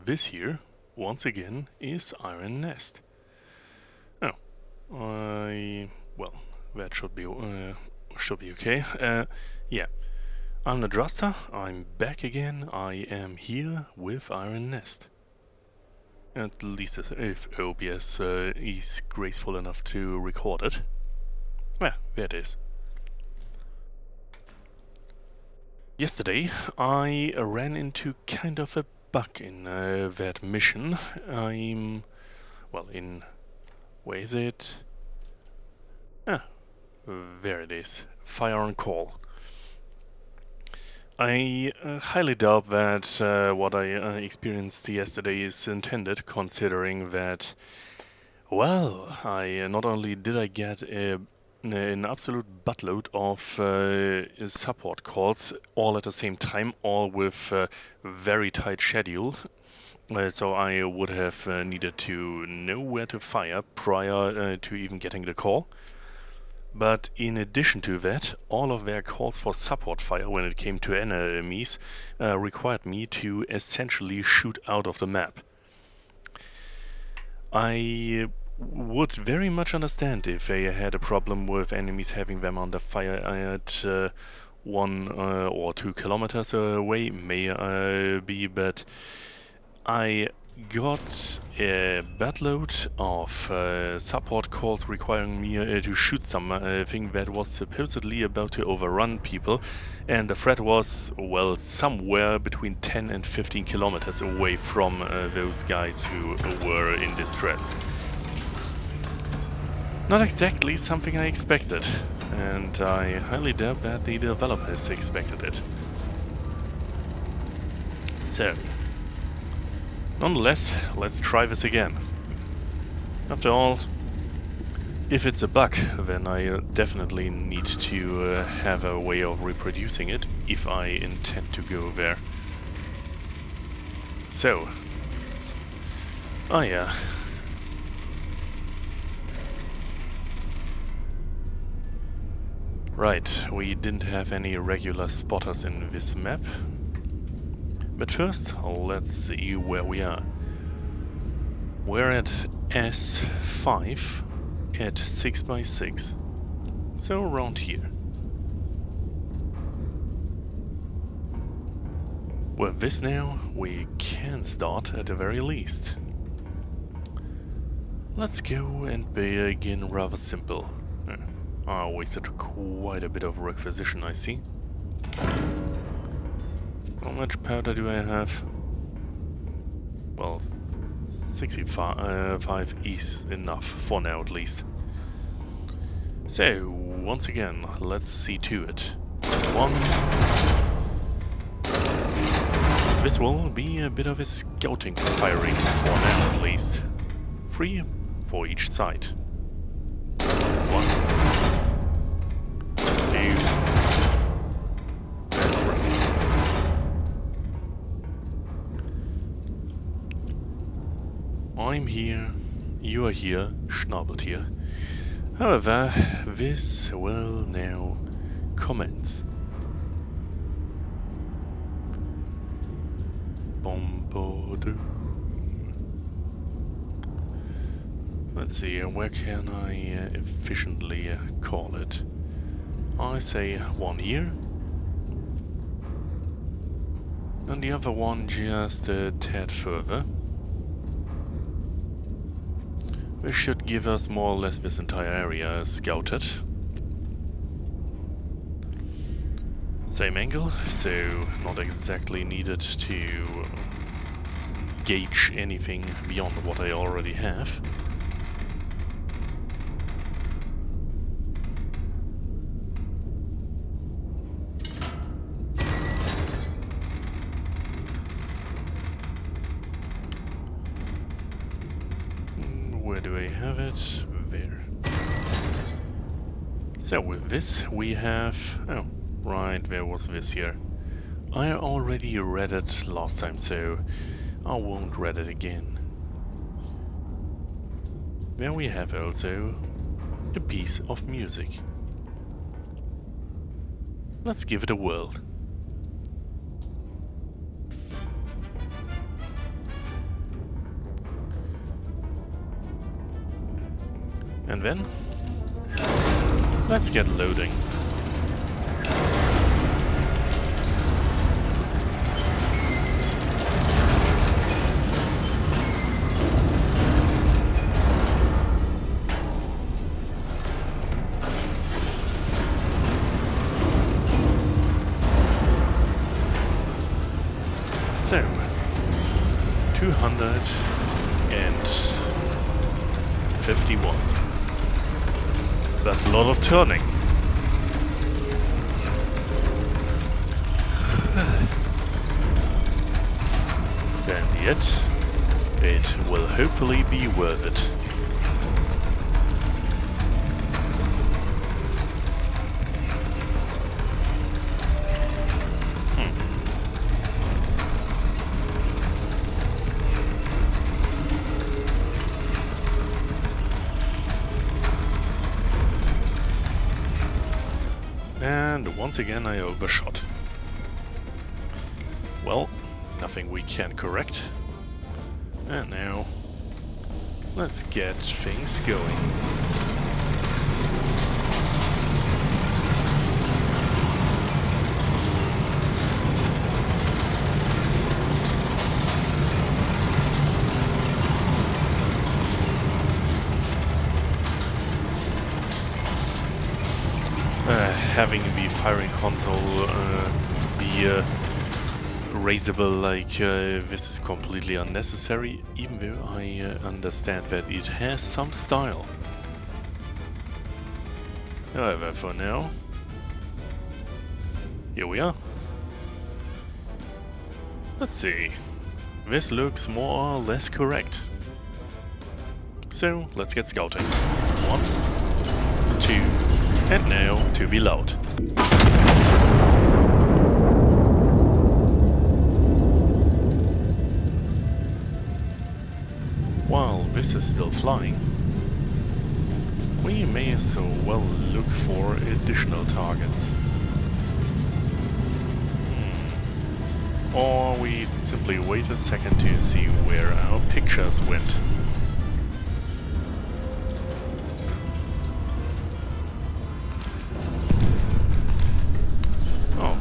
this here, once again, is Iron Nest. Oh, well, that should be okay. Yeah, I'm Nadrasta, I'm back again, I am here with Iron Nest. At least if OBS is graceful enough to record it. Well, there it is. Yesterday I ran into kind of a bug in that mission. Where is it? There it is. Fire on call. I highly doubt that what I experienced yesterday is intended, considering that, well, not only did I get an absolute buttload of support calls all at the same time, all with very tight schedule. So I would have needed to know where to fire prior to even getting the call. But in addition to that, all of their calls for support fire when it came to enemies required me to essentially shoot out of the map. I would very much understand if they had a problem with enemies having them under fire at 1 or 2 kilometers away, be, but I got a buttload of support calls requiring me to shoot something that was supposedly about to overrun people, and the threat was, well, somewhere between 10 and 15 kilometers away from those guys who were in distress. Not exactly something I expected, and I highly doubt that the developers expected it. So, nonetheless, let's try this again. After all, if it's a bug, then I definitely need to have a way of reproducing it if I intend to go there. So, oh yeah. Right, we didn't have any regular spotters in this map. But first, let's see where we are. We're at S5 at 6x6, so around here. With this now, we can start at the very least. Let's go and begin rather simple. I wasted quite a bit of requisition, I see. How much powder do I have? Well, 65 is enough, for now at least. So, once again, let's see to it. 1. This will be a bit of a scouting firing, for now at least. 3 for each side. 1. 2. I'm here, you are here, Schnabelt here. However, this will now commence. Let's see, where can I efficiently call it? I say 1 here. And the other one just a tad further. This should give us more or less this entire area scouted. Same angle, so not exactly needed to gauge anything beyond what I already have. Where do I have it? There. So with this we have... oh, right, there was this here. I already read it last time, so I won't read it again. There we have also a piece of music. Let's give it a whirl. And then let's get loading. So, 251. That's a lot of turning. And yet, it will hopefully be worth it. And once again I overshot. Well, nothing we can correct. And now, let's get things going. Having the firing console be raisable like this is completely unnecessary, even though I understand that it has some style. However, for now, here we are. Let's see. This looks more or less correct. So, let's get scouting. 1, 2, and now to be loud. While this is still flying, we may as well look for additional targets. Or we simply wait a second to see where our pictures went.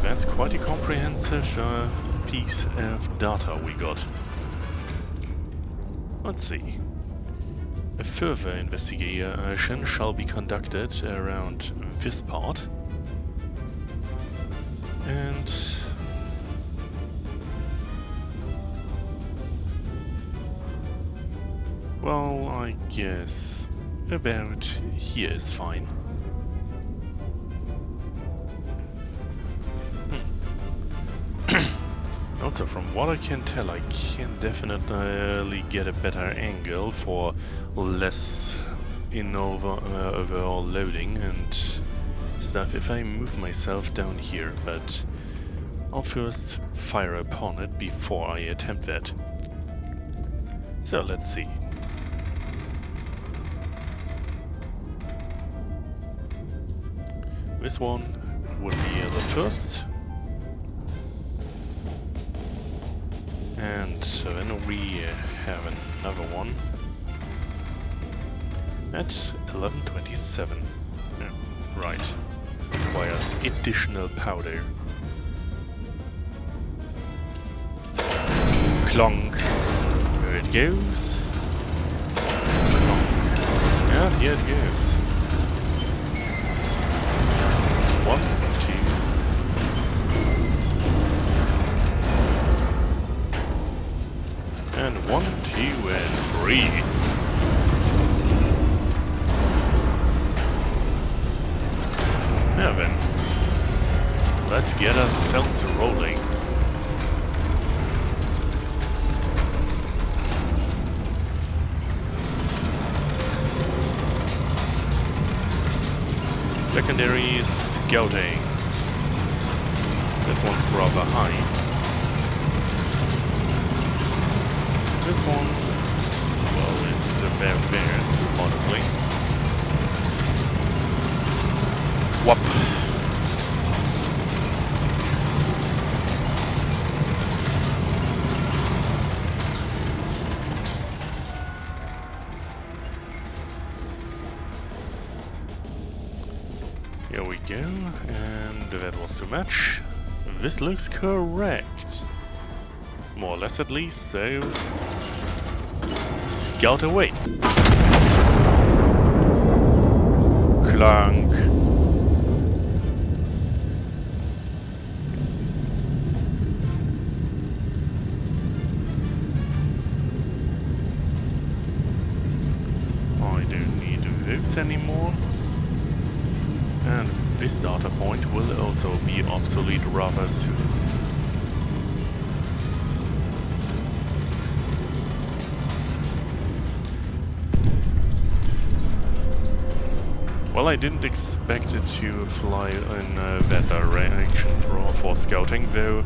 That's quite a comprehensive piece of data we got. Let's see. A further investigation shall be conducted around this part. And well, I guess about here is fine. Also, from what I can tell, I can definitely get a better angle for less overall loading and stuff if I move myself down here, but I'll first fire upon it before I attempt that. So let's see. This one would be the first. And then we have another one at 11:27. Yeah, right. Requires additional powder. Clonk. There it goes. Clonk. And here it goes. 1, 2. And 1, 2, and 3. Now then, let's get ourselves rolling. Secondary scouting. This one's rather high. This one, well, it's about there, honestly. Whoop. Here we go, and that was too much. This looks correct. More or less at least, so... Scout away! Clunk! I don't need those anymore. And this data point will also be obsolete rather soon. Well, I didn't expect it to fly in that direction for scouting, though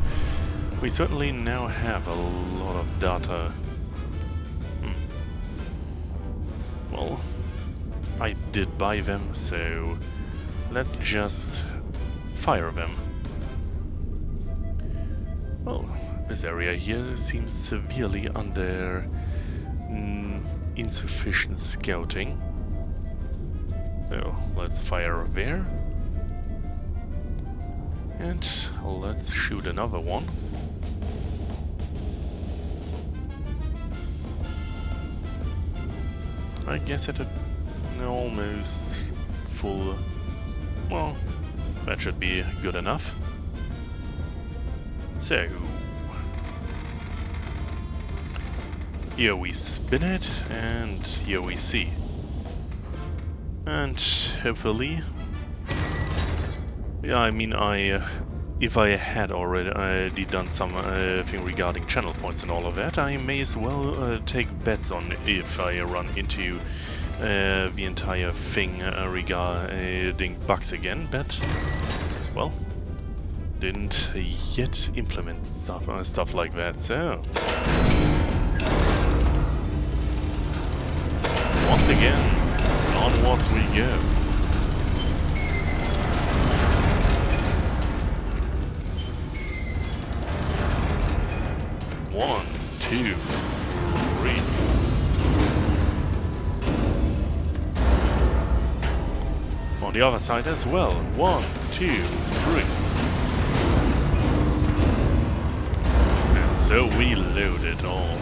we certainly now have a lot of data. Well, I did buy them, so let's just fire them. Well, this area here seems severely under insufficient scouting. So let's fire there. And let's shoot another one. I guess at almost full... Well, that should be good enough. So... Here we spin it, and here we see. And hopefully... Yeah, I mean, if I had already done something regarding channel points and all of that, I may as well take bets on if I run into the entire thing regarding bugs again, but, well, didn't yet implement stuff like that, so... Once again, onwards we go. One, two, three. On the other side as well. 1, 2, 3. And so we load it all.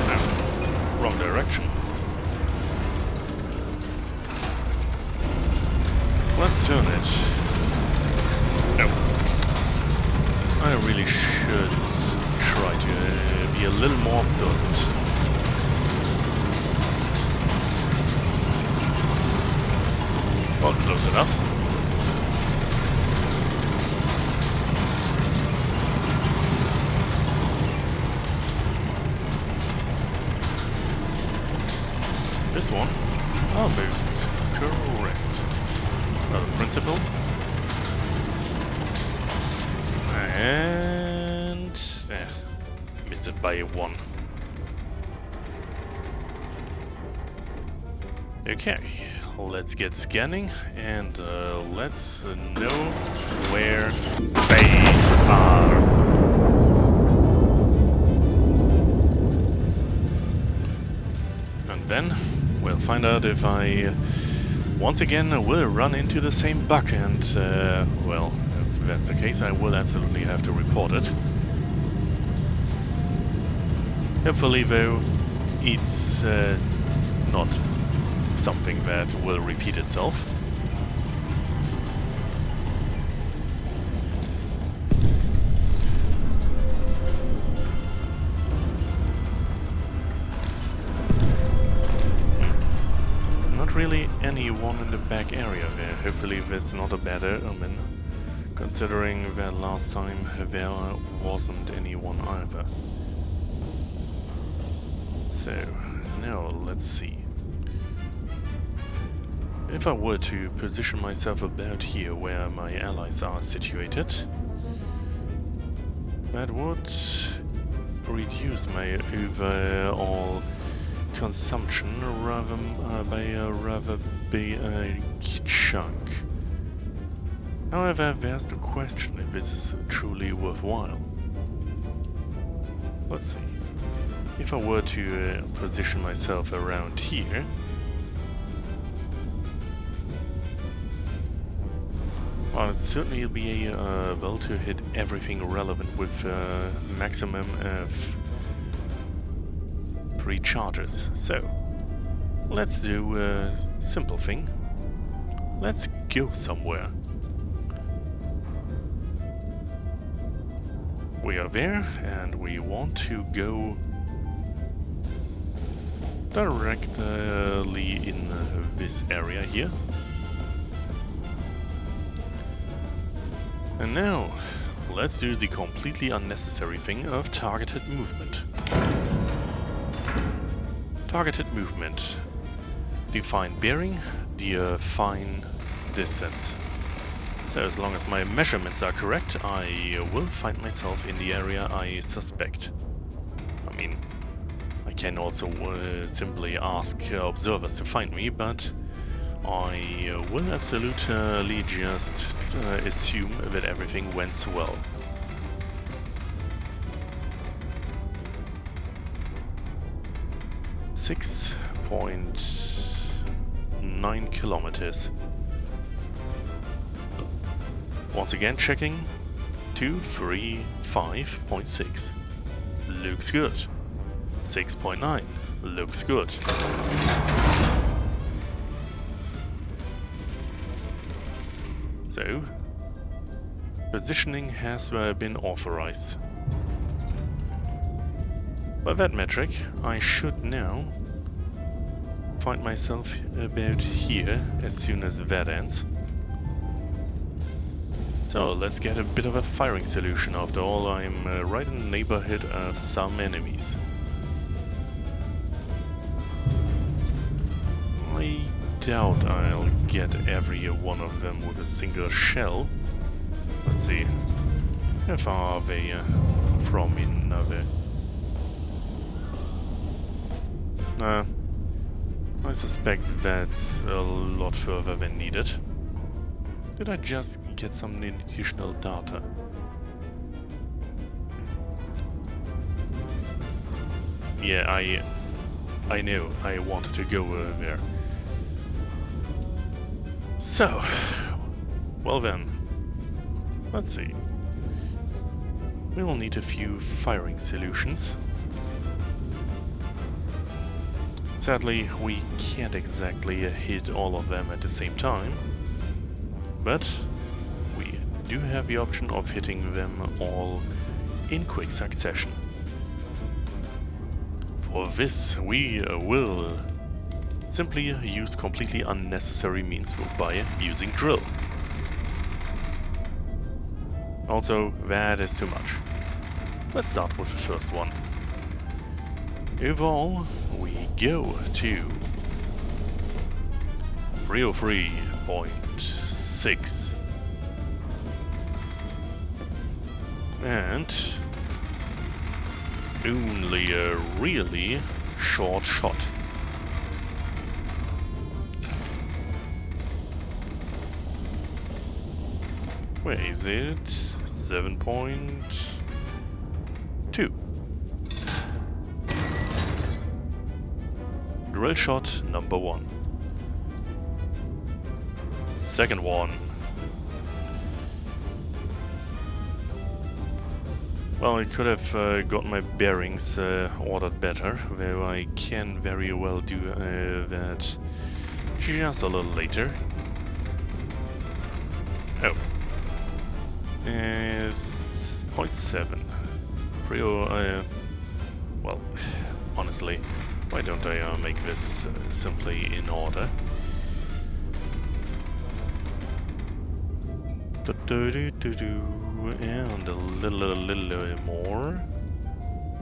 No, wrong direction. Let's turn it. No. I really should try to be a little more observant. Well, close enough. This one, almost correct. Another principle. And... missed it by 1. Okay, let's get scanning and let's know where they are. And then we'll find out if I once again will run into the same bug, and well, if that's the case, I will absolutely have to report it. Hopefully though, it's not something that will repeat itself. Not really anyone in the back area there. Hopefully that's not a bad omen, considering that last time there wasn't anyone either. So, now let's see. If I were to position myself about here where my allies are situated, that would reduce my overall consumption rather by a rather big chunk. However, there's the question if this is truly worthwhile. Let's see. If I were to position myself around here, Well, it'd certainly be well to hit everything relevant with maximum of 3 charges. So, let's do a simple thing. Let's go somewhere. We are there, and we want to go directly in this area here. And now, let's do the completely unnecessary thing of targeted movement. Targeted movement. Define bearing, define distance. So as long as my measurements are correct, I will find myself in the area I suspect. I mean, I can also simply ask observers to find me, but I will absolutely just assume that everything went well. .9 kilometers. Once again checking. 235.6. Looks good. 6.9. Looks good. So, positioning has been authorized. By that metric, I should now find myself about here as soon as that ends. So let's get a bit of a firing solution. After all, I'm right in the neighborhood of some enemies. I doubt I'll get every one of them with a single shell. Let's see. How far are they from another? I suspect that's a lot further than needed. Did I just get some additional data? Yeah, I know I wanted to go there. So, well then, let's see. We'll need a few firing solutions. Sadly, we can't exactly hit all of them at the same time, but we do have the option of hitting them all in quick succession. For this, we will simply use completely unnecessary means by using drill. Also, that is too much. Let's start with the first one. Overall, we go to 303.6 and only a really short shot. Where is it? 7.2. Drill shot number 1. Second one. Well, I could have gotten my bearings ordered better, though I can very well do that just a little later. Oh. 0.7. Well, honestly, why don't I make this simply in order? And a little more.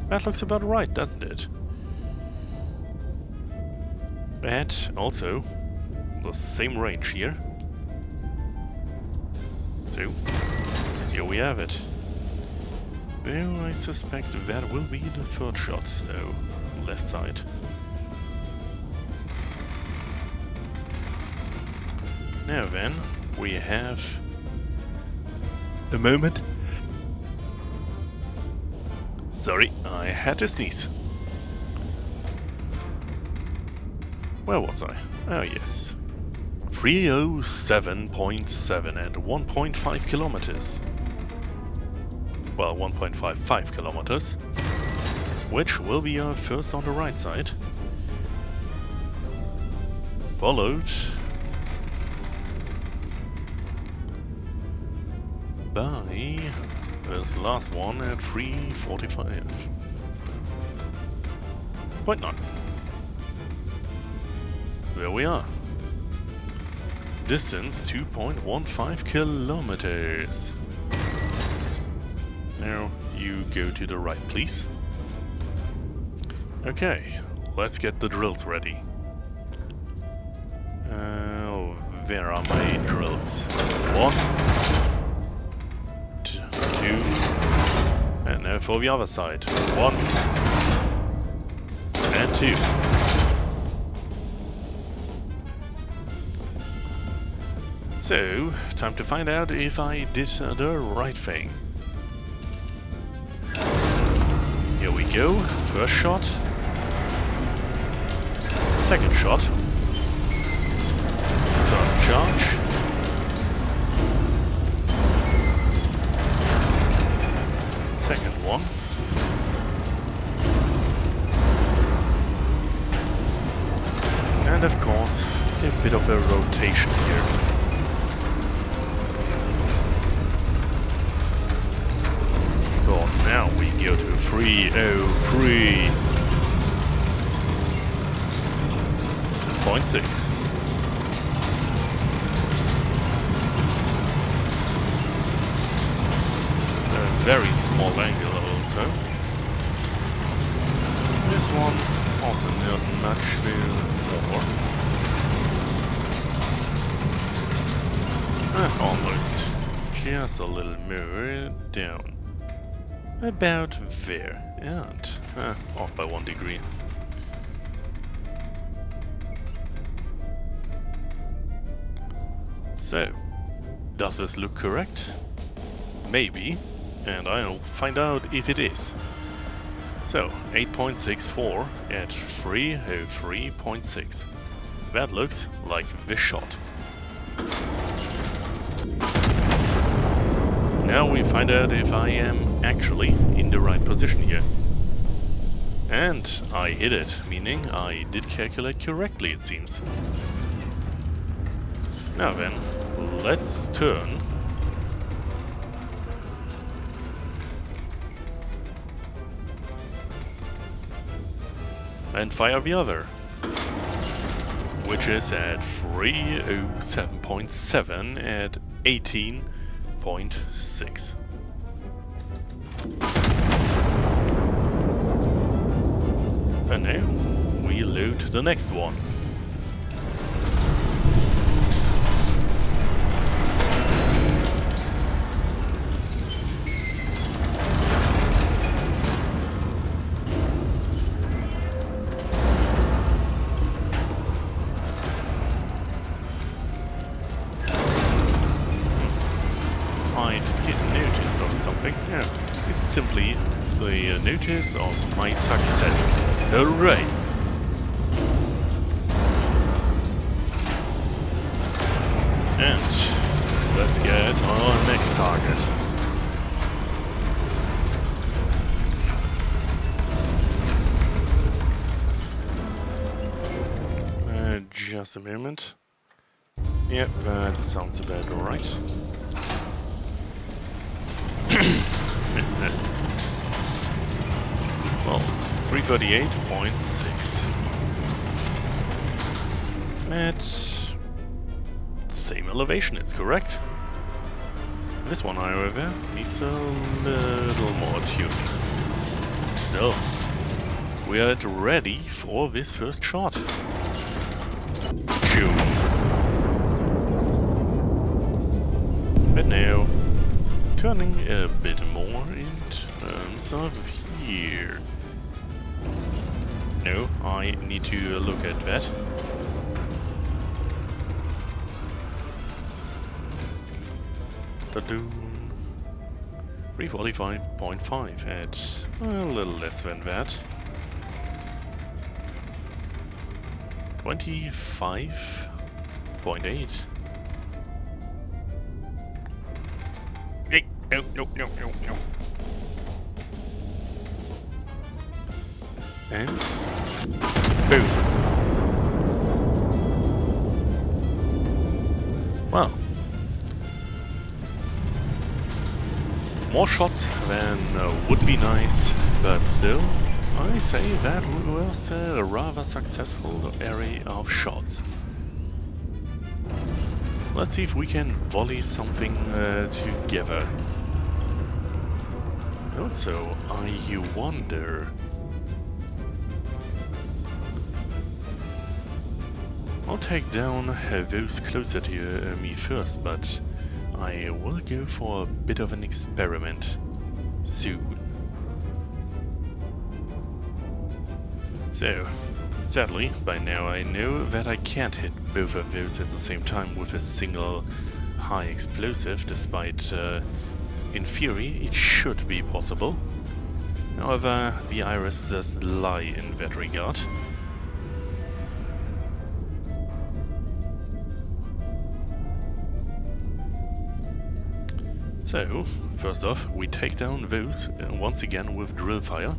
That looks about right, doesn't it? And also, the same range here. So, here we have it. Well, I suspect that will be the third shot, so left side. Now then, we have a moment. Sorry, I had to sneeze. Where was I? Oh yes. 307.7 at 1.5 kilometers. Well, 1.55 kilometers, which will be our first on the right side, followed by this last one at 345.9. There we are. Distance 2.15 kilometers. Now you go to the right, please. Okay, let's get the drills ready. Where are my drills? 1, 2, and now for the other side. 1 and 2. So, time to find out if I did the right thing. Here we go. First shot. Second shot. First charge. Second one. And of course, a bit of a rotation here. Now we go to 303.6. A very small angle also. This one also not much more. Almost. Just a little more down. About there, and off by 1 degree. So, does this look correct? Maybe, and I'll find out if it is. So, 8.64 at 303.6. That looks like this shot. Now we find out if I am actually in the right position here. And I hit it, meaning I did calculate correctly, it seems. Now then, let's turn. And fire the other, which is at 307.7 at 18.6. And now we load the next one. I get notice of something. Yeah, it's simply the notice of my success. Hooray! And let's get our next target. Just a moment. Yep, that sounds about alright. Well, 338.6. At same elevation, it's correct. This one, however, needs a little more tuning. So, we are ready for this first shot. Tune. But now, turning a bit more in terms of here. No, I need to look at that. Ta-doom. 345.5 at a little less than that. 25 0.8. Hey, no, no, no, no, no. And boom. Well, more shots than would be nice, but still, I say that was a rather successful array of shots. Let's see if we can volley something together. Also, I wonder... I'll take down those closer to me first, but I will go for a bit of an experiment soon. So, sadly, by now I know that I can't hit both of those at the same time with a single high explosive, despite in theory it should be possible. However, the iris does lie in that regard. So, first off, we take down those once again with drill fire.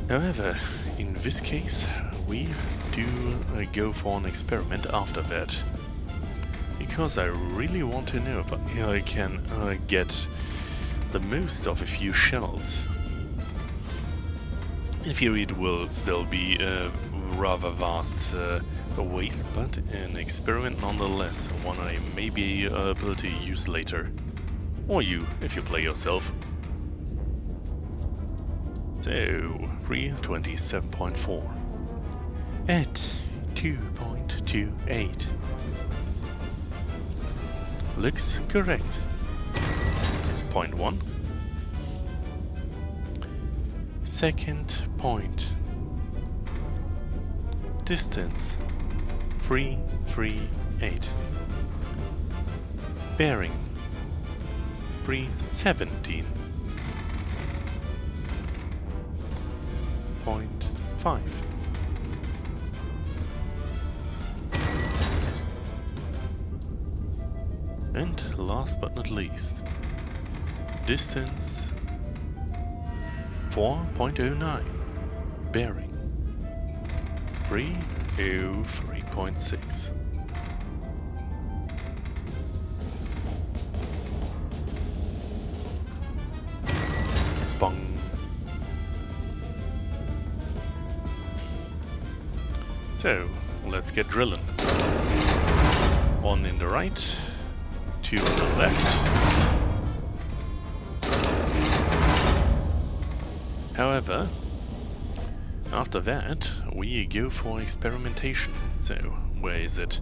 However, in this case, we do go for an experiment after that. Because I really want to know if I can get the most of a few shells. In theory it will still be a rather vast waste, but an experiment nonetheless, one I may be able to use later. Or you, if you play yourself. So, 327.4 at 2.28. Looks correct. 0.1. Second point. Distance 338. Bearing 317.5. And last but not least, distance 4.09, bearing 303.6. Bong. So, let's get drilling. One in the right, two on the left. However, after that, we go for experimentation. So, where is it?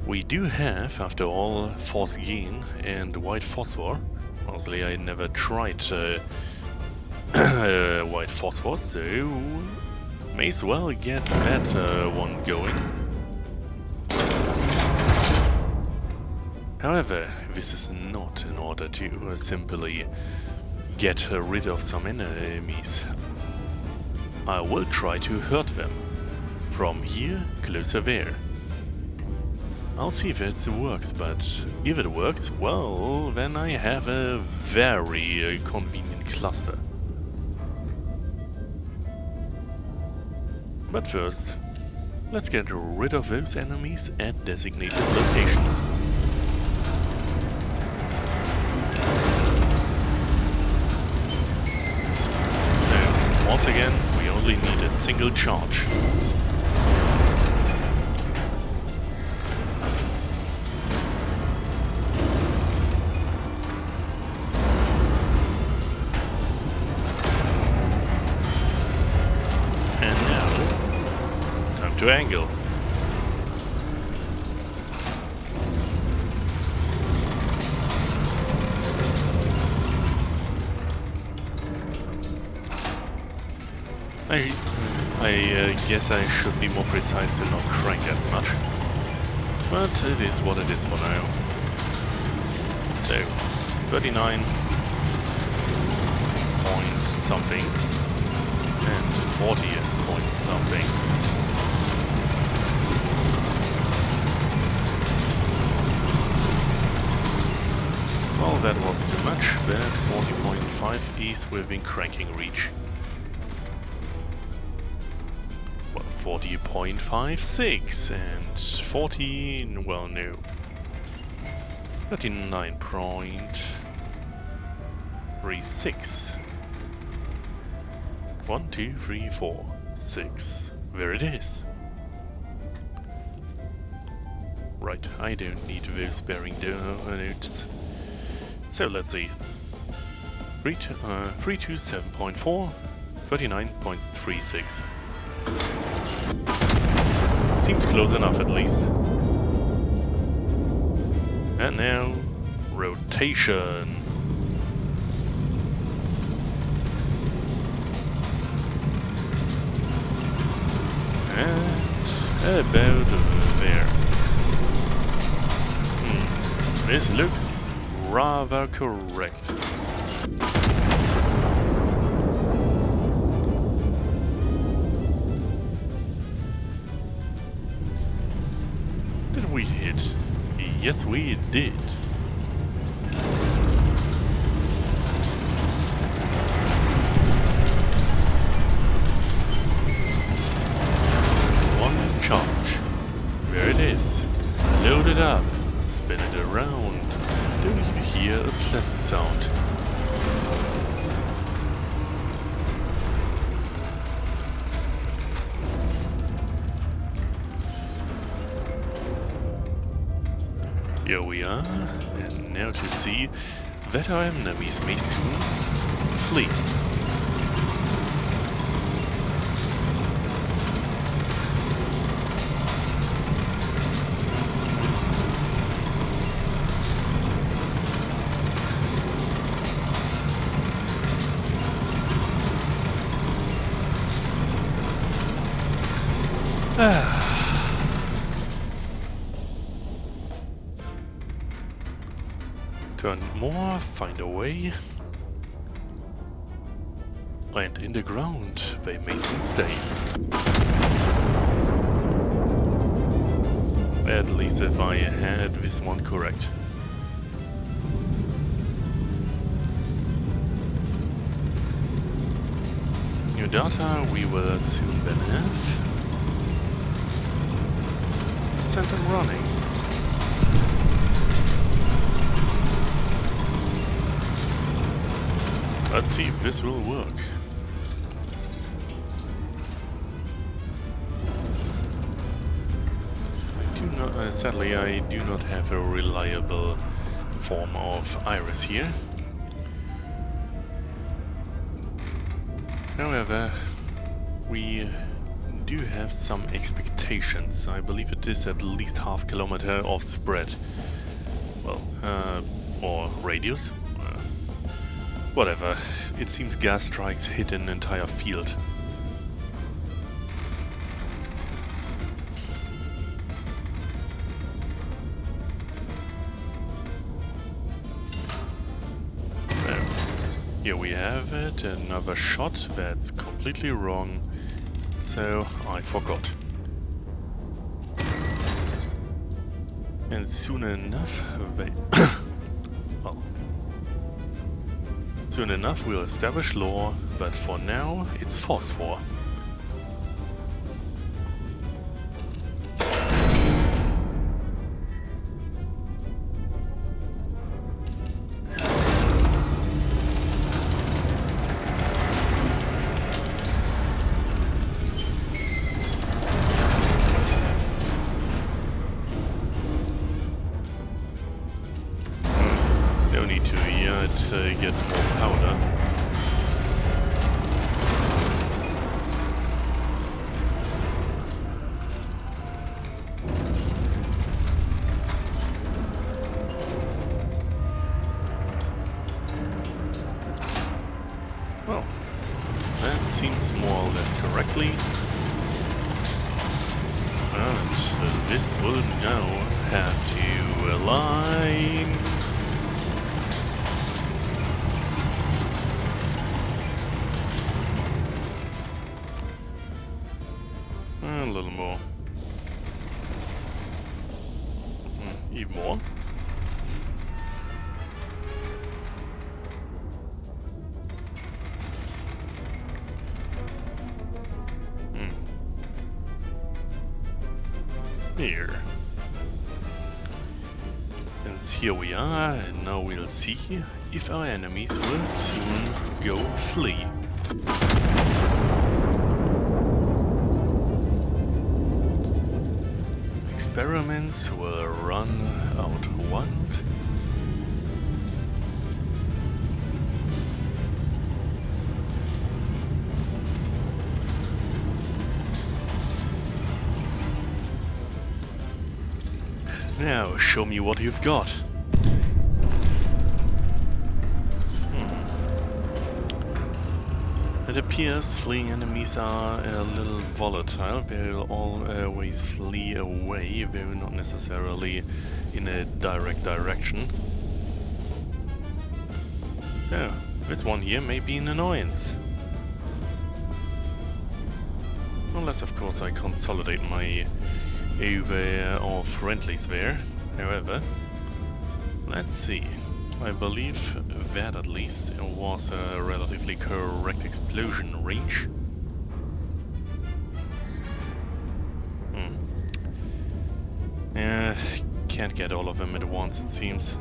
We do have, after all, force gain and white phosphor. Honestly, I never tried white phosphor, so may as well get that one going. However, this is not in order to simply get rid of some enemies. I will try to hurt them. From here, closer there. I'll see if it works, but if it works, well, then I have a very convenient cluster. But first, let's get rid of those enemies at designated locations. Once again, we only need a single charge. And now, time to angle. I guess I should be more precise to not crank as much, but it is what it is for now. So, 39 point something and 40 point something. Well, that was too much, but 40.5 is within cranking reach. Well, 40.56 and 14, well no. 39.36. 1, 2, 3, 4, 6. There it is. Right, I don't need those bearing notes. So let's see. 327.4, 39.36. Seems close enough at least. And now, rotation. And about there. This looks rather correct. Did we hit? Yes, we did. One charge. There it is. Load it up. Spin it around. Don't you hear a pleasant sound? Here we are, and now to see that our enemies may soon flee. Turn more, find a way. And in the ground, they may soon stay. At least if I had this one correct. New data we will soon then have. Set them running. Let's see if this will work. Sadly, I do not have a reliable form of iris here. However, we do have some expectations. I believe it is at least half kilometer of spread. Well, or radius. Whatever. It seems gas strikes hit an entire field. Here we have it, another shot that's completely wrong, so I forgot. And soon enough, soon enough we'll establish law, but for now it's phosphor. Get more powder. Well, that seems more or less correctly. And this will now have to align. little more. Even more. Here. And here we are, and now we'll see if our enemies will soon go flee. Experiments will run out one. Now, show me what you've got. It appears fleeing enemies are a little volatile. They'll always flee away, though not necessarily in a direct direction. So, this one here may be an annoyance. Unless, of course, I consolidate my over all friendlies there. However, let's see. I believe that at least was a relatively correct explosion range. Can't get all of them at once, it seems.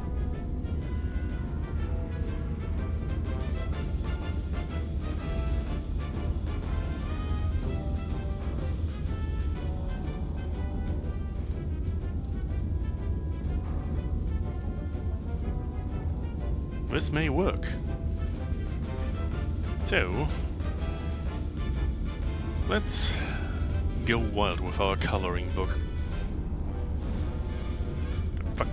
This may work. So, let's go wild with our coloring book. Fuck.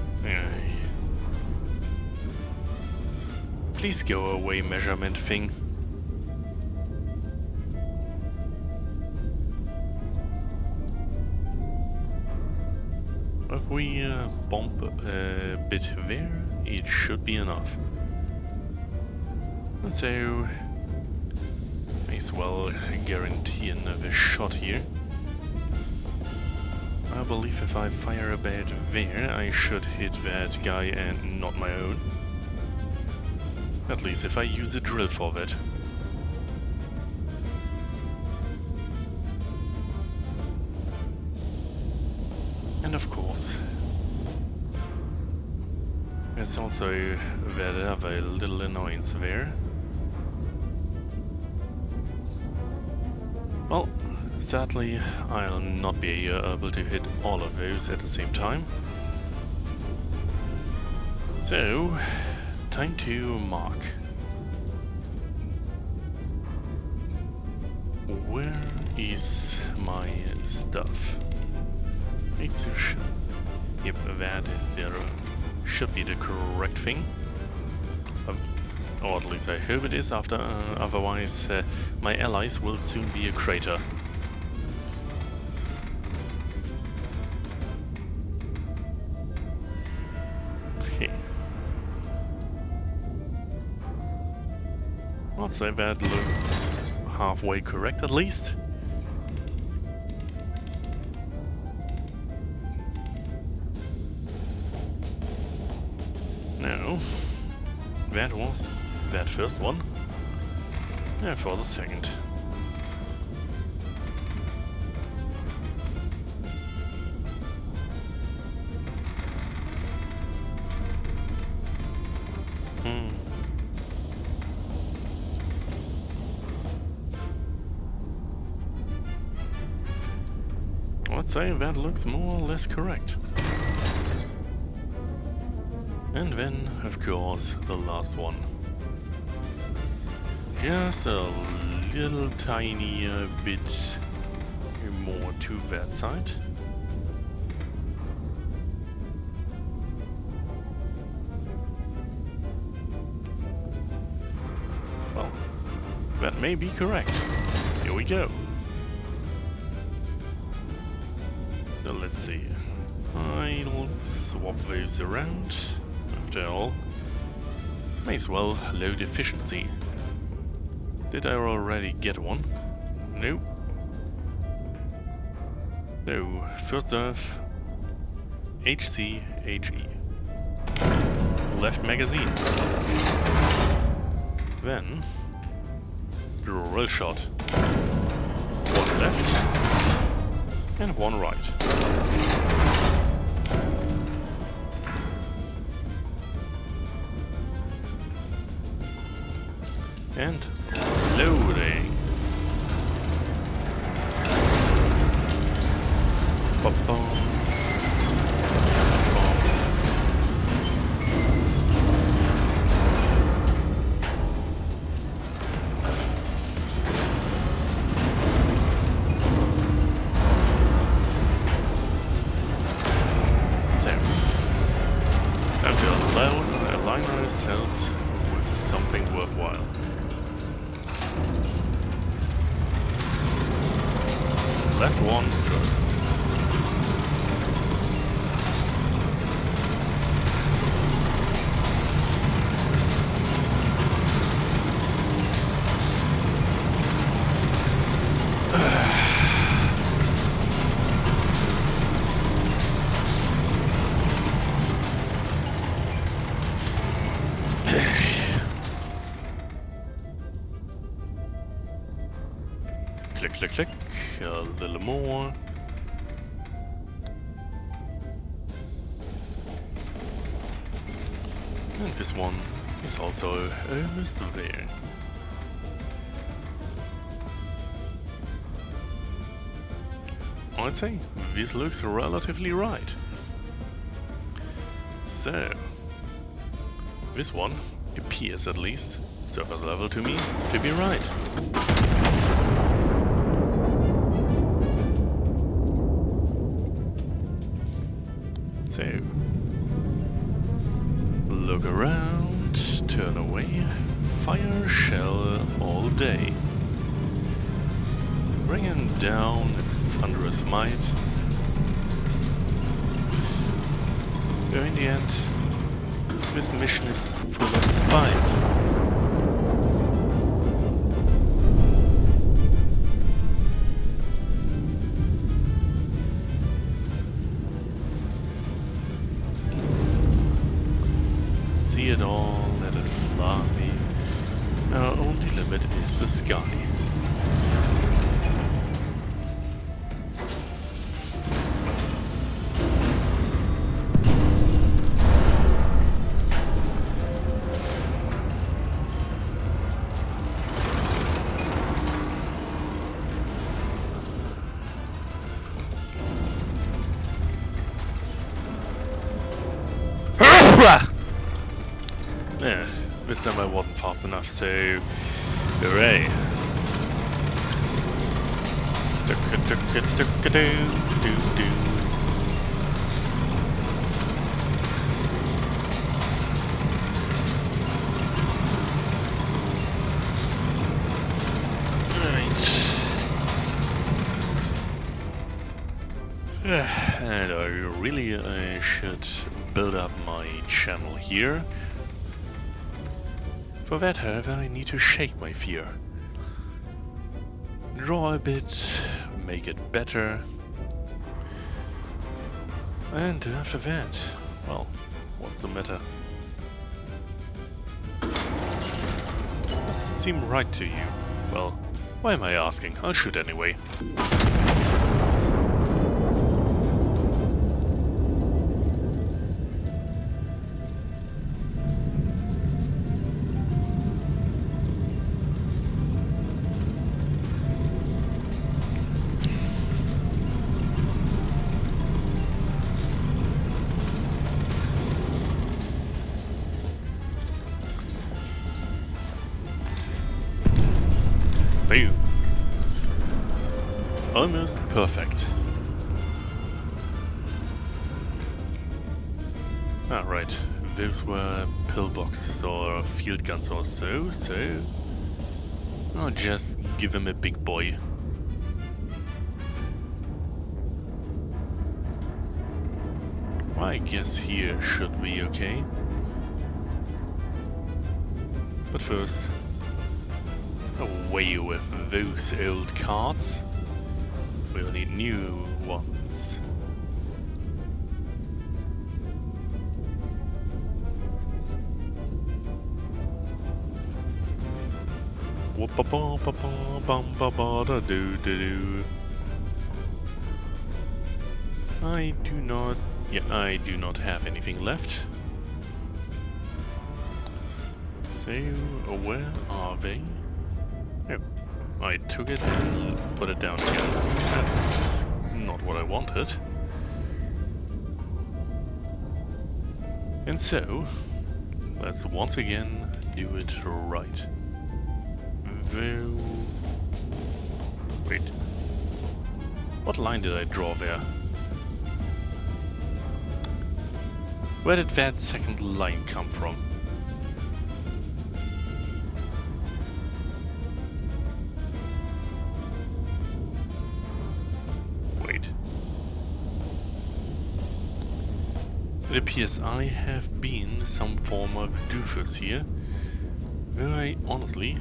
Please go away, measurement thing. If we bump a bit there, it should be enough. So, may as well guarantee another shot here. I believe if I fire a bit there, I should hit that guy and not my own. At least if I use a drill for that. And of course, there's also that other little annoyance there. Well, sadly, I'll not be able to hit all of those at the same time. So, time to mark. Where is my stuff? Yep, that is the should be the correct thing. Or at least I hope it is, otherwise my allies will soon be a crater. Okay. I'll say that looks halfway correct at least. No, that was that first one, and for the second. Let's say that looks more or less correct. And then, of course, the last one. Just a little tiny bit more to that side. Well, that may be correct. Here we go. So let's see. I'll swap those around. After all, may as well load efficiency. Did I already get one? No. So, first off, HCHE. Left magazine. Then, drill shot. One left and one right. And loading. Ba-bum. Left one first. Click, click, click. A little more. And this one is also almost there. I'd say this looks relatively right. So, this one appears at least, surface level to me, to be right. So, look around, turn away, fire shell all day. Bring him down in thunderous might. In the end, this mission is full of spite. See it all, let it fly. Our only limit is the sky. Yeah, this time I wasn't fast enough, so hooray. Right. And I really should build up my channel here. For that, however, I need to shake my fear. Draw a bit, make it better. And after that, well, what's the matter? Does it seem right to you? Well, why am I asking? I'll shoot anyway. Boom. Almost perfect. Right, those were pillboxes or field guns or so, I'll just give him a big boy. I guess here should be okay. But first, away with those old cards. We'll need new ones. Whoop-a-bum-ba-bum-bum-ba-da-doo-doo-doo. I do not... Yeah, I do not have anything left. So, where are they? Oh, I took it and put it down again. That's not what I wanted. And so, let's once again do it right. Wait. What line did I draw there? Where did that second line come from? Wait. It appears I have been some form of doofus here. Where I honestly...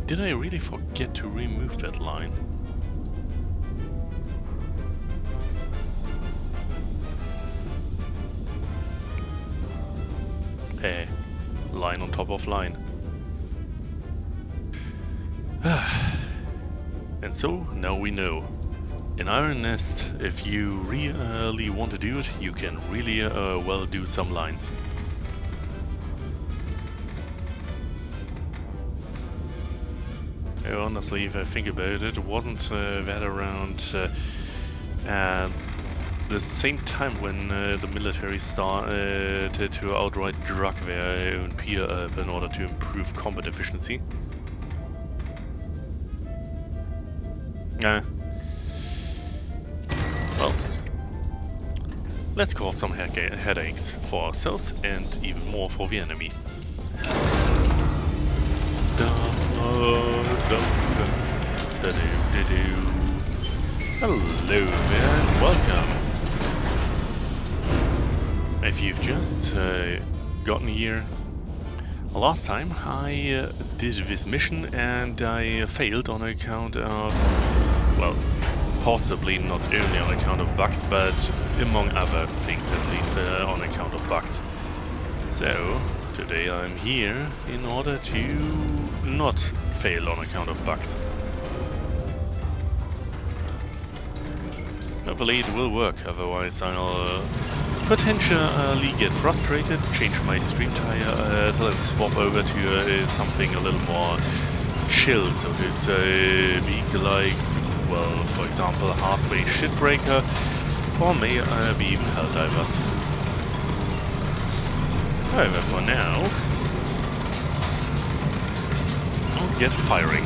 Did I really forget to remove that line? Hey, line on top of line. And so, now we know. In Iron Nest, if you really want to do it, you can really well do some lines. Honestly, if I think about it, wasn't that around the same time when the military started to outright drug their own peer up in order to improve combat efficiency? Well, let's cause some headaches for ourselves and even more for the enemy. Hello and welcome. If you've just gotten here, last time I did this mission and I failed on account of, well, possibly not only on account of bugs, but among other things at least on account of bugs. So today I'm here in order to not fail on account of bugs. Hopefully it will work, otherwise I'll potentially get frustrated, change my stream title and swap over to something a little more chill, so to speak, like, well, for example, Halfway Shipbreaker, or maybe even Helldivers. However, for now, I'll get firing.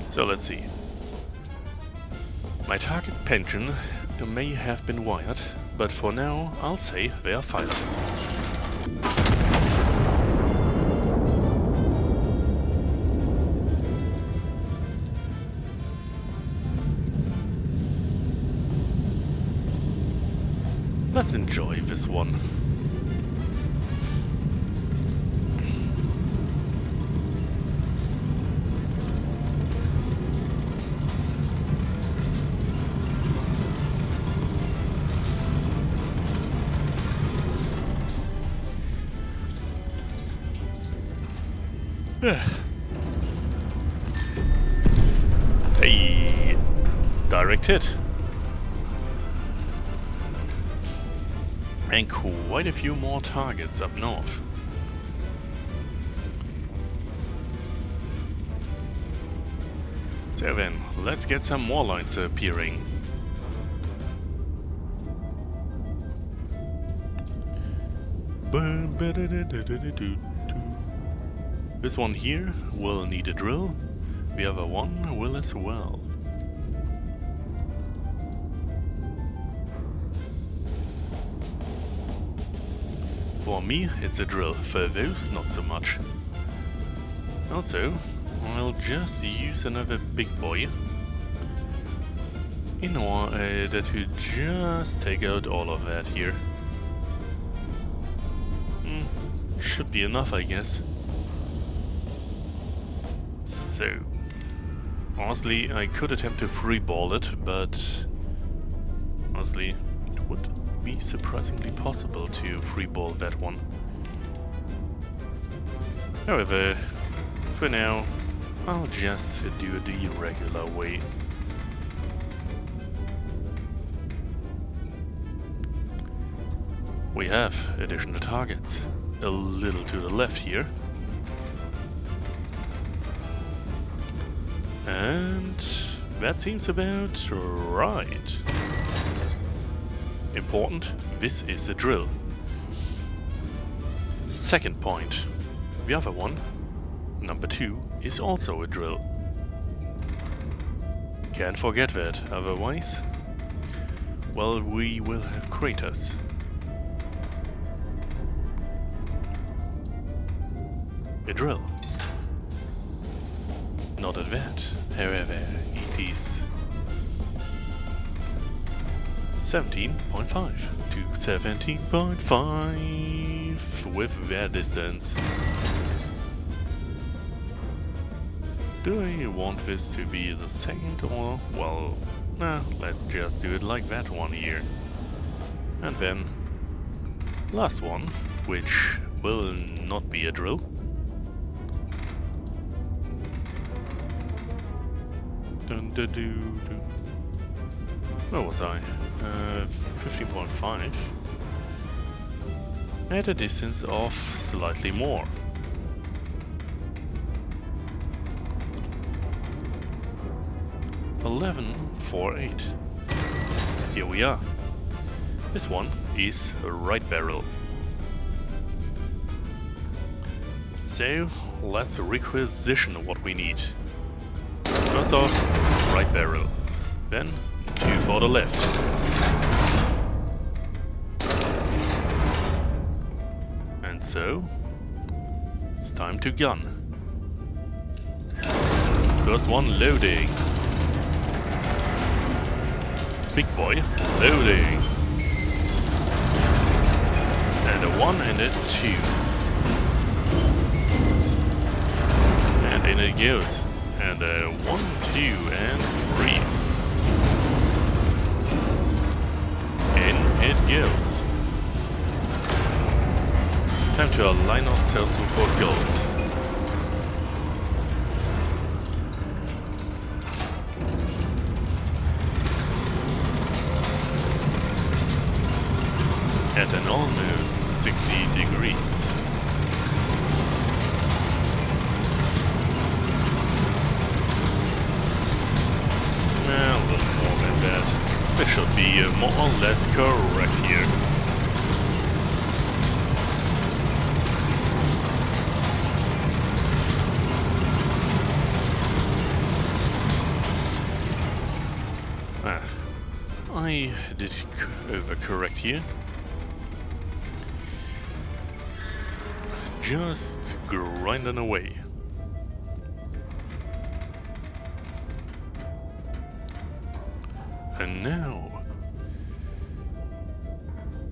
So let's see. My target's pension may have been wired, but for now I'll say they are fired. Let's enjoy this one. Hey, direct hit. And quite a few more targets up north. So then, let's get some more lines appearing. This one here will need a drill, the other one will as well. For me it's a drill, for those not so much. Also, I'll just use another big boy in order to just take out all of that here. Should be enough, I guess. So, honestly, I could attempt to freeball it, but honestly, it would be surprisingly possible to freeball that one. However, for now, I'll just do it the regular way. We have additional targets, a little to the left here. And that seems about right. Important, this is a drill. Second point, the other one, number 2, is also a drill. Can't forget that, otherwise, well, we will have craters. A drill. Not at that, however, it is 17.5 to 17.5 with that distance. Do I want this to be the second or, well, nah, let's just do it like that one here. And then, last one, which will not be a drill. Dun, dun, dun, dun. Where was I? 15.5 at a distance of slightly more. $11.48. Here we are. This one is a right barrel. So let's requisition what we need. First off, right barrel. Then 2 for the left. And so, it's time to gun. First one loading. Big boy, loading. And a 1 and a 2. And in it goes. And a 1, 2, and 3. In it goes. Time to align ourselves for gold. At an almost 60 degrees. A little more than that. This should be more or less correct here. I did overcorrect here. Just grinding away. And now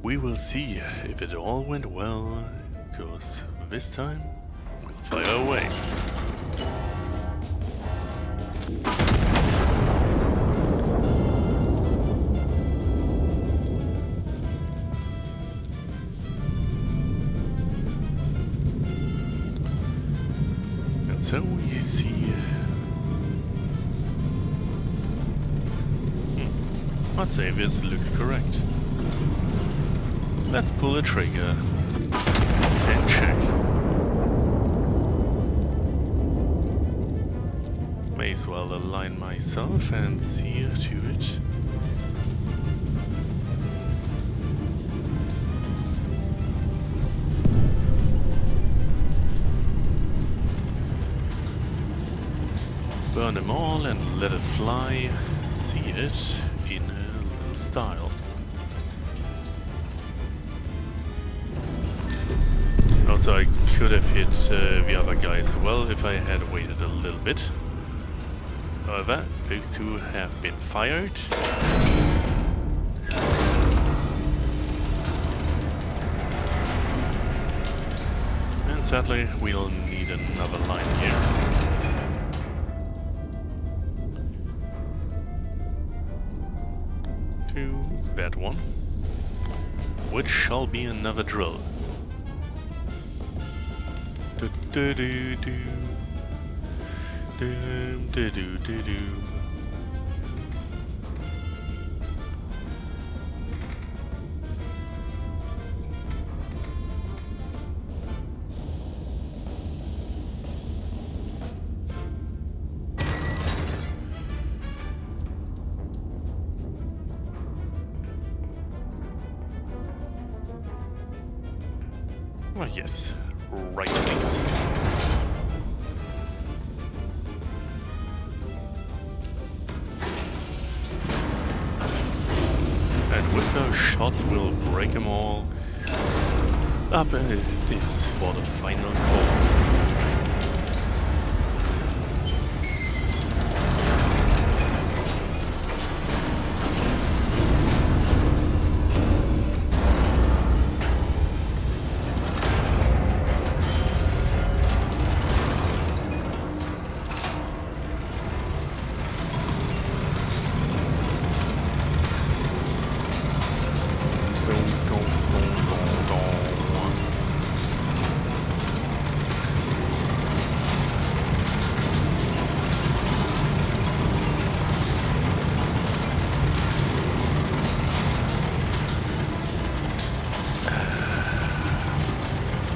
we will see if it all went well, because this time we'll fire away. And so we see. I'd say this looks correct. Let's pull the trigger and check. May as well align myself and see to it. Burn them all and let it fly. See it in a little style. Also, I could have hit the other guy as well if I had waited a little bit. However, those two have been fired. And sadly, we'll need another line here. to that one, which shall be another drill. Do do do do. Do do do do do. Oh yes, right please. And with those shots we'll break them all up, and it is for the final call.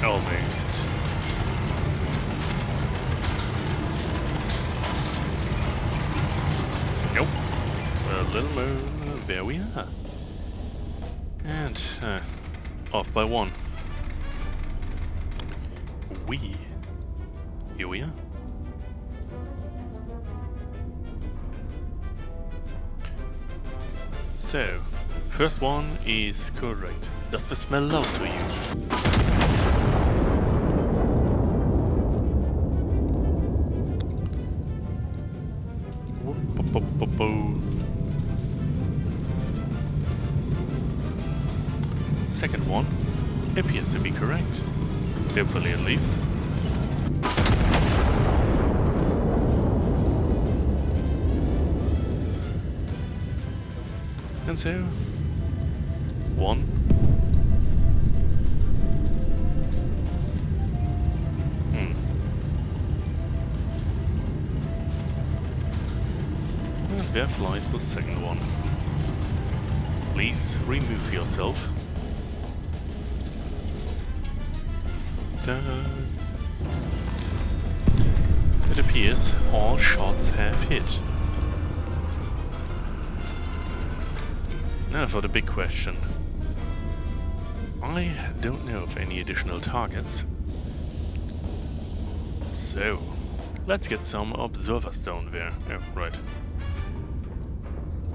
Almost. Nope. A little more. There we are. And off by one. Here we are. So, first one is correct. Does the smell loud to you? Second one appears to be correct. Hopefully at least. And so, one. And there flies the second one. Please remove yourself. It appears all shots have hit. Now for the big question. I don't know of any additional targets. So, let's get some observer stone there. Oh, right.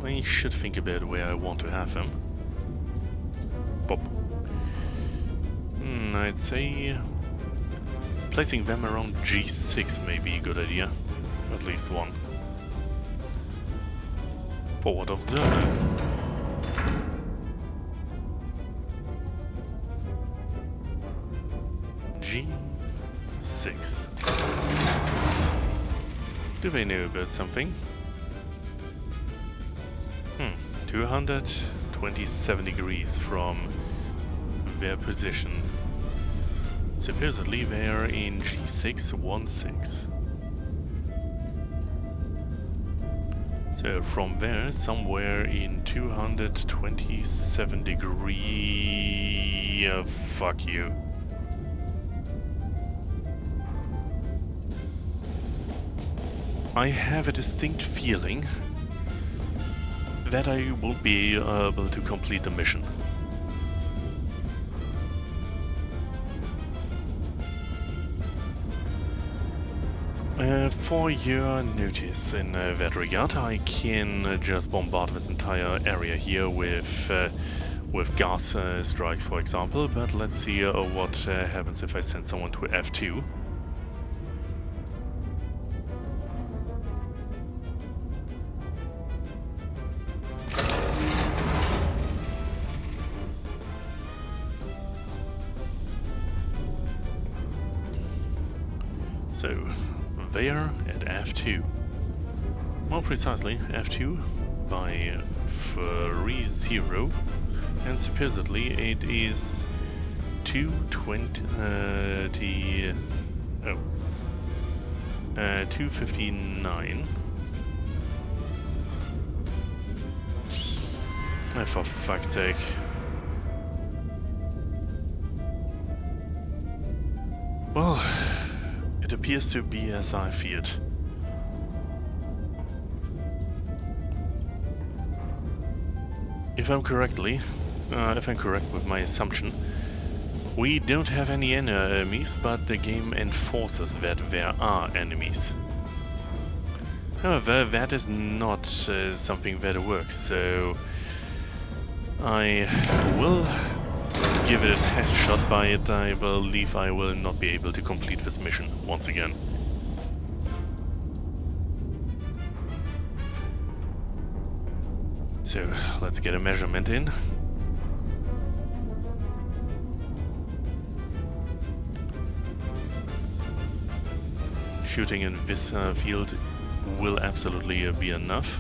I should think about where I want to have them. Pop. I'd say placing them around G6 may be a good idea. At least one. Forward observer. G6. Do they know about something? 227 degrees from their position. Supposedly they're in G616. So from there, somewhere in 227 degree... fuck you. I have a distinct feeling that I won't be able to complete the mission. For your notice in that regard, I can just bombard this entire area here with gas strikes, for example, but let's see what happens if I send someone to F2. So, there at F2. More precisely, F2 by 3-0, and supposedly it is 2:59. For fuck's sake. Well, it appears to be as I feared. If I'm correct with my assumption, we don't have any enemies, but the game enforces that there are enemies. However, that is not something that works, so I will give it a test shot, but I believe I will not be able to complete this mission once again. So, let's get a measurement in. Shooting in this field will absolutely be enough.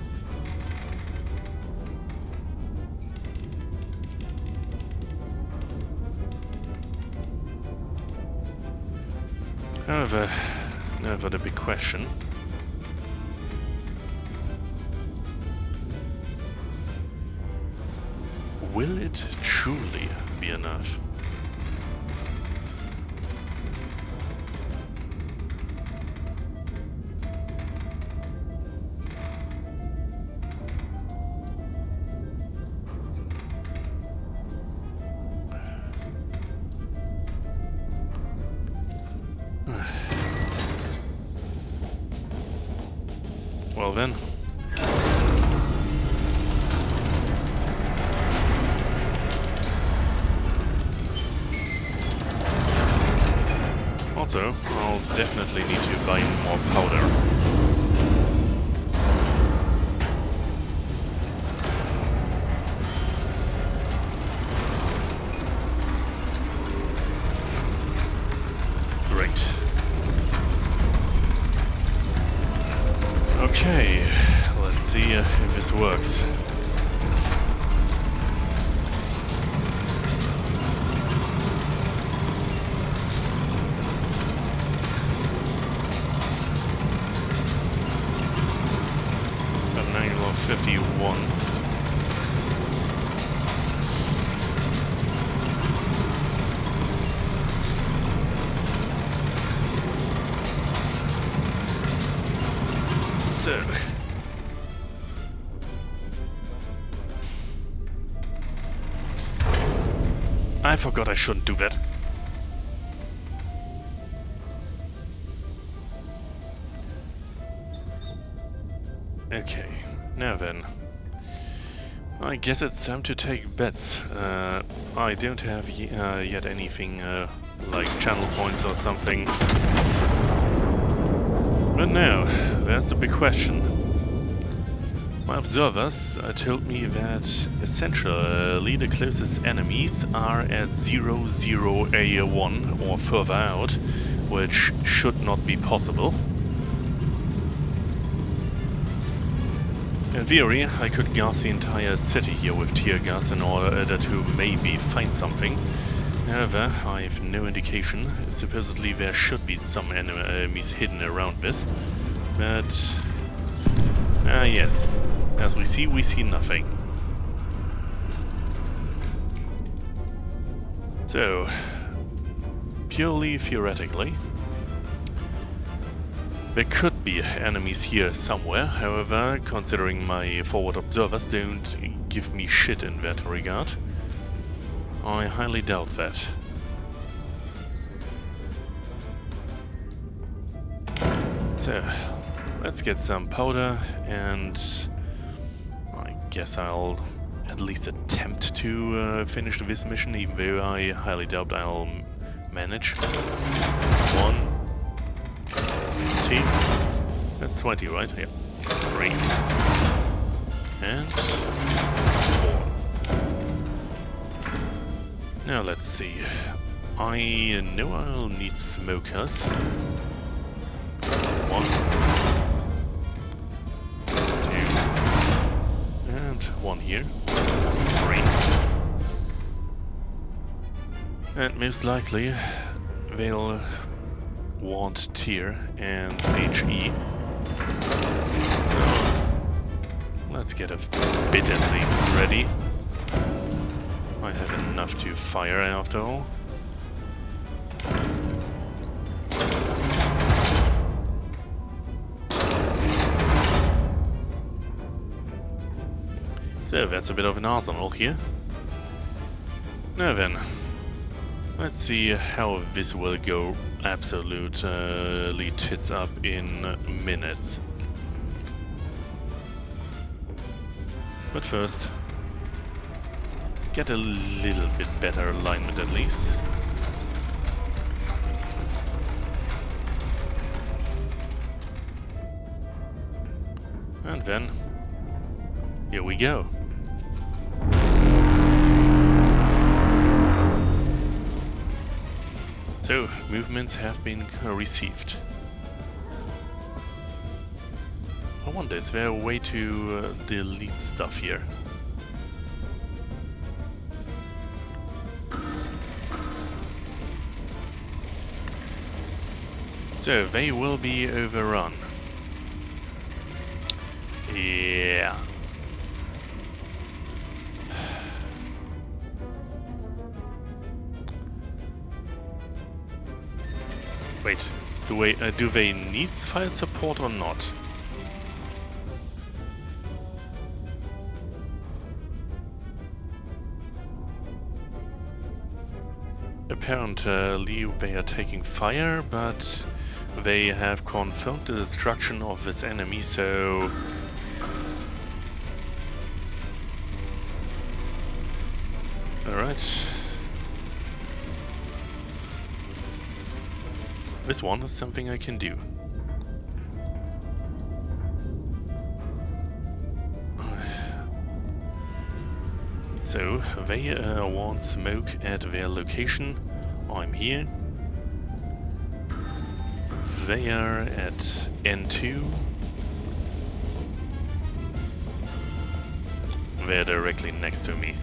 However, the big question. Will it truly be enough? Well then. Also, I'll definitely need to buy more powder. Great. Okay, let's see if this works. Got 951. So, I forgot I shouldn't do that. Okay, now then. I guess it's time to take bets. I don't have yet anything like channel points or something. But now, there's the big question. My observers told me that essentially the closest enemies are at 00A1 or further out, which should not be possible. In theory, I could gas the entire city here with tear gas in order to maybe find something. However, I have no indication. Supposedly there should be some enemies hidden around this. But... yes. As we see nothing. So, purely theoretically, there could be enemies here somewhere. However, considering my forward observers don't give me shit in that regard, I highly doubt that. So, let's get some powder, and I guess I'll at least attempt to finish this mission, even though I highly doubt I'll manage. 1, 2, that's 20, right? Yeah. 3, and 4. Now let's see. I know I'll need smokers. 1, 2, here. Great. And most likely they'll want tier and HE. Let's get a bit at least ready. I have enough to fire after all. So that's a bit of an arsenal here. Now then, let's see how this will go absolutely tits up in minutes. But first, get a little bit better alignment at least. And then, here we go. So, movements have been received. I wonder, is there a way to delete stuff here? So, they will be overrun. Yeah. Wait, do they need fire support or not? Apparently they are taking fire, but they have confirmed the destruction of this enemy, so... Alright. This one is something I can do. So, they want smoke at their location. I'm here. They are at N2. They're directly next to me.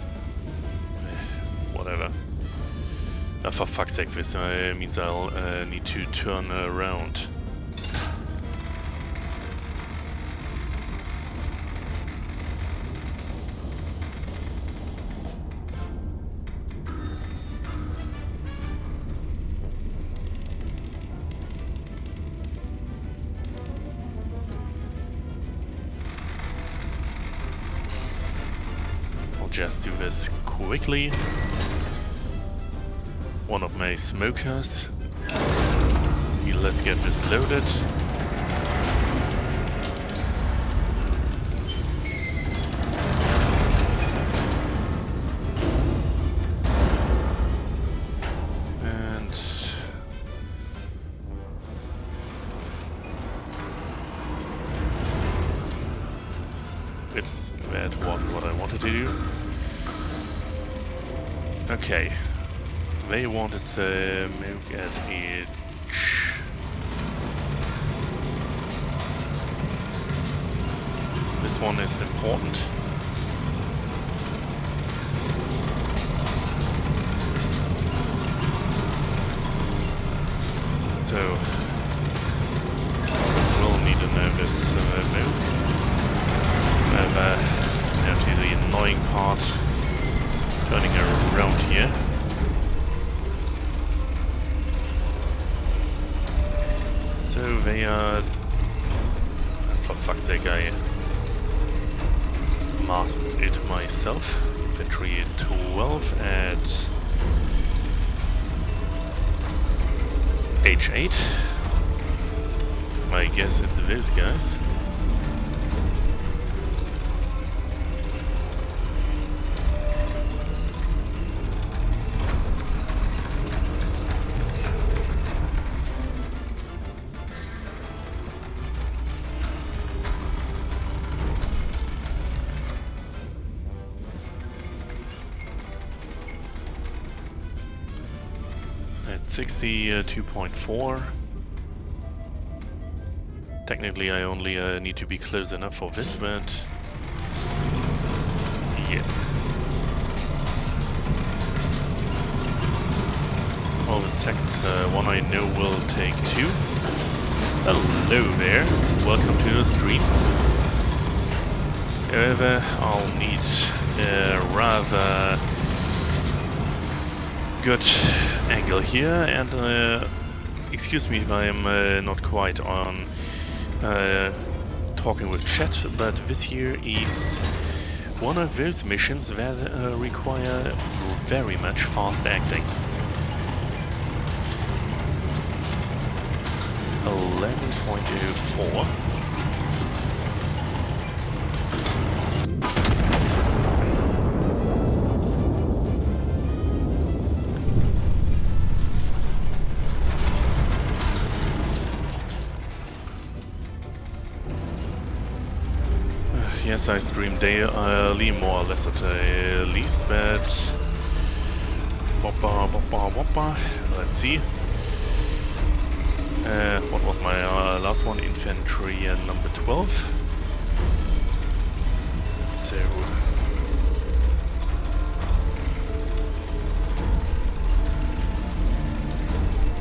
Whatever. For fuck's sake, this means I'll need to turn around. I'll just do this quickly. One of my smokers. Let's get this loaded. And oops, that wasn't what I wanted to do. Okay. They want to smoke at H. This one is important. So, we'll need to know this smoke. Now to the annoying part, turning around here. So they are... For fuck's sake, I masked it myself. Infantry 12 at H8. I guess it's those guys. At 62.4. Technically I only need to be close enough for this, but Yeah. Well, the second one I know will take 2. Hello there, welcome to the stream. However, I'll need a rather good angle here, and excuse me if I'm not quite on talking with chat, but this here is one of those missions that require very much fast acting. 11.04. Yes, I stream daily, more or less at least, but let's see. What was my last one? Infantry number 12. So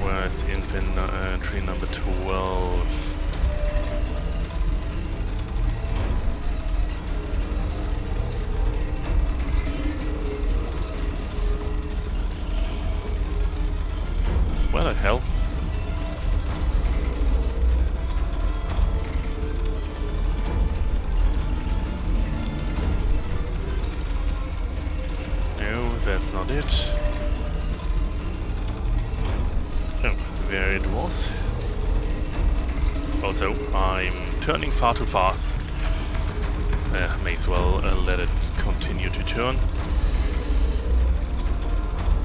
where's infantry number 12? Where the hell? No, that's not it. Oh, there it was. Also, I'm turning far too fast. May as well let it continue to turn.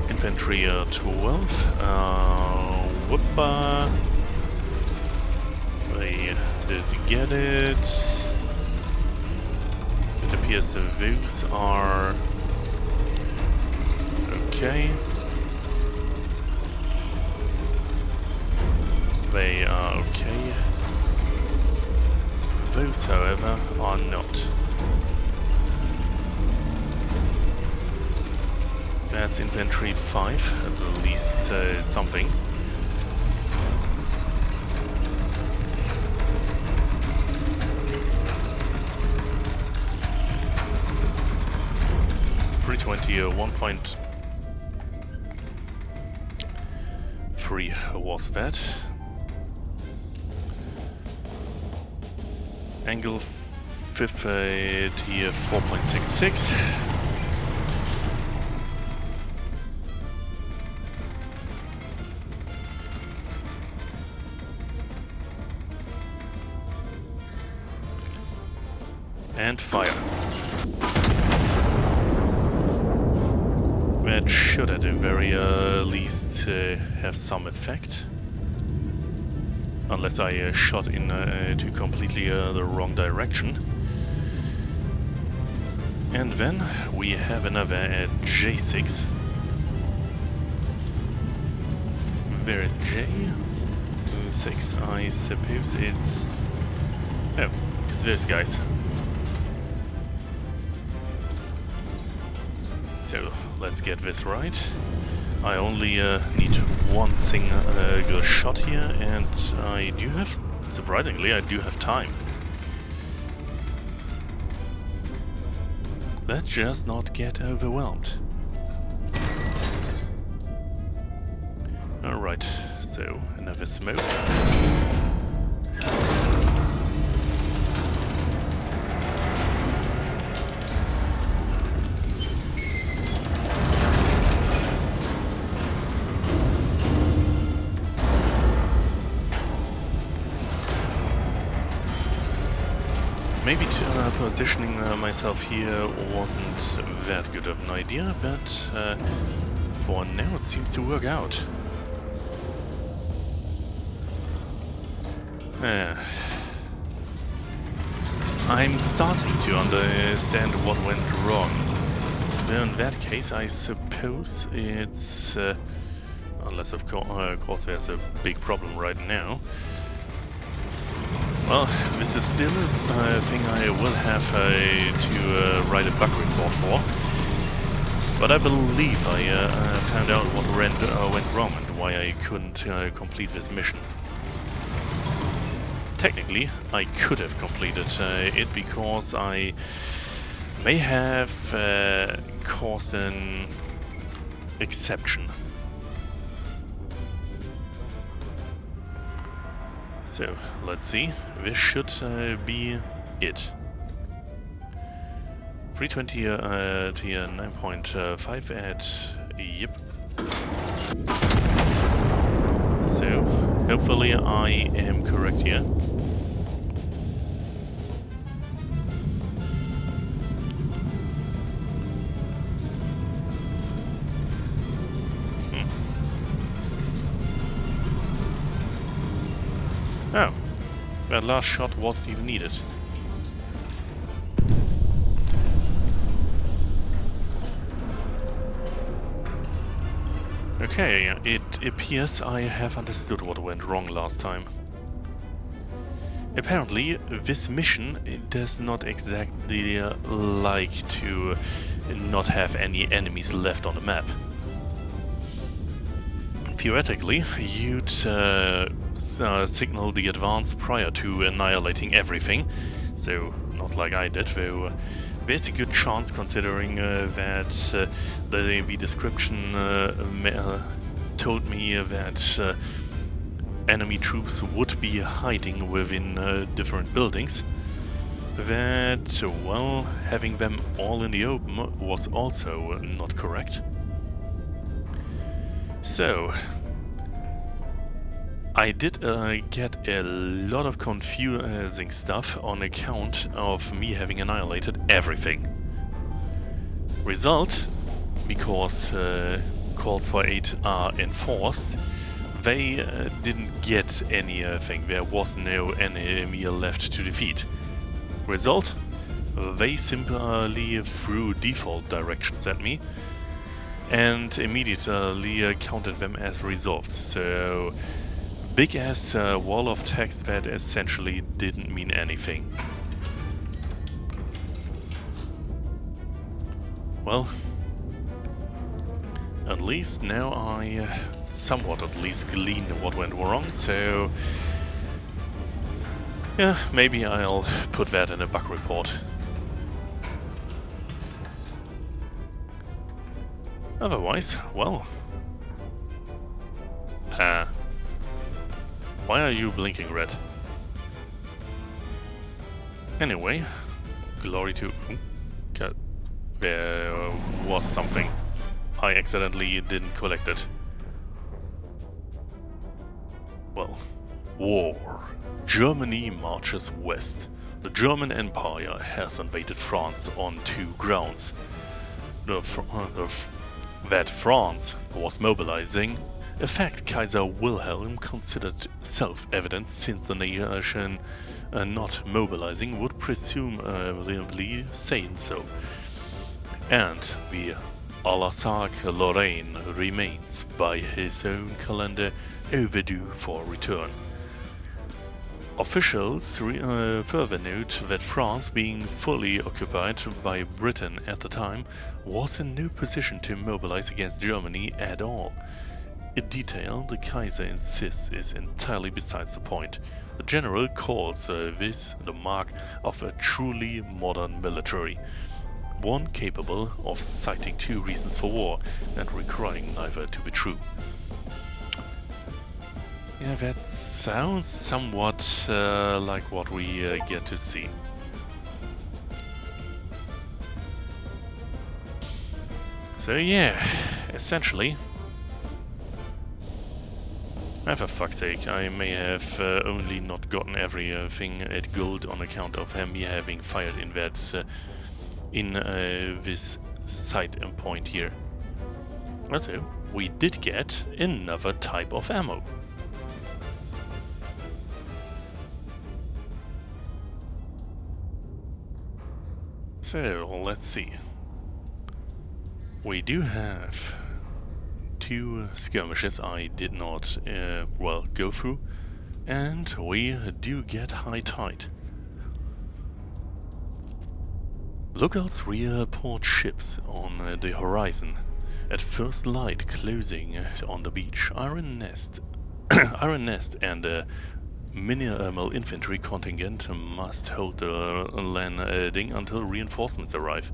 Infantry 12. Whoopa. They did get it. It appears the views are okay. They are okay. Those, however, are not. That's infantry 5, at least something. .320 1.3 was that. Angle 50 4.66. And fire. That should at the very least have some effect. Unless I shot in to completely the wrong direction. And then we have another at J6. Where is J6? I suppose it's... Oh, it's those guys. So let's get this right. I only need one single shot here, and I do have, surprisingly, I do have time. Let's just not get overwhelmed. Alright, so another smoke. Maybe positioning myself here wasn't that good of an idea, but for now it seems to work out. I'm starting to understand what went wrong. Well, in that case, I suppose it's... unless of course there's a big problem right now. Well, this is still a thing I will have to write a bug report for. But I believe I found out what went wrong and why I couldn't complete this mission. Technically, I could have completed it because I may have caused an exception. So, let's see. This should be it. 320 to 9.5 at... yep. So, hopefully I am correct here. Oh, that last shot wasn't even needed. Okay, it appears I have understood what went wrong last time. Apparently, this mission does not exactly like to not have any enemies left on the map. Theoretically, you'd signal the advance prior to annihilating everything, so not like I did, though there's a good chance considering that the description told me that enemy troops would be hiding within different buildings, that, well, having them all in the open was also not correct. So, I did get a lot of confusing stuff on account of me having annihilated everything. Result, because calls for aid are enforced, they didn't get anything. There was no enemy left to defeat. Result, they simply threw default directions at me and immediately counted them as resolved. So, big ass wall of text that essentially didn't mean anything. Well, at least now I somewhat at least glean what went wrong, so yeah, maybe I'll put that in a bug report. Otherwise, well, why are you blinking red? Anyway, glory to... God, there was something. I accidentally didn't collect it. Well, war. Germany marches west. The German Empire has invaded France on two grounds. That France was mobilizing, a fact Kaiser Wilhelm considered self-evident, since the nation not mobilizing would presumably say so. And the Alsace-Lorraine remains, by his own calendar, overdue for return. Officials further note that France, being fully occupied by Britain at the time, was in no position to mobilize against Germany at all. A detail the Kaiser insists is entirely besides the point. The general calls this the mark of a truly modern military, one capable of citing two reasons for war and requiring neither to be true. Yeah, that sounds somewhat like what we get to see. So yeah, essentially, for fuck's sake, I may have only not gotten everything at gold on account of me having fired in that this sight point here. Also, we did get another type of ammo. So, let's see. We do have two skirmishes I did not, well, go through. And we do get high tide. Lookouts report ships on the horizon. At first light closing on the beach, Iron Nest, Iron Nest and a minimal infantry contingent must hold the landing until reinforcements arrive.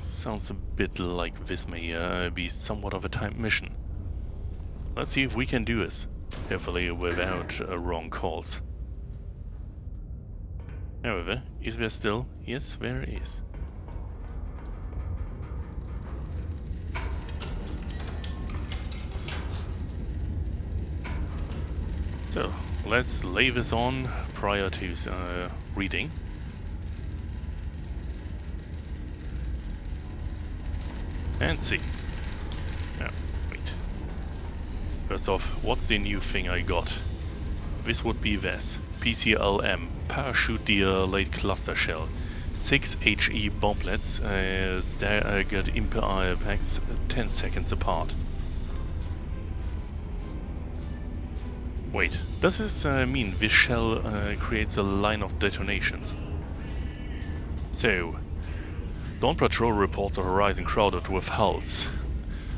Sounds a bit like this may be somewhat of a timed mission. Let's see if we can do this, hopefully without wrong calls. However, is there still? Yes, there is. So, let's lay this on prior to reading. And see. Oh, wait. First off, what's the new thing I got? This would be this. PCLM, Parachute Delayed Cluster Shell. 6 HE bomblets staggered impacts 10 seconds apart. Wait, does this mean this shell creates a line of detonations? So, Dawn Patrol reports the horizon crowded with hulls.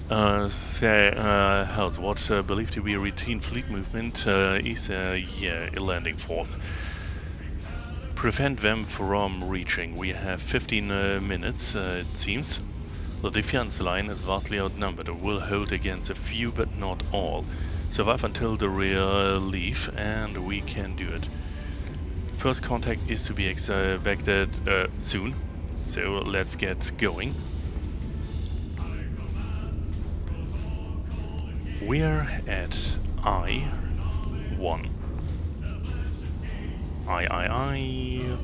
Hulls, what believed to be a routine fleet movement is a landing force. Prevent them from reaching. We have 15 minutes, it seems. The defense line is vastly outnumbered. It will hold against a few, but not all. Survive until the relief, and we can do it. First contact is to be expected soon, so let's get going. We're at I-1. I-1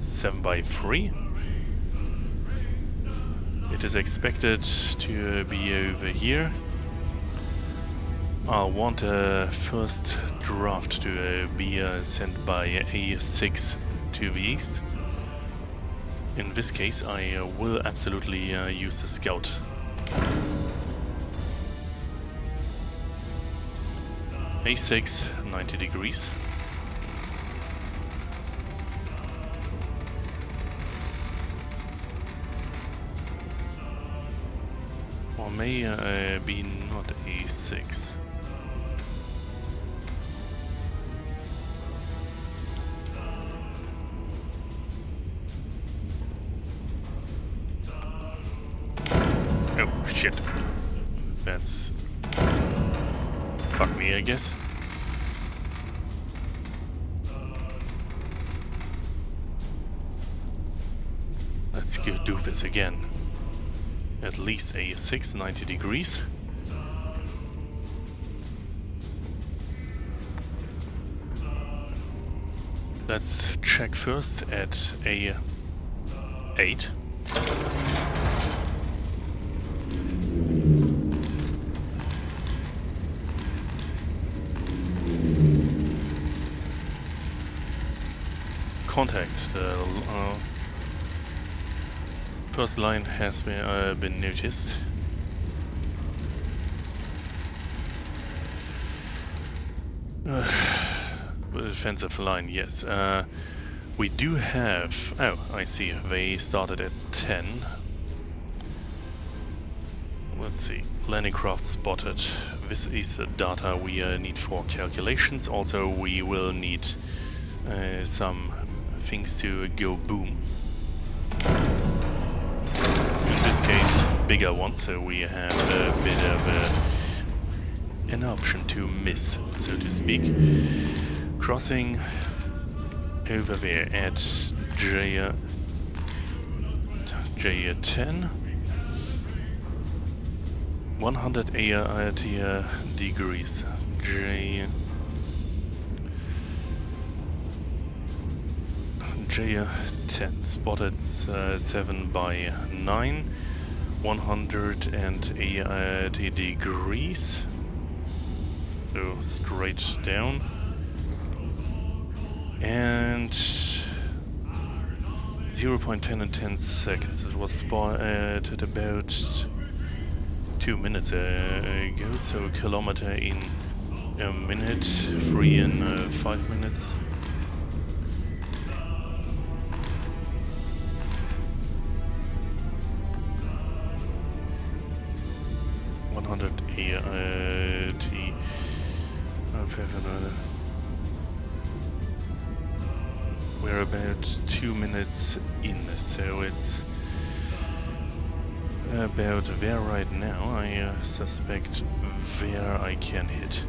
7x3. It is expected to be over here. I'll want a first draft to be sent by A6 to the east. In this case, I will absolutely use the scout. A6, 90 degrees. Or may be not A6. Oh shit. That's... fuck me, I guess. Let's go do this again. At least A6, 90 degrees. Let's check first at A8. Contact. The first line has been noticed. Defensive line, yes. We do have... oh, I see. They started at 10. Let's see. Landing craft spotted. This is the data we need for calculations. Also, we will need some things to go boom. In this case, bigger ones, so we have a bit of an option to miss, so to speak. Crossing over there at J10. 180 degrees. J10 spotted 7 by 9, 180 degrees. So straight down. And 0.10 in 10 seconds. It was spotted at about 2 minutes ago, so a kilometer in a minute, 3 in 5 minutes. We're about 2 minutes in, so it's about there right now. I suspect where I can hit.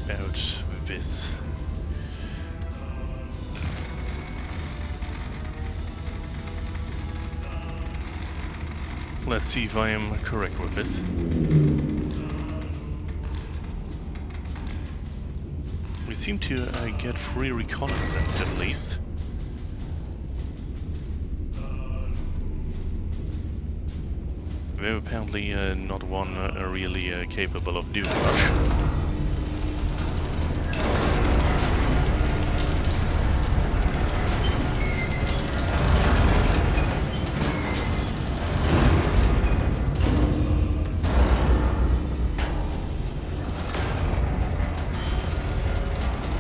About this. Let's see if I am correct with this. We seem to get free reconnaissance at least. Though apparently not one really capable of doing much.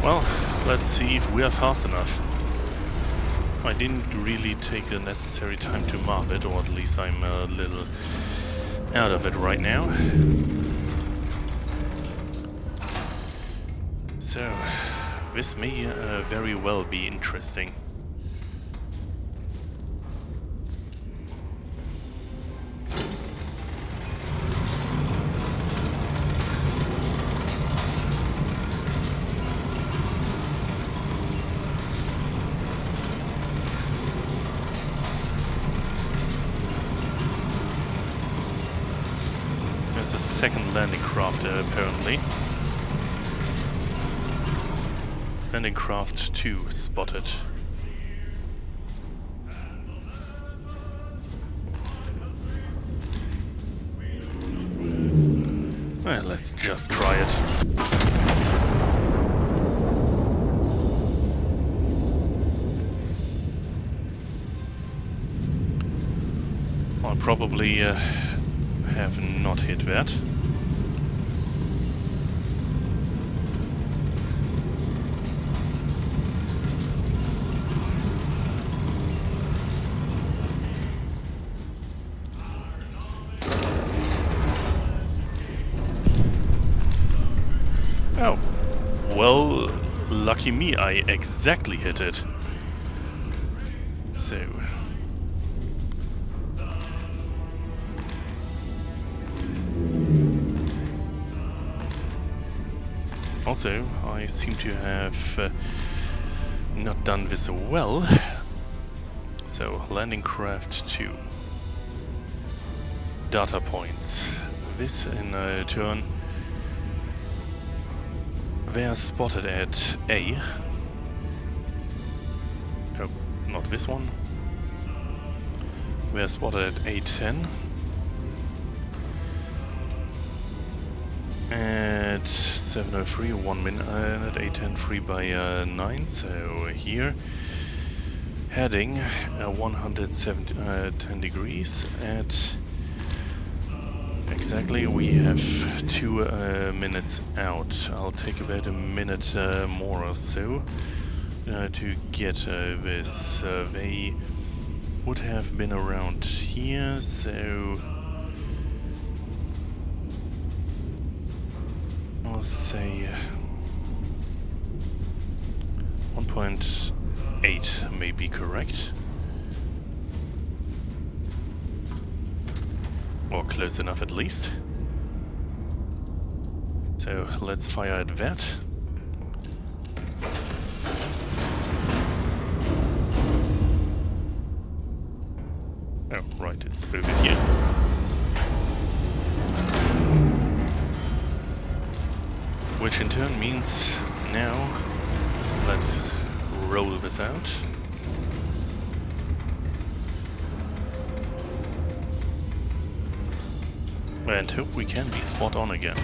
Well, let's see if we are fast enough. I didn't really take the necessary time to map it, or at least I'm a little out of it right now. So, this may very well be interesting. Second landing craft apparently. Landing craft 2 spotted. Well, let's just try it. I'll probably have not hit that. Oh, well, lucky me, I exactly hit it. So... Also, I seem to have not done this well. So, landing craft 2. Data points. This in turn, they are spotted at A. Oh, not this one. They are spotted at A10. At 7:03, 1 minute, at 8:10, 3 by 9. So here, heading 110 degrees at exactly. We have 2 minutes out. I'll take about a minute more or so to get this. They would have been around here, so. I'll say 1.8 may be correct. Or close enough at least. So let's fire at that. Oh, right, it's over here. Which in turn means now let's roll this out. And hope we can be spot on again.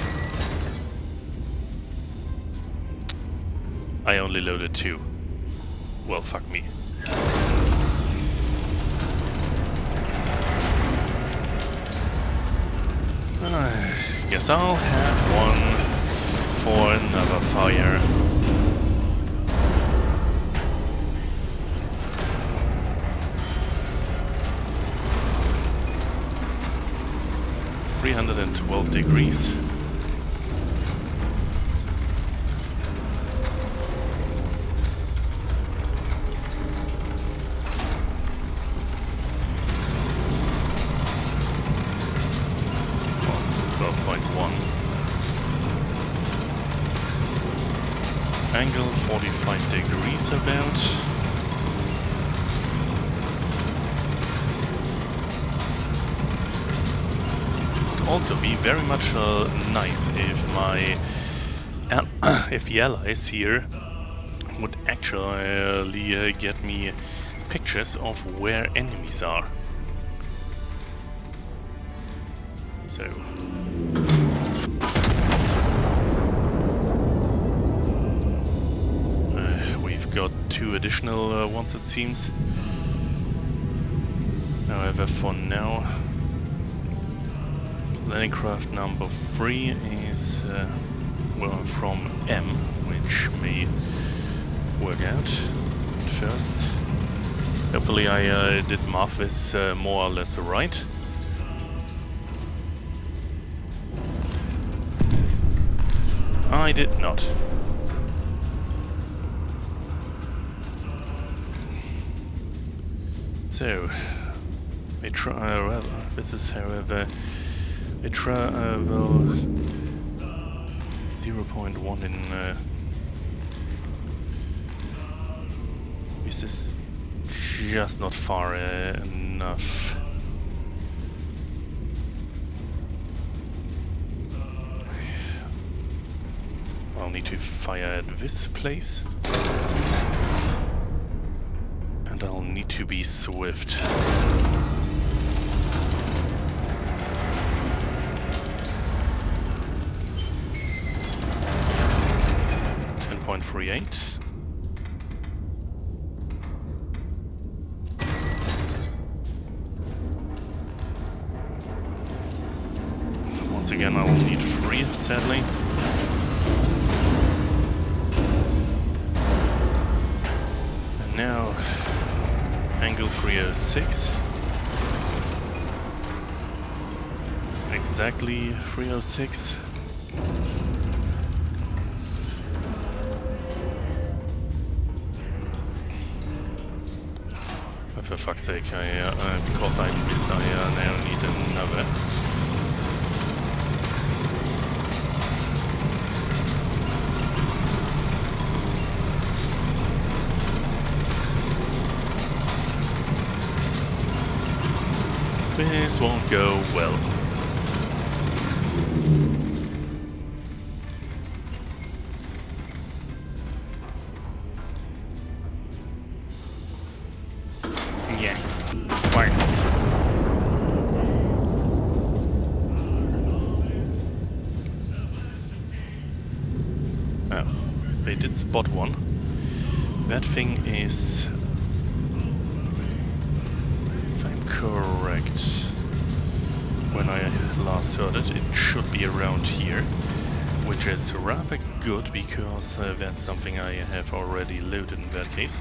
I only loaded 2. Well, fuck me. So I'll have one for another fire. $312. 12.1. Angle 45 degrees about. Would also be very much nice if my if the allies here would actually get me pictures of where enemies are. So we've got 2 additional ones, it seems. However, for now, landing craft number 3 is well, from M, which may work out at first. Hopefully I did math this more or less right. I did not. So, we try. Well, this is, however, we try. Well, 0.1 in. This is just not far enough. I'll need to fire at this place. And I'll need to be swift. 10.38. Once again, I will need 3, sadly. And now, angle 306. Exactly 306. But for fuck's sake, because I missed, I now need another. This won't go well. Yeah. Fire. Oh, they did spot one. That thing is, if I'm correct, when I last heard it, it should be around here, which is rather good because that's something I have already loaded in that case.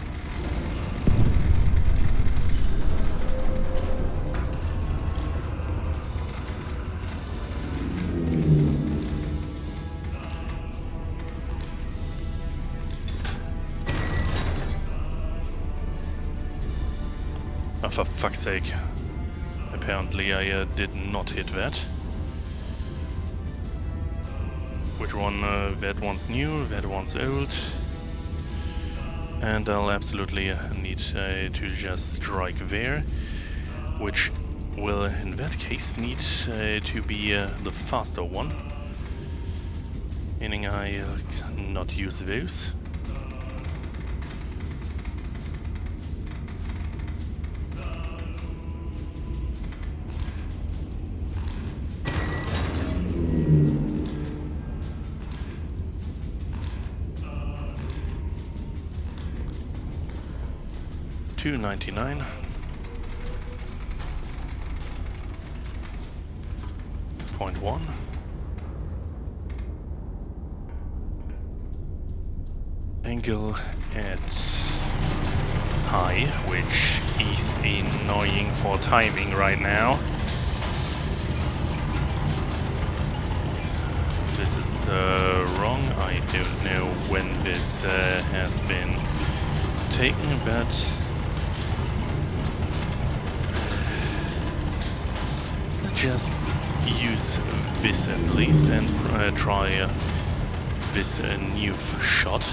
Oh, for fuck's sake. Apparently I did not hit that. Which one? That one's new, that one's old. And I'll absolutely need to just strike there. Which will in that case need to be the faster one. Meaning I cannot use those. $2.99. .1. Angle at high, which is annoying for timing right now. This is wrong. I don't know when this has been taken, but just use this at least and try this new shot.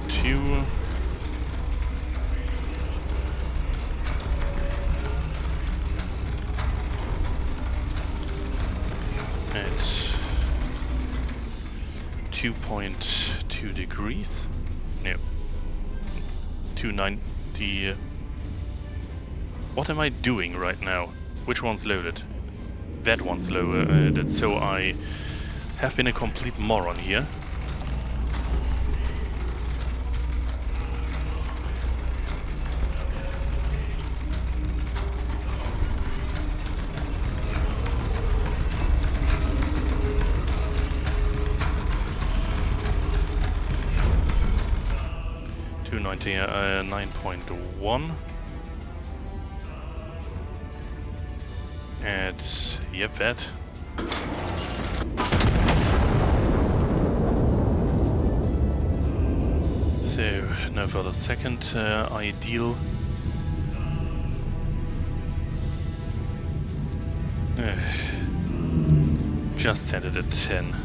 Two. At 2.2 degrees. No. 290. What am I doing right now? Which one's loaded? That one's loaded, so I have been a complete moron here. $290, 9.1 at, yep, that. So now for the second ideal. Just set it at 10.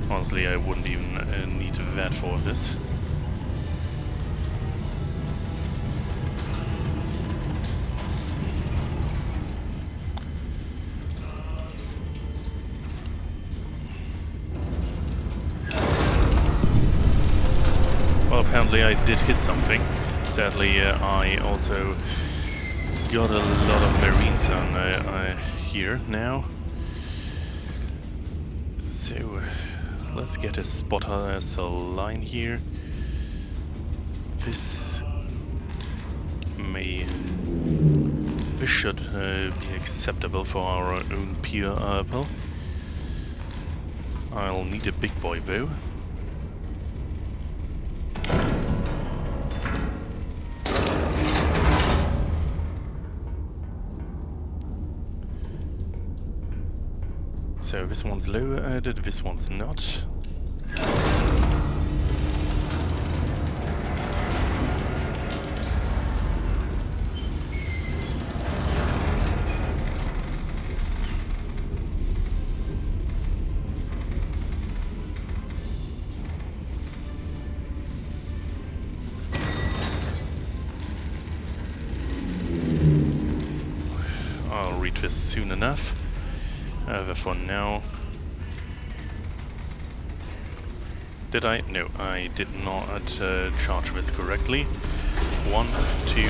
Honestly, I wouldn't even need that for this. Well, apparently I did hit something. Sadly, I also got a lot of marines on here now. So let's get a spotter as a line here. This should be acceptable for our own peer Apple. I'll need a big boy bow. So this one's loaded, this one's not. I'll read this soon enough. For now. Did I? No, I did not charge this correctly. 1, 2.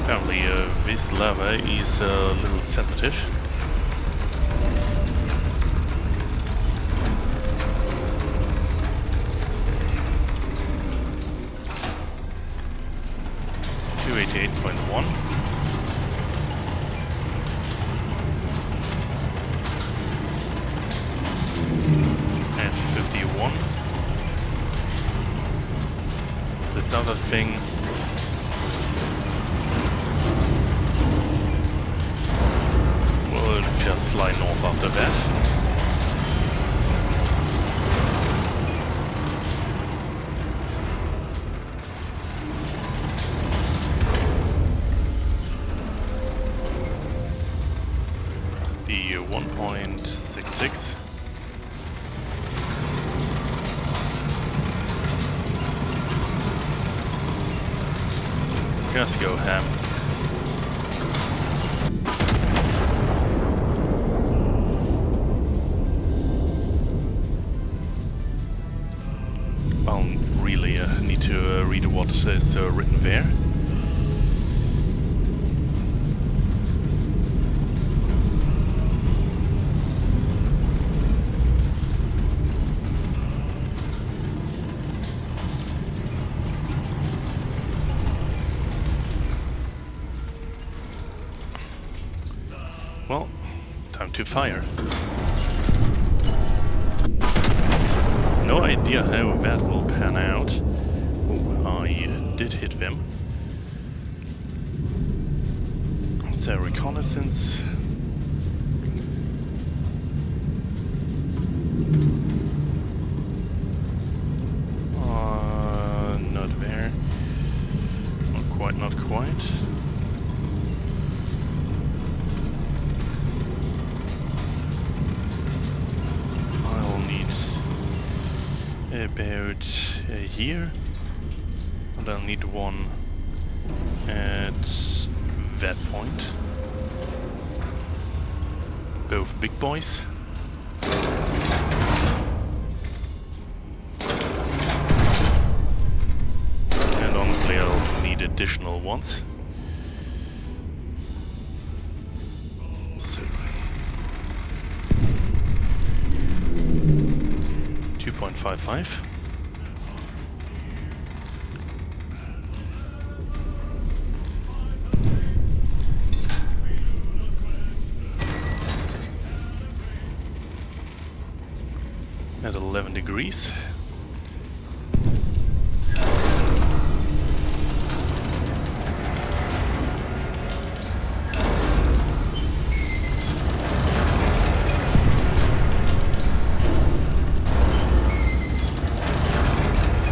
Apparently this lava is a little sensitive. .1 and 51. This other thing will just fly north after that. The 1.66. Just go ham. I'll really need to to fire. No idea how that will pan out. Ooh, I did hit them. So reconnaissance. Not there. Not quite, not quite. I'll need about here. And I'll need one at that point. Both big boys. And honestly, I'll need additional ones. So 2.55. At 11 degrees.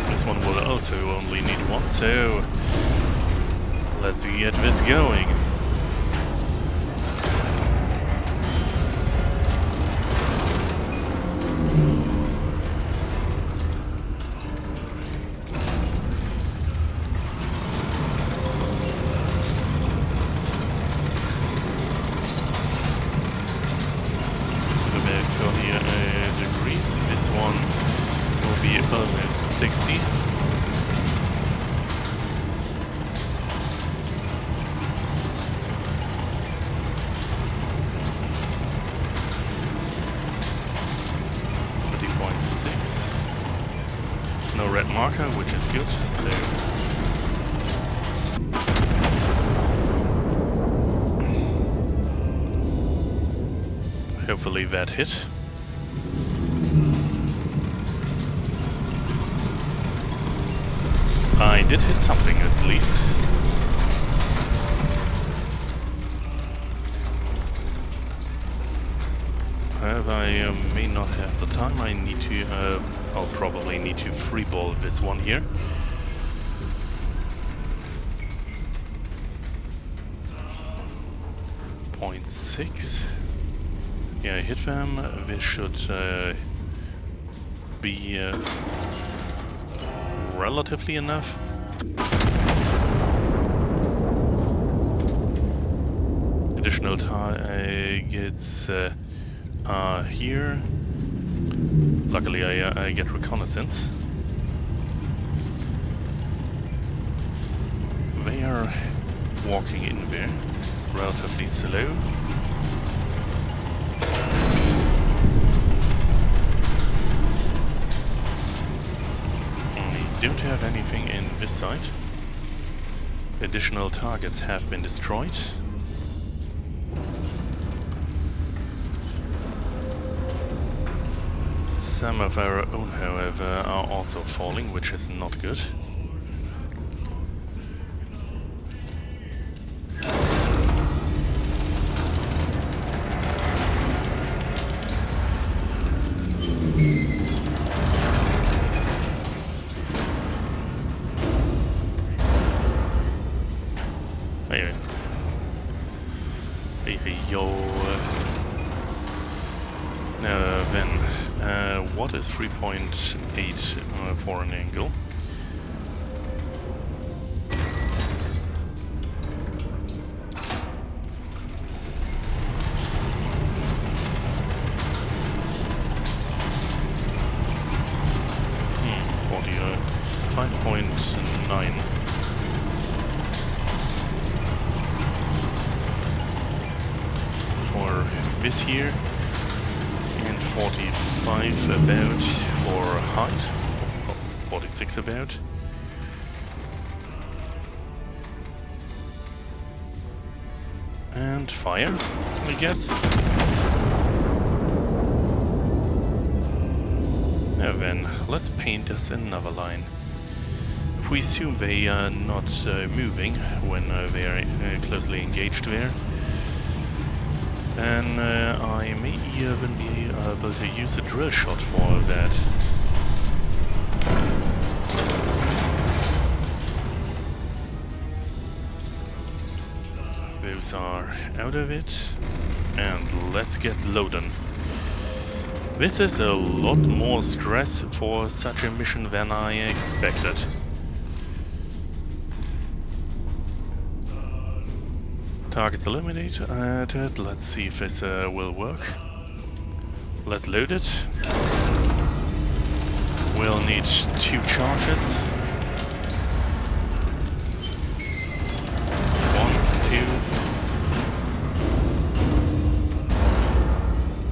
This one will also only need one, so let's get this going. Degrees. This one will be almost 60. No red marker, which is good. So hopefully that hit. I did hit something at least. However, I may not have the time. I need to, I'll probably need to freeball this one here. .6. Yeah, I hit them. This should be relatively enough. Additional targets here. Luckily I get reconnaissance. They are walking in there, relatively slow. I don't have anything in this side. Additional targets have been destroyed. Some of our own, however, are also falling, which is not good. Now then, what is 3.8 for an angle? Hmm, 5.9. For this here, and 45 about for height, 46 about. And fire, I guess. then let's paint us another line. If we assume they are not moving when they are closely engaged there, then I may even be able to use a drill shot for that. Those are out of it, and let's get loading. This is a lot more stress for such a mission than I expected. Targets eliminated. Let's see if this will work. Let's load it. We'll need 2 charges. 1, 2.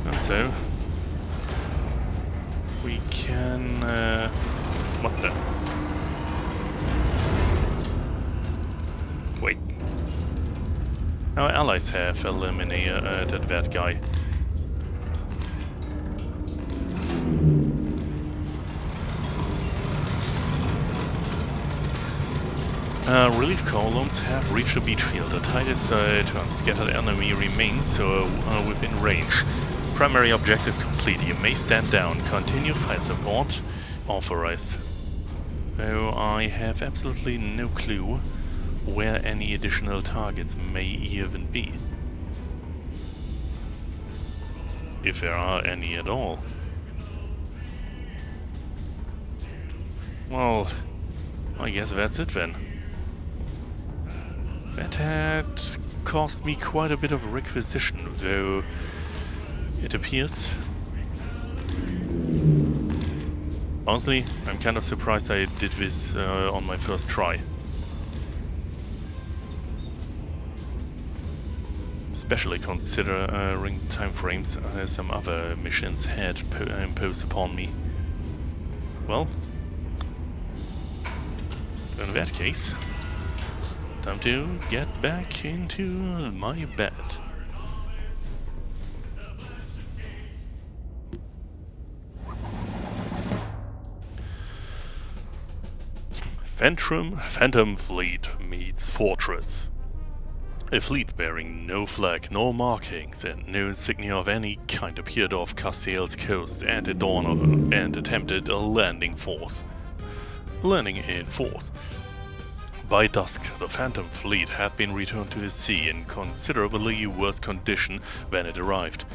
And so we can. What the? Wait. Our allies have eliminated that guy. Relief columns have reached the beach field. The tide is turned. Scattered enemy remains within range. Primary objective complete. You may stand down. Continue fire support. Authorized. Though I have absolutely no clue where any additional targets may even be. If there are any at all. Well, I guess that's it then. That had cost me quite a bit of requisition, though it appears. Honestly, I'm kind of surprised I did this on my first try. Especially considering time frames some other missions had imposed upon me. Well, in that case, time to get back into my bed. Phantom Fleet meets Fortress. A fleet bearing no flag, no markings, and no insignia of any kind appeared off Castiel's coast at the dawn of and attempted a landing in force. By dusk, the Phantom Fleet had been returned to the sea in considerably worse condition than it arrived.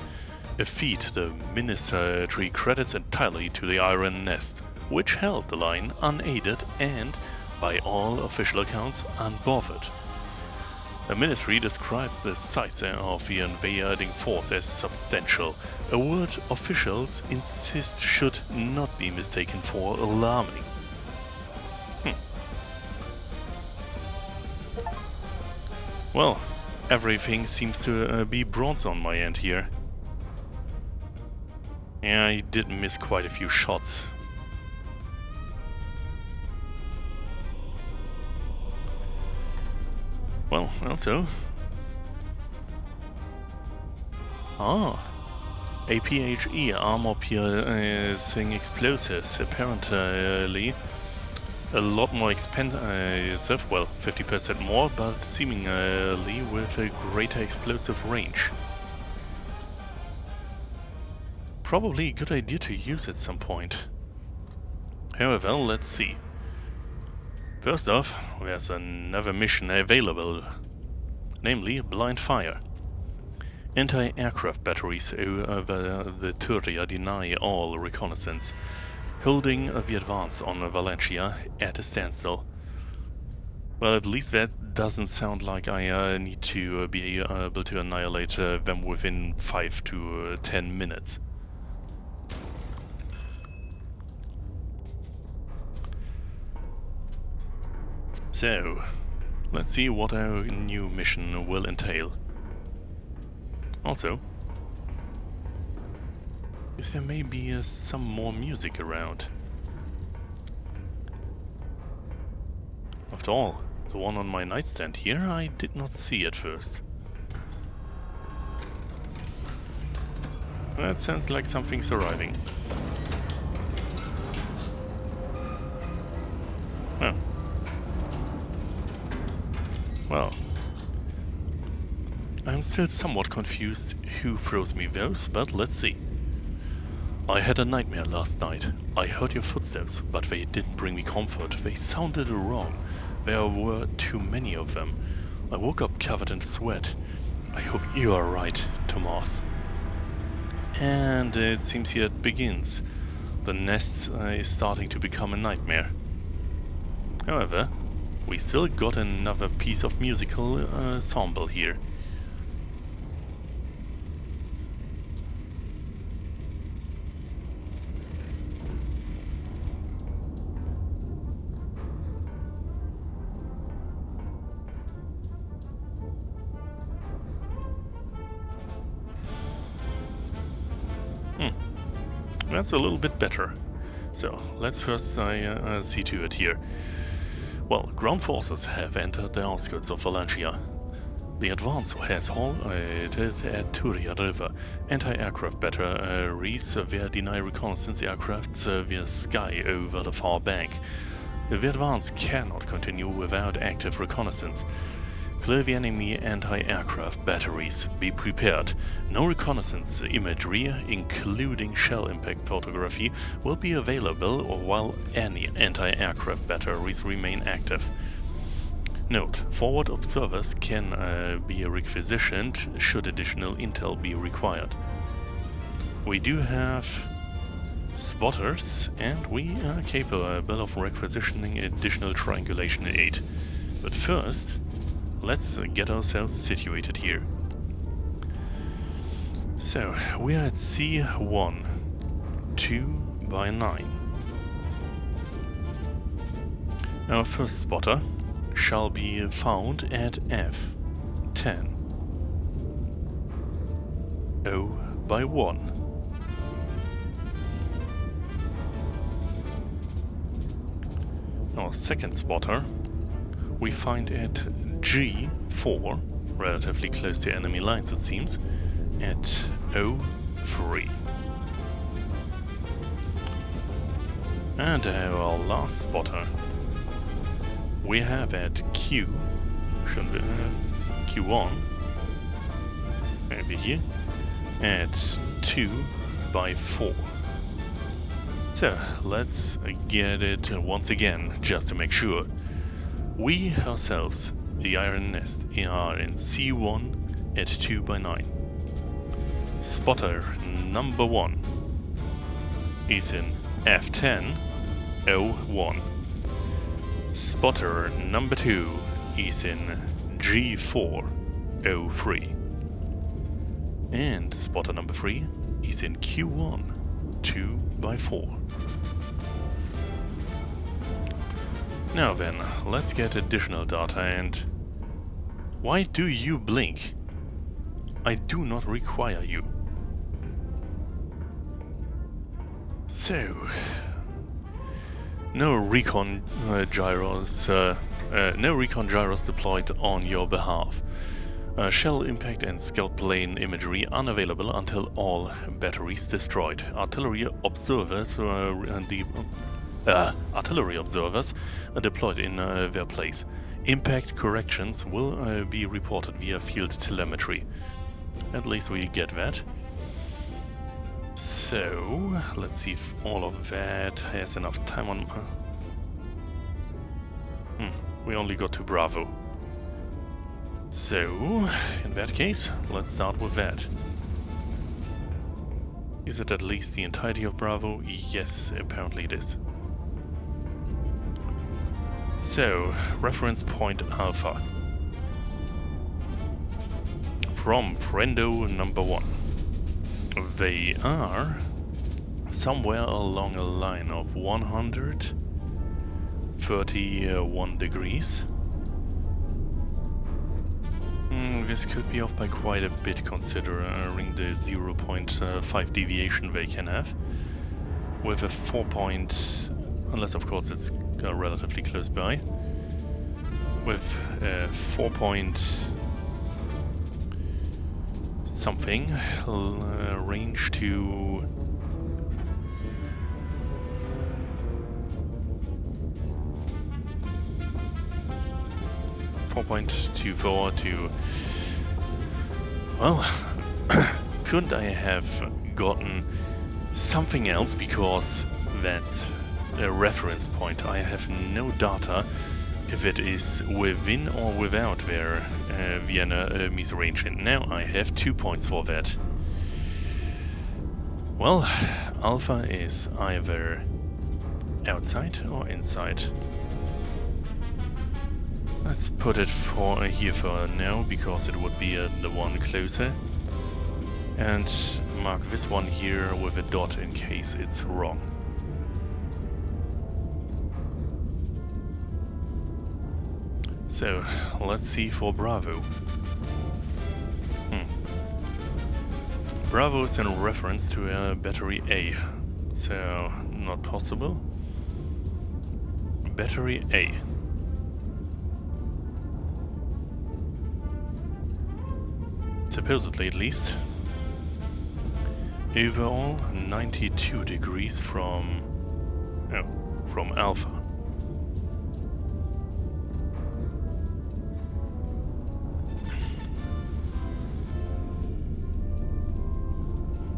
A feat the Ministry credits entirely to the Iron Nest, which held the line unaided and, by all official accounts, unbothered. The Ministry describes the size of the invading force as substantial, a word officials insist should not be mistaken for alarming. Well, everything seems to be bronze on my end here. Yeah, I did miss quite a few shots. Well, also. APHE, armor-piercing explosives, apparently a lot more expensive, well, 50% more, but seemingly with a greater explosive range. Probably a good idea to use at some point. However, let's see. First off, there's another mission available, namely blind fire. Anti-aircraft batteries over the Turia deny all reconnaissance, holding the advance on Valencia at a standstill. Well, at least that doesn't sound like I need to be able to annihilate them within 5 to 10 minutes. So, let's see what our new mission will entail. Also, is there may be some more music around? After all, the one on my nightstand here I did not see at first. That sounds like something's arriving. still somewhat confused who throws me those, but let's see. I had a nightmare last night. I heard your footsteps, but they didn't bring me comfort. They sounded wrong. There were too many of them. I woke up covered in sweat. I hope you are right, Tomas. And it seems here it begins. The nest is starting to become a nightmare. However, we still got another piece of musical ensemble here. That's a little bit better. So, let's first see to it here. Well, ground forces have entered the outskirts of Valencia. The advance has halted at Turia River. Anti-aircraft batteries will deny reconnaissance aircrafts via sky over the far bank. The advance cannot continue without active reconnaissance. Clear the enemy anti-aircraft batteries. Be prepared. No reconnaissance imagery, including shell impact photography, will be available while any anti-aircraft batteries remain active. Note: forward observers can be requisitioned should additional intel be required. We do have spotters, and we are capable of requisitioning additional triangulation aid. But first, let's get ourselves situated here. So, we are at C1, 2x9. Our first spotter shall be found at F10, 0x1. Our second spotter we find at G4, relatively close to enemy lines it seems, at 0.3. And our last spotter we have at Q, shouldn't be, Q1, maybe here, at 2x4. So let's get it once again, just to make sure. We ourselves, the Iron Nest, are in C1 at 2x9. Spotter number 1 is in F10, 0.1. Spotter number 2 is in G4, 0.3. And spotter number 3 is in Q1, 2x4. Now then, let's get additional data. And why do you blink? I do not require you. So, no recon gyros deployed on your behalf. Shell impact and scout plane imagery unavailable until all batteries destroyed. Artillery observers deployed in their place. Impact corrections will be reported via field telemetry. At least we get that. So, let's see if all of that has enough time on... we only got to Bravo. So, in that case, let's start with that. Is it at least the entirety of Bravo? Yes, apparently it is. So, reference point Alpha. From friendo number 1. They are somewhere along a line of 131 degrees. This could be off by quite a bit considering the 0.5 deviation they can have. With a 4 point, unless of course it's relatively close by, with a 4 point something range to 4.24 to Well, couldn't I have gotten something else, because that's a reference point. I have no data if it is within or without their Vienna Mies range, and now I have 2 points for that. Well, Alpha is either outside or inside. Let's put it here for now, because it would be the one closer. And mark this one here with a dot in case it's wrong. So, let's see for Bravo. Bravo is in reference to a battery A, so not possible. Battery A. Supposedly, at least. Overall, 92 degrees from Alpha.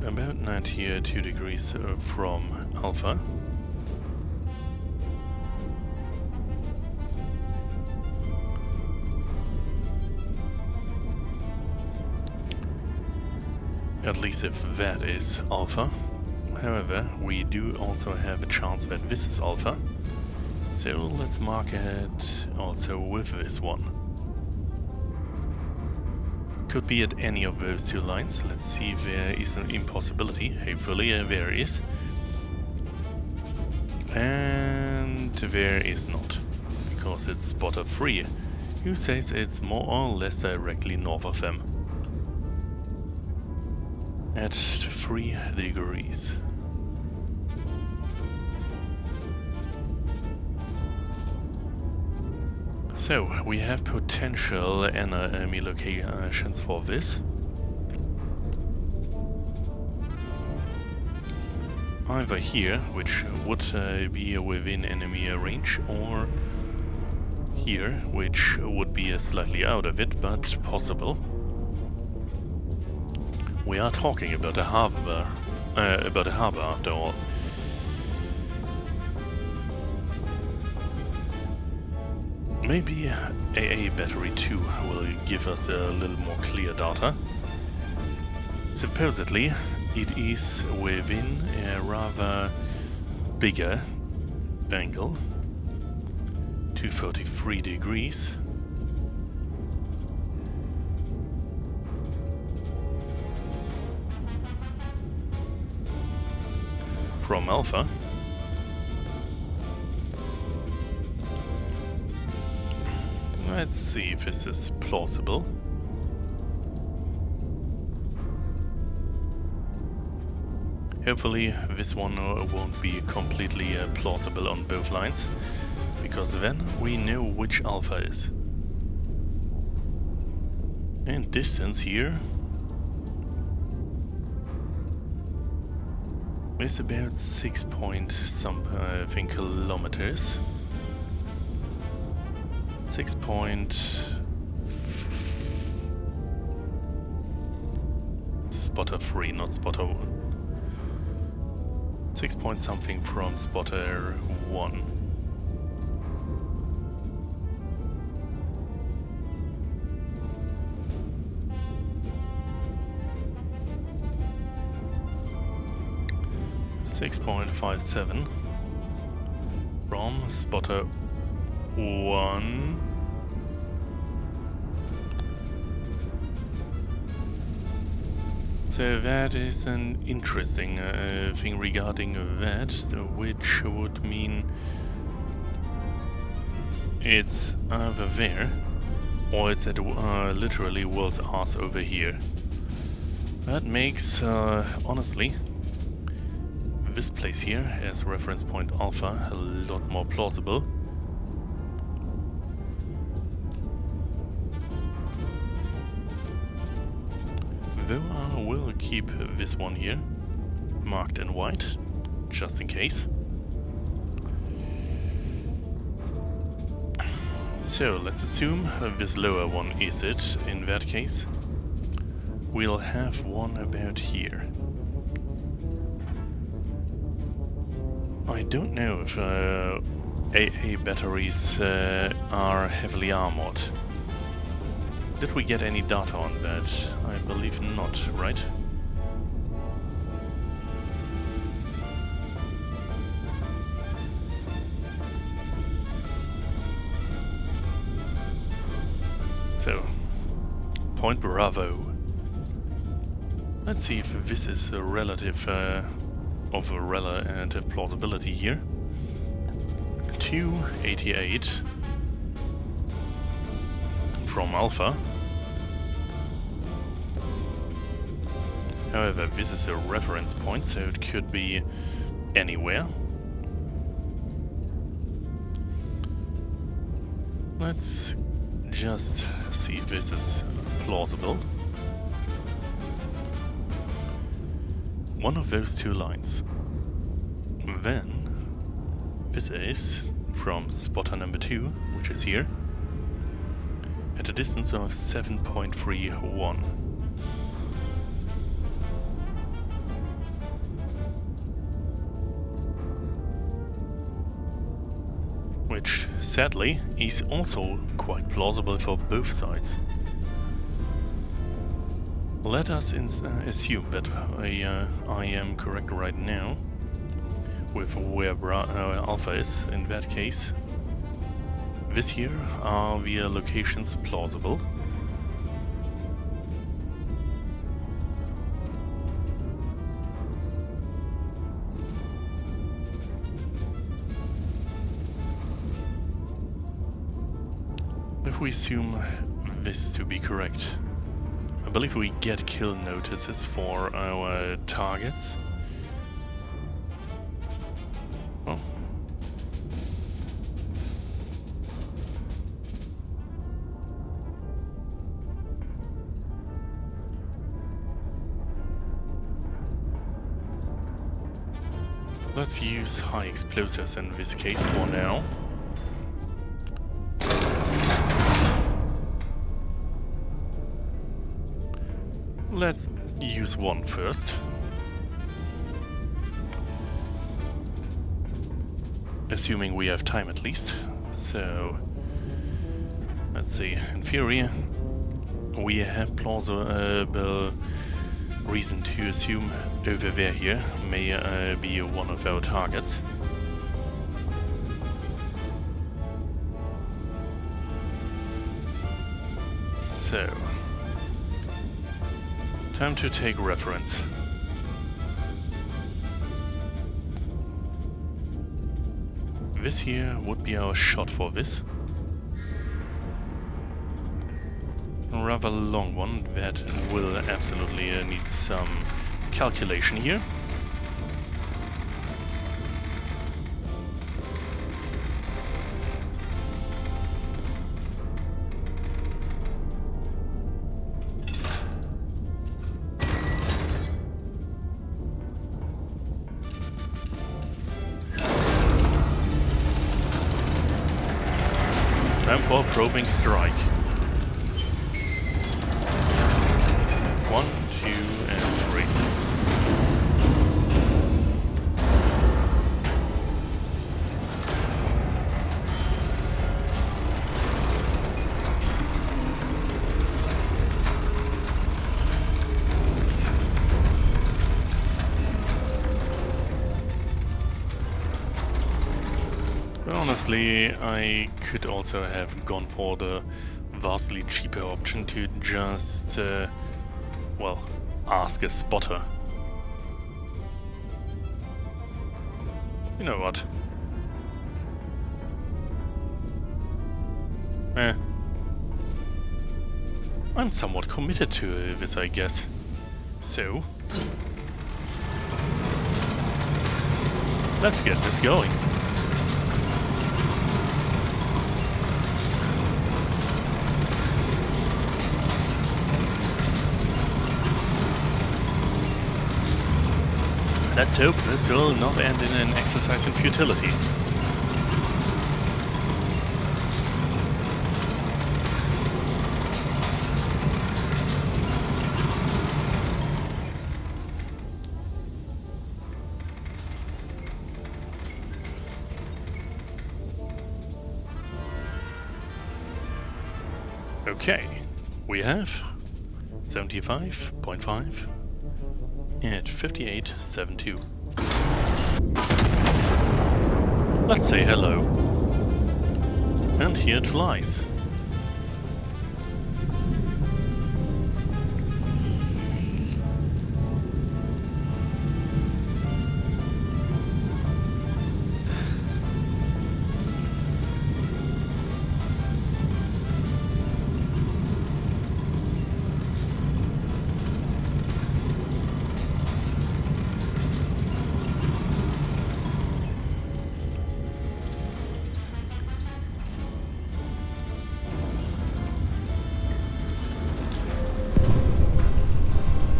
About 92 degrees from Alpha. At least if that is Alpha. However, we do also have a chance that this is Alpha. So let's mark it also with this one. Could be at any of those two lines. Let's see if there is an impossibility. Hopefully there is. And there is not, because it's spotter 3, who says it's more or less directly north of them. At 3 degrees. So, we have potential enemy locations for this. Either here, which would be within enemy range, or here, which would be slightly out of it, but possible. We are talking about a harbor after all. Maybe AA Battery 2 will give us a little more clear data. Supposedly, it is within a rather bigger angle, 233 degrees. From Alpha. Let's see if this is plausible. Hopefully this one won't be completely plausible on both lines, because then we know which Alpha is. And distance here is about 6 point something kilometers. 6 point... spotter 3, not spotter 1. 6 point something from spotter 1. .57 from spotter 1. So that is an interesting thing regarding that, which would mean it's either there, or it's at literally world's arse over here. That makes, honestly, this place here as reference point Alpha a lot more plausible. Though I will keep this one here marked in white, just in case. So let's assume this lower one is it. In that case, we'll have one about here. I don't know if AA batteries are heavily armored. Did we get any data on that? I believe not, right? So, point Bravo. Let's see if this is a relative of a relative plausibility here. 288 from Alpha. However, this is a reference point, so it could be anywhere. Let's just see if this is plausible. One of those two lines. Then this is from spotter number 2, which is here, at a distance of 7.31. Which, sadly, is also quite plausible for both sides. Let us assume that I am correct right now with where Alpha is in that case. This here are the locations plausible. If we assume this to be correct, I believe we get kill notices for our targets. Well, let's use high explosives in this case for now. Let's use one first. Assuming we have time at least. So, let's see. In theory, we have plausible reason to assume over there here may be one of our targets. So, time to take reference. This here would be our shot for this. A rather long one that will absolutely need some calculation here. Time for probing strike. 1, 2, and 3. Honestly, I could also have gone for the vastly cheaper option to just, well, ask a spotter. You know what? I'm somewhat committed to this, I guess. So, let's get this going. Let's hope this will not end in an exercise in futility. Okay, we have 75.5 and 58.72. Let's say hello. And here it flies.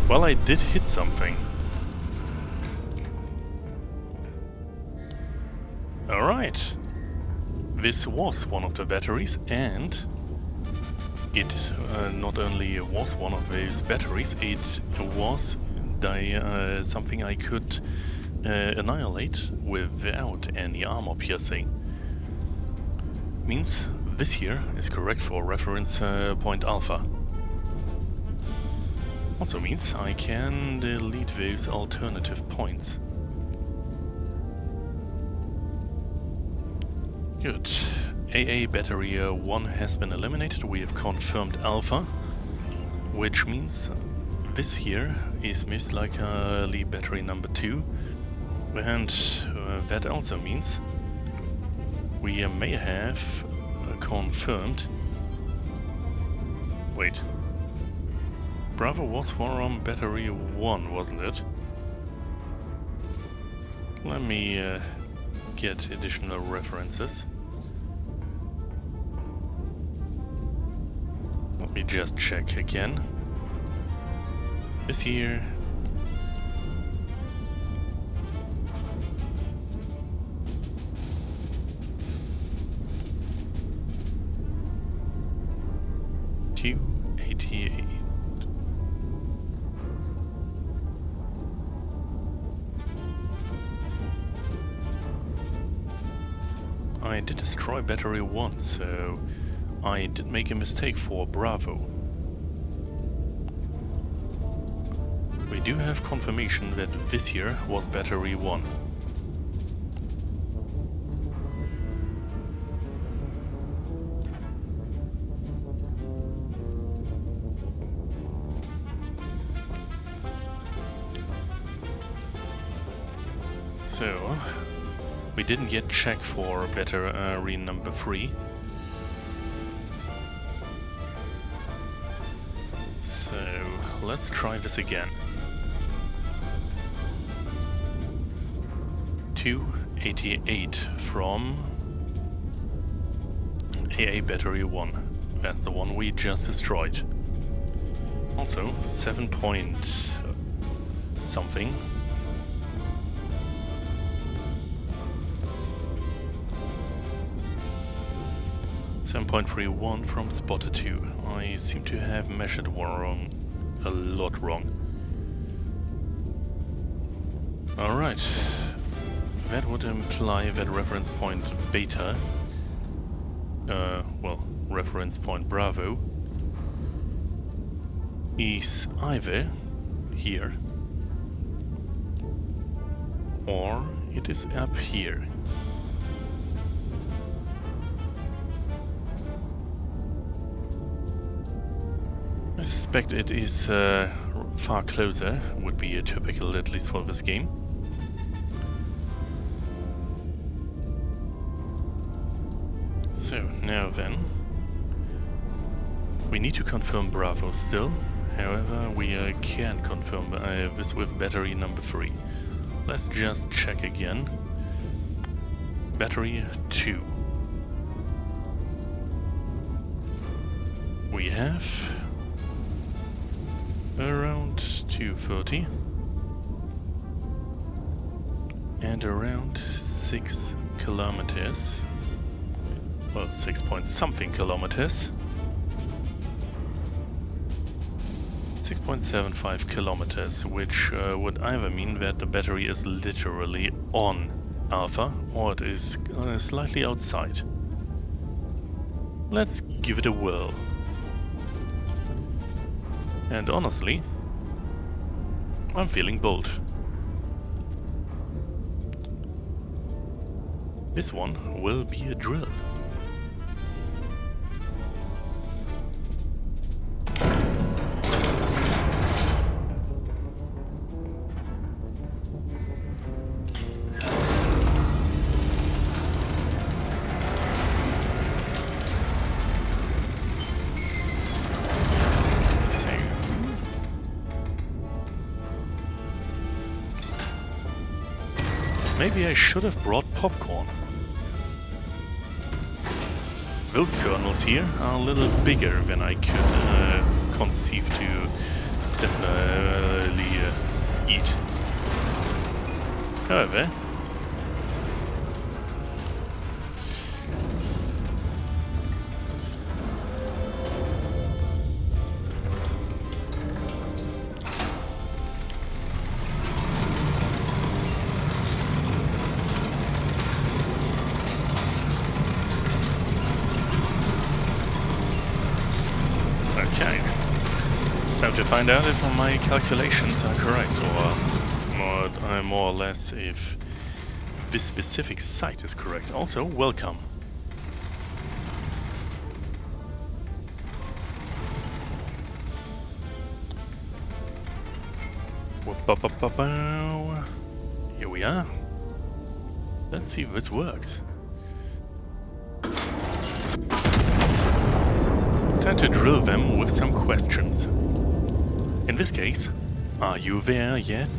Well, I did hit something. Alright. This was one of the batteries, and it not only was one of those batteries, it was something I could annihilate without any armor piercing. Means this here is correct for reference point alpha. Also means I can delete those alternative points. Good. AA battery 1 has been eliminated. We have confirmed alpha, which means this here is most likely battery number 2, and that also means we may have confirmed. Wait. Bravo was from battery 1, wasn't it? Let me get additional references. Let me just check again. This here. $288. I did destroy battery 1, so I did make a mistake for Bravo. We do have confirmation that this here was battery 1. So, we didn't yet check for battery number 3. So, let's try this again. 288 from AA battery 1. That's the one we just destroyed. Also, 7 point something. 7.31 from spotter 2. I seem to have measured wrong, a lot wrong. Alright, that would imply that reference point beta, well, reference point Bravo, is either here or it is up here. I suspect it is far closer, would be a typical at least for this game. So now then, we need to confirm Bravo still, however we can confirm this with battery number 3. Let's just check again. Battery 2. We have around 230 and around 6 kilometers, well, 6 point something kilometers, 6.75 kilometers, which would either mean that the battery is literally on Alpha or it is slightly outside. Let's give it a whirl. And honestly, I'm feeling bold. This one will be a drill. Maybe I should have brought popcorn. Those kernels here are a little bigger than I could conceive to simply eat. However, okay. Time to find out if my calculations are correct, or more or less if this specific site is correct. Also, welcome. Here we are. Let's see if this works. Time to drill them with some questions. In this case, are you there yet?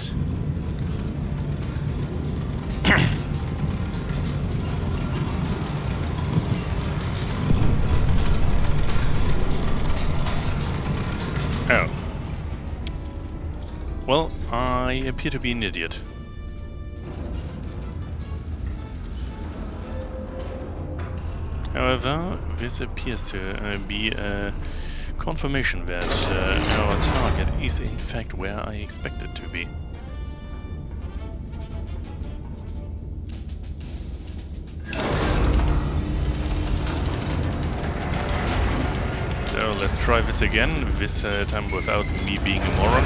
Oh. Well, I appear to be an idiot. However, this appears to be a confirmation that our target is in fact where I expect it to be. So let's try this again, this time without me being a moron.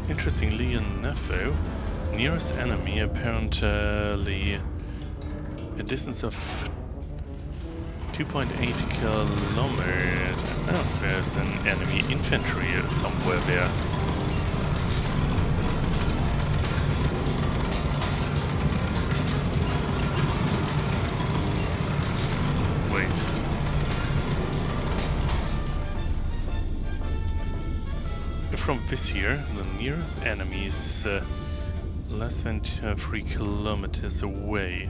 Interestingly enough though, nearest enemy apparently a distance of 2.8 kilometers. Oh, there's an enemy infantry somewhere there. Wait. From this here, the nearest enemy is less than 3 kilometers away.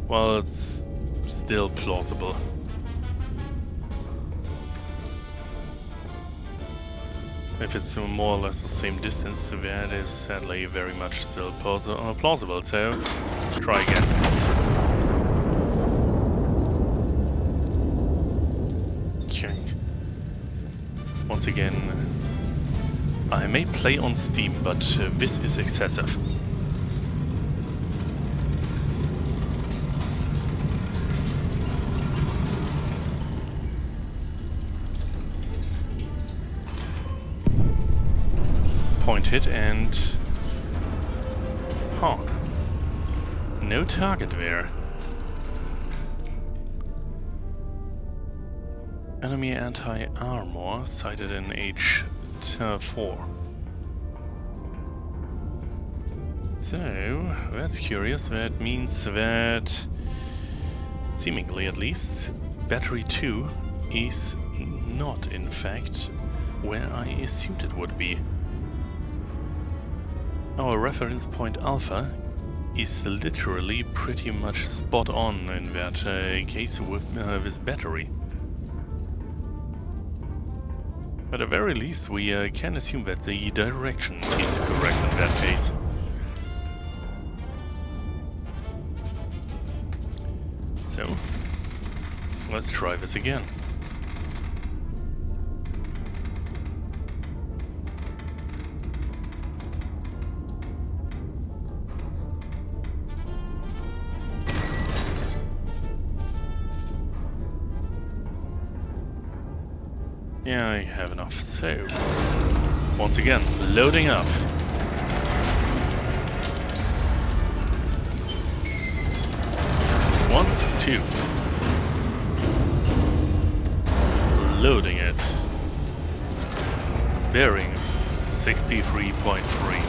Well, it's still plausible. If it's more or less the same distance, that is sadly very much still plausible, so try again. Okay. Once again, I may play on Steam, but this is excessive. Point hit and... huh. No target there. Enemy anti-armor sighted in H4. So, that's curious. That means that, seemingly at least, battery 2 is not in fact where I assumed it would be. Our reference point alpha is literally pretty much spot on in that case with this battery. At the very least, we can assume that the direction is correct in that case. So, Let's try this again. Yeah, I have enough. So, once again, loading up. One, two. Loading it. Bearing 63.3.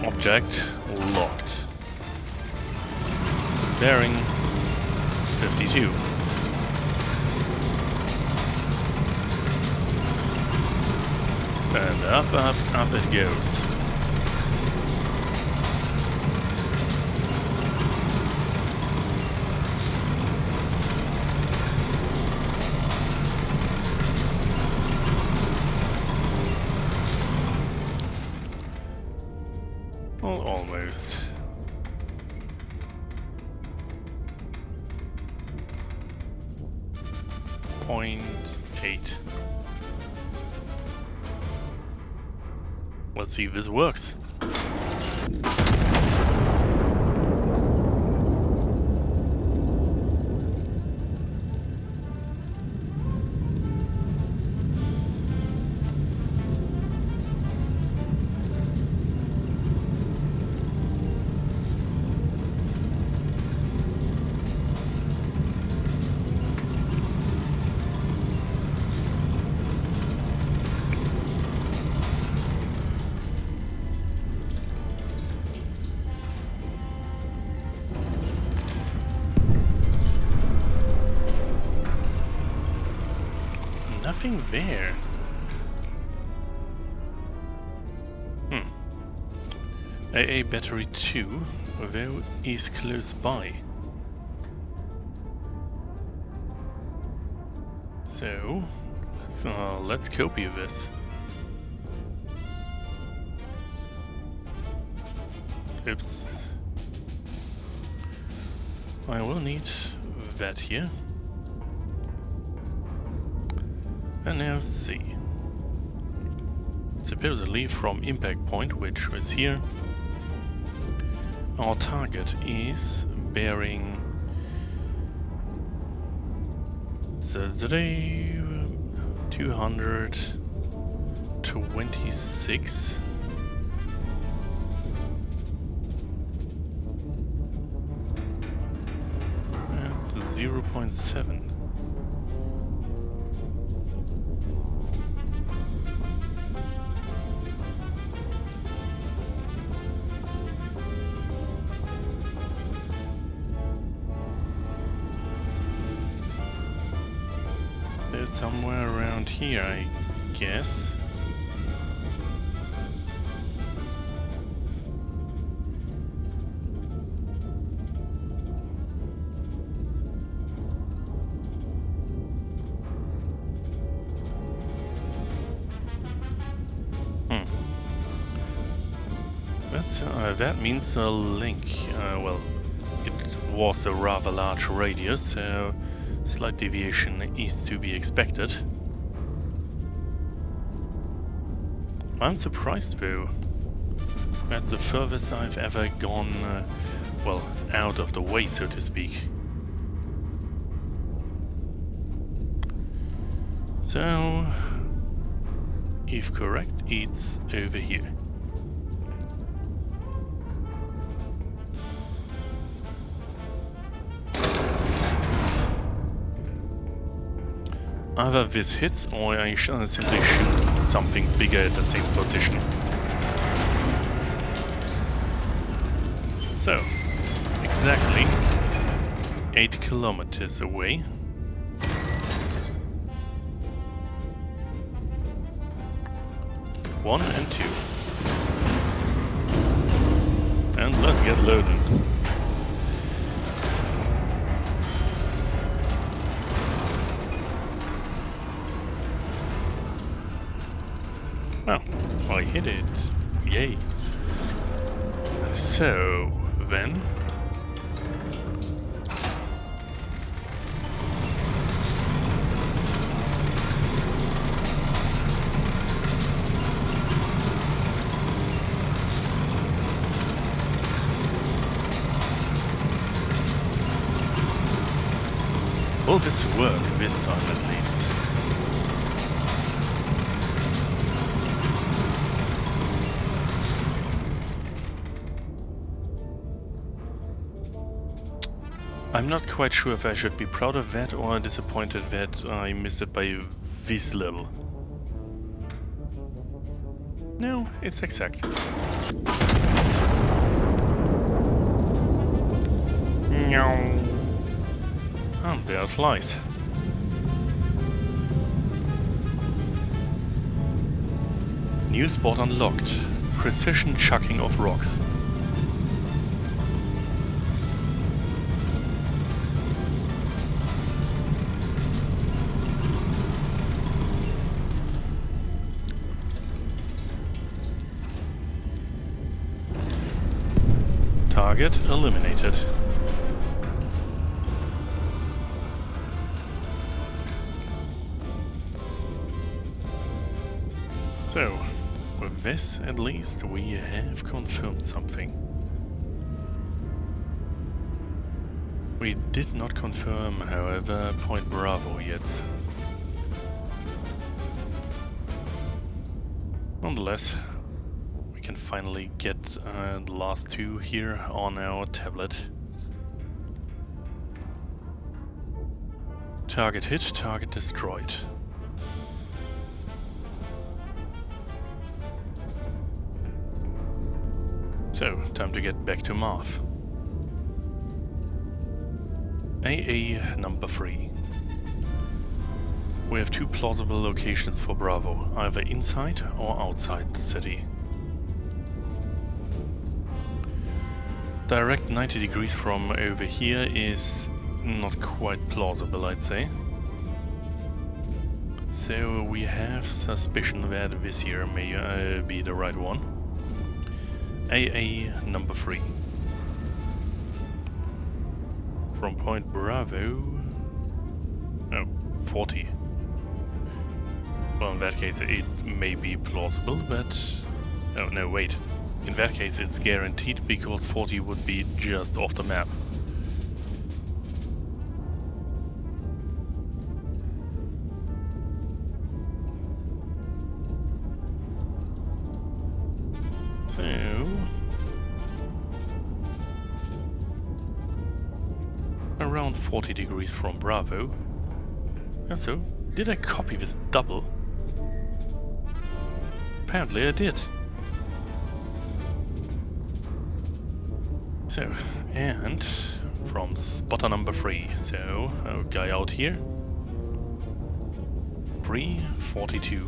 Object locked. Bearing 52. And up, up, up it goes. Well, almost. .8. Let's see if this works. Nothing there. AA battery 2, though, is close by. So, let's copy this. Oops. I will need that here. And now see. Supposedly from impact point, which was here, our target is bearing today 226. And 0.7. Somewhere around here, I guess. That means the link. Well, it was a rather large radius, so slight deviation is to be expected. I'm surprised though. That's the furthest I've ever gone, well, out of the way, so to speak. So, if correct, it's over here. Either this hits, or I simply shoot something bigger at the same position. So, exactly 8 kilometers away. One and two. And let's get loaded. So, then... will this work this time at least? I'm not quite sure if I should be proud of that or disappointed that I missed it by this little. No, it's exact. No. And there it flies. New spot unlocked. Precision chucking of rocks. Target eliminated. So, with this at least we have confirmed something. We did not confirm, however, Point Bravo yet. Nonetheless, we can finally get the last two here on our tablet. Target hit, target destroyed. So, time to get back to Marth. AA number 3. We have two plausible locations for Bravo, either inside or outside the city. Direct 90 degrees from over here is not quite plausible, I'd say. So we have suspicion that this here may be the right one. AA number 3. From Point Bravo... oh, 40. Well, in that case it may be plausible, but... oh no, wait. In that case it's guaranteed because 40 would be just off the map. Around 40 degrees from Bravo. And so, did I copy this double? Apparently I did. So, and from spotter number 3. So, our guy out here. 342.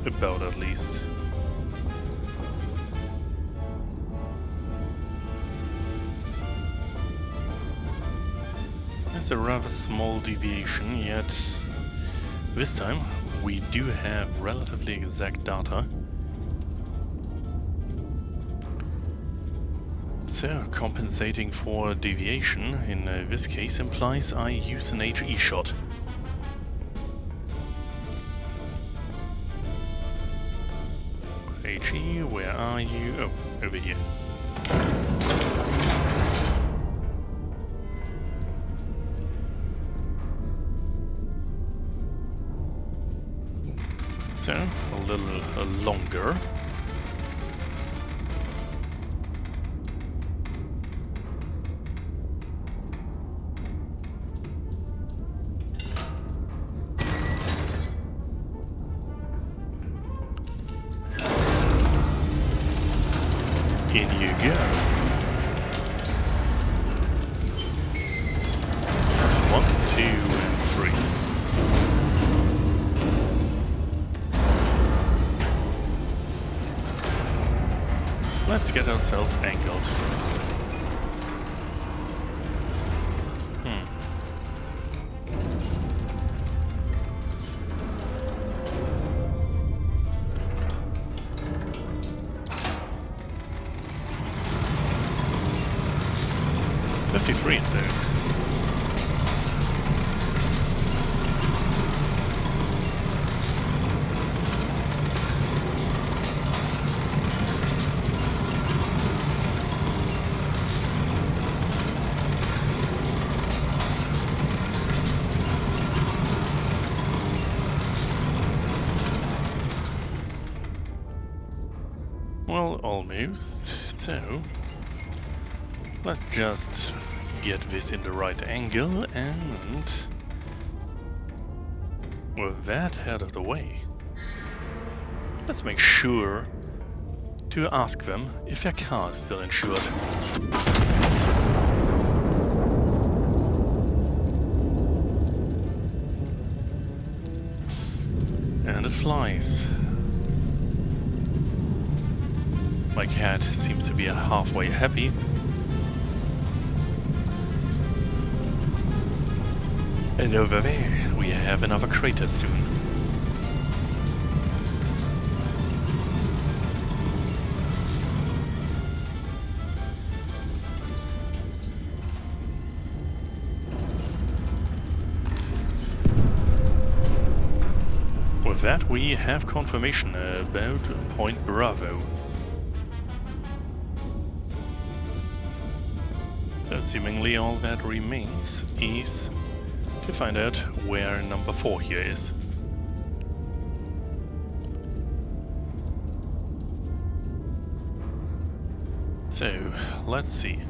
About at least. That's a rather small deviation, yet this time we do have relatively exact data. So compensating for deviation in this case implies I use an HE shot. HE, where are you? Oh, over here. So, a little longer. In you go. 1, 2, and 3. Let's get ourselves angled. 63, so... Well, almost. So, let's just get this in the right angle and with that out of the way, let's make sure to ask them if their car is still insured. And it flies. My cat seems to be halfway happy. And over there, we have another crater soon. With that, we have confirmation about Point Bravo. So seemingly all that remains is to find out where number 4 here is. So, let's see.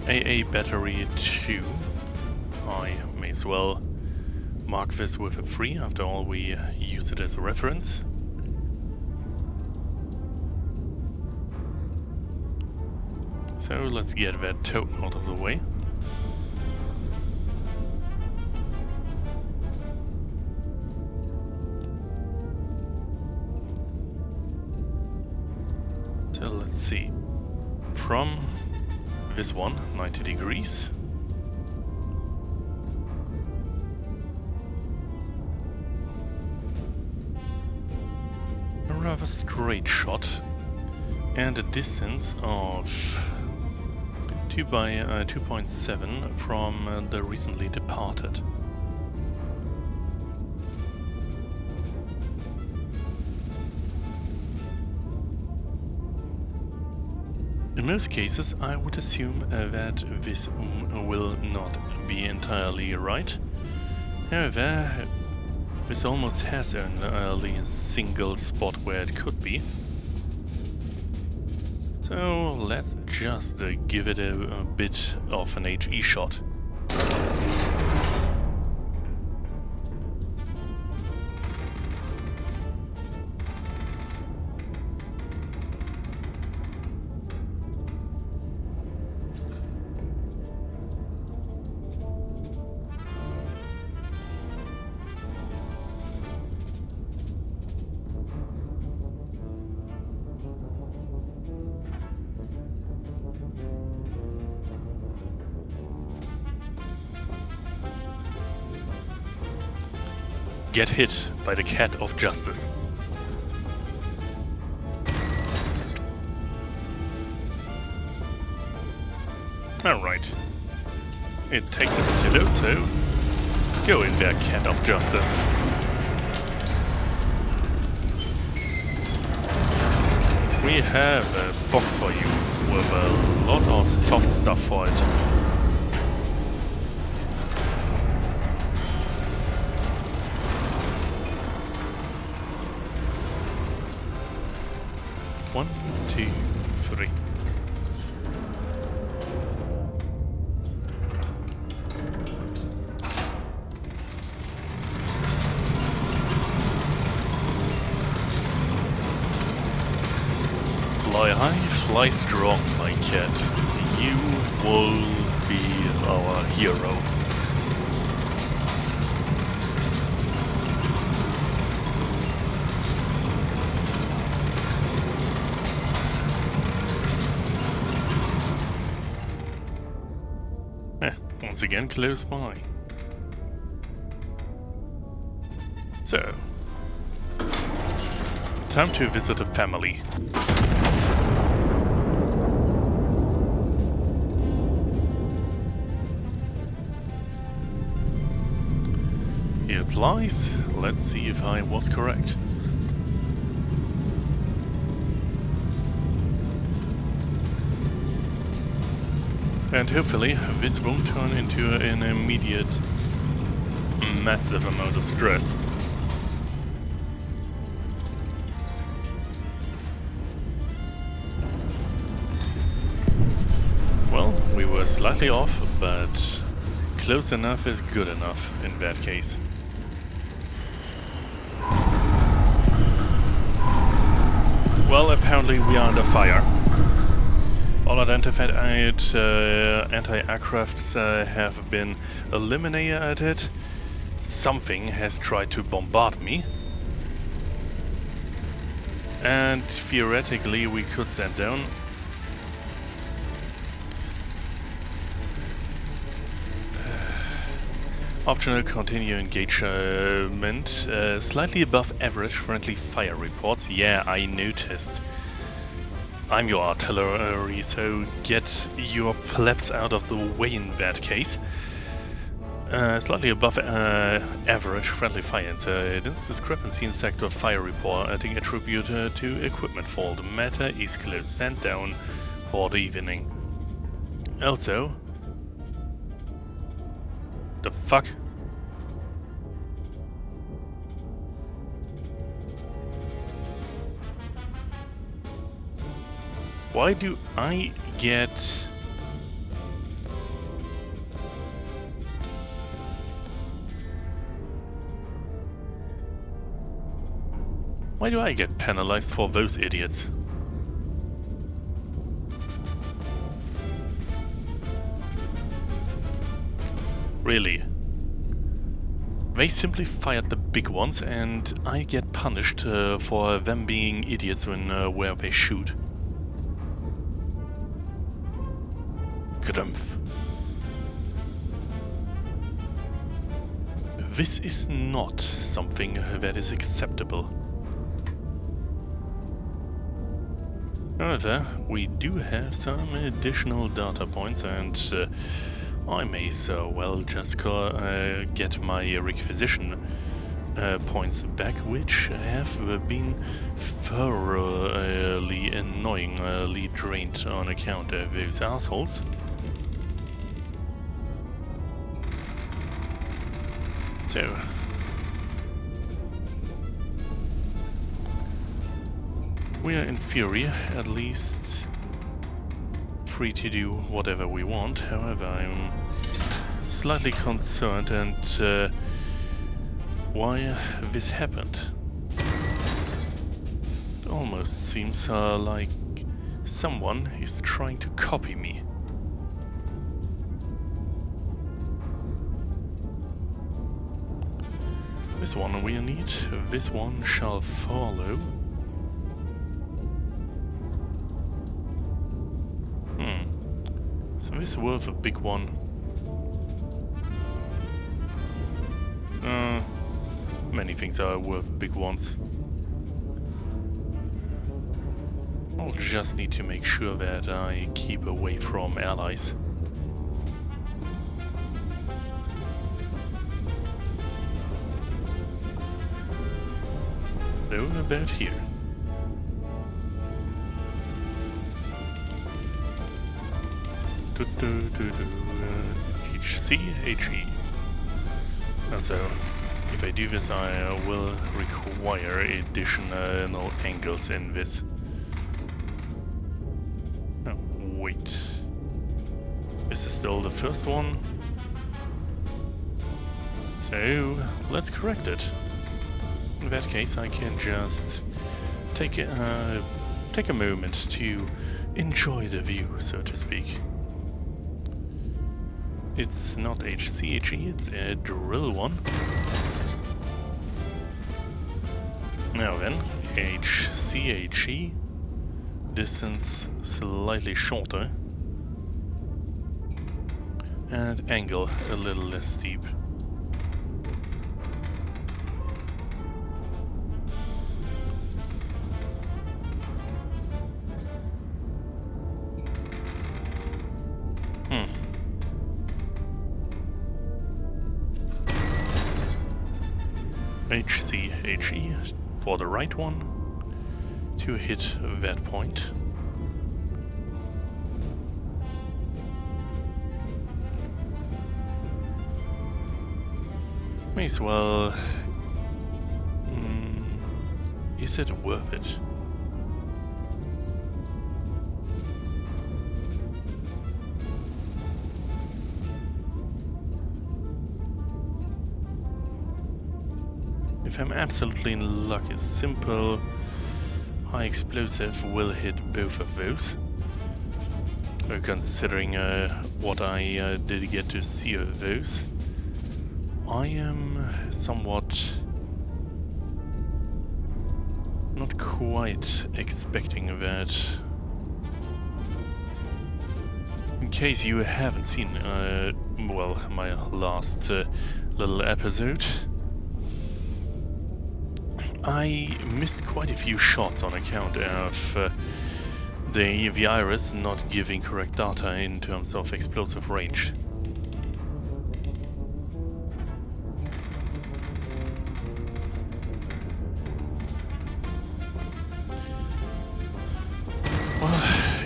AA battery 2. I may as well mark this with a 3, after all we use it as a reference. So let's get that token out of the way. So let's see. From this one, 90 degrees. A rather straight shot. And a distance of 2 by 2.7 from the recently departed. In most cases, I would assume that this will not be entirely right. However, this almost has an early single spot where it could be. So let's just give it a bit of an HE shot. Get hit by the cat of justice. Alright. It takes a bit to load, so go in there, cat of justice. We have a box for you with a lot of soft stuff for it. One, two, three. Fly high, fly strong, my cat. You will be our hero. Once again close by. So, time to visit a family. supplies. Let's see if I was correct. And hopefully this won't turn into an immediate massive amount of stress. Well, we were slightly off, but close enough is good enough in that case. Well, apparently we are under fire. All identified anti-aircrafts have been eliminated. Something has tried to bombard me. And theoretically we could stand down. Optional continue engagement. Slightly above average friendly fire reports. Yeah, I noticed. I'm your artillery, so get your plebs out of the way in that case. Slightly above average friendly fire incidents. Discrepancy in sector fire reporting attributed to equipment fault. Matter is closed. Stand down for the evening. Also, the fuck? Why do I get... Why do I get penalized for those idiots? Really? They simply fired the big ones and I get punished for them being idiots when where they shoot. Grumpf. This is not something that is acceptable. However, we do have some additional data points and I may so well just get my requisition points back, which have been thoroughly annoyingly drained on account of those assholes. So, we are in theory at least free to do whatever we want. However, I'm slightly concerned and why this happened. It almost seems like someone is trying to copy me. This one we need, this one shall follow. So this is worth a big one. Many things are worth big ones. I'll just need to make sure that I keep away from allies. So about here. HC, HE. And so, if I do this, I will require additional angles in this. Oh, wait. This is still the first one. So, let's correct it. In that case, I can just take a moment to enjoy the view, so to speak. It's not HCHE, it's a drill one. Now then, HCHE, distance slightly shorter, and angle a little less steep. HE for the right one to hit that point. May as well. Is it worth it? If I'm absolutely in luck, a simple high explosive will hit both of those. Considering what I did get to see of those, I am somewhat not quite expecting that. In case you haven't seen, well, my last little episode, I missed quite a few shots on account of the virus not giving correct data in terms of explosive range.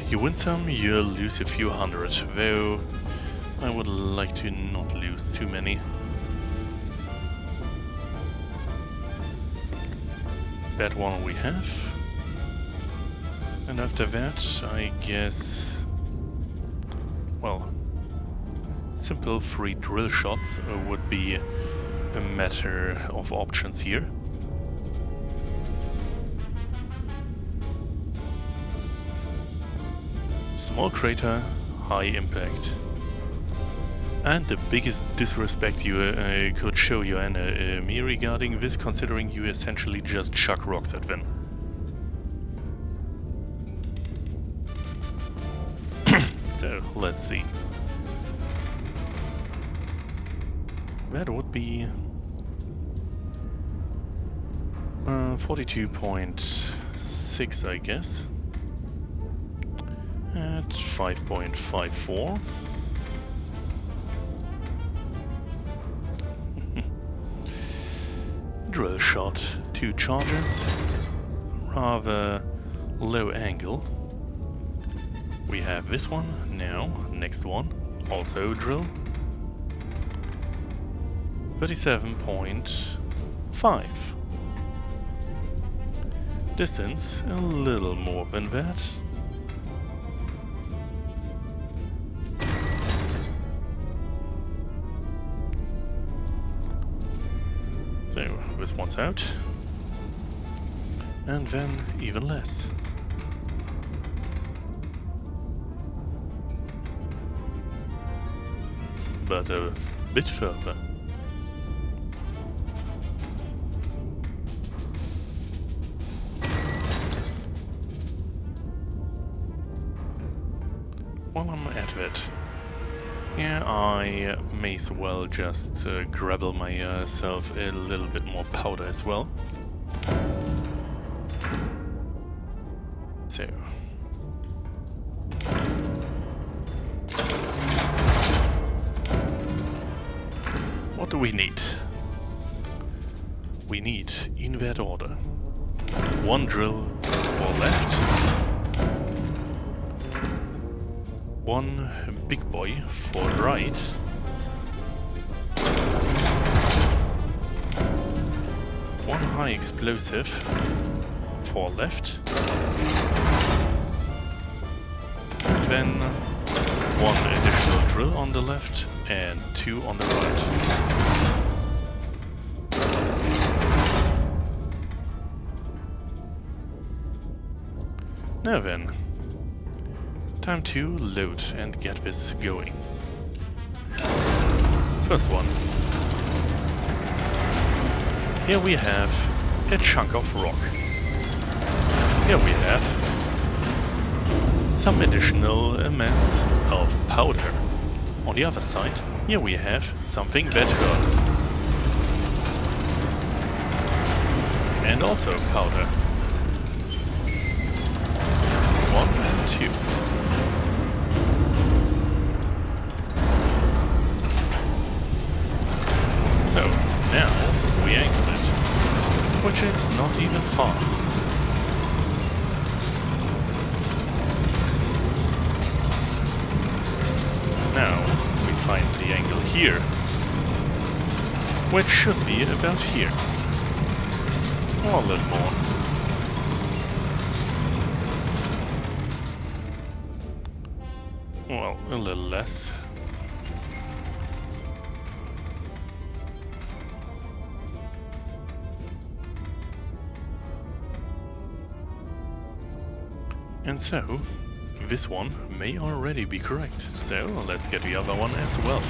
You win some, you lose a few hundred, though I would like to not lose too many. That one we have. And after that, I guess, well, simple 3 drill shots would be a matter of options here. Small crater, high impact. And the biggest disrespect you could show your enemy regarding this, considering you essentially just chuck rocks at them. So, let's see. That would be 42.6, I guess. At 5.54. Drill shot, 2 charges. Rather low angle. We have this one now, next one, also drill. 37.5. Distance, a little more than that. So, this one's out. And then even less. But a bit further. While I'm at it, yeah, I may as well just grab myself a little bit more powder as well. So. What do we need? We need, in that order, 1 drill for left, 1 big boy for right, 1 high explosive for left, and then 1 additional drill on the left and 2 on the right. Now then, time to load and get this going. First one. Here we have a chunk of rock. Here we have some additional amounts of powder. On the other side, here we have something that hurts. And also powder. 1 and 2. So, now we angle it. Which here. Which should be about here. Or a little more. Well, a little less. And so, this one may already be correct. So, let's get the other one as well.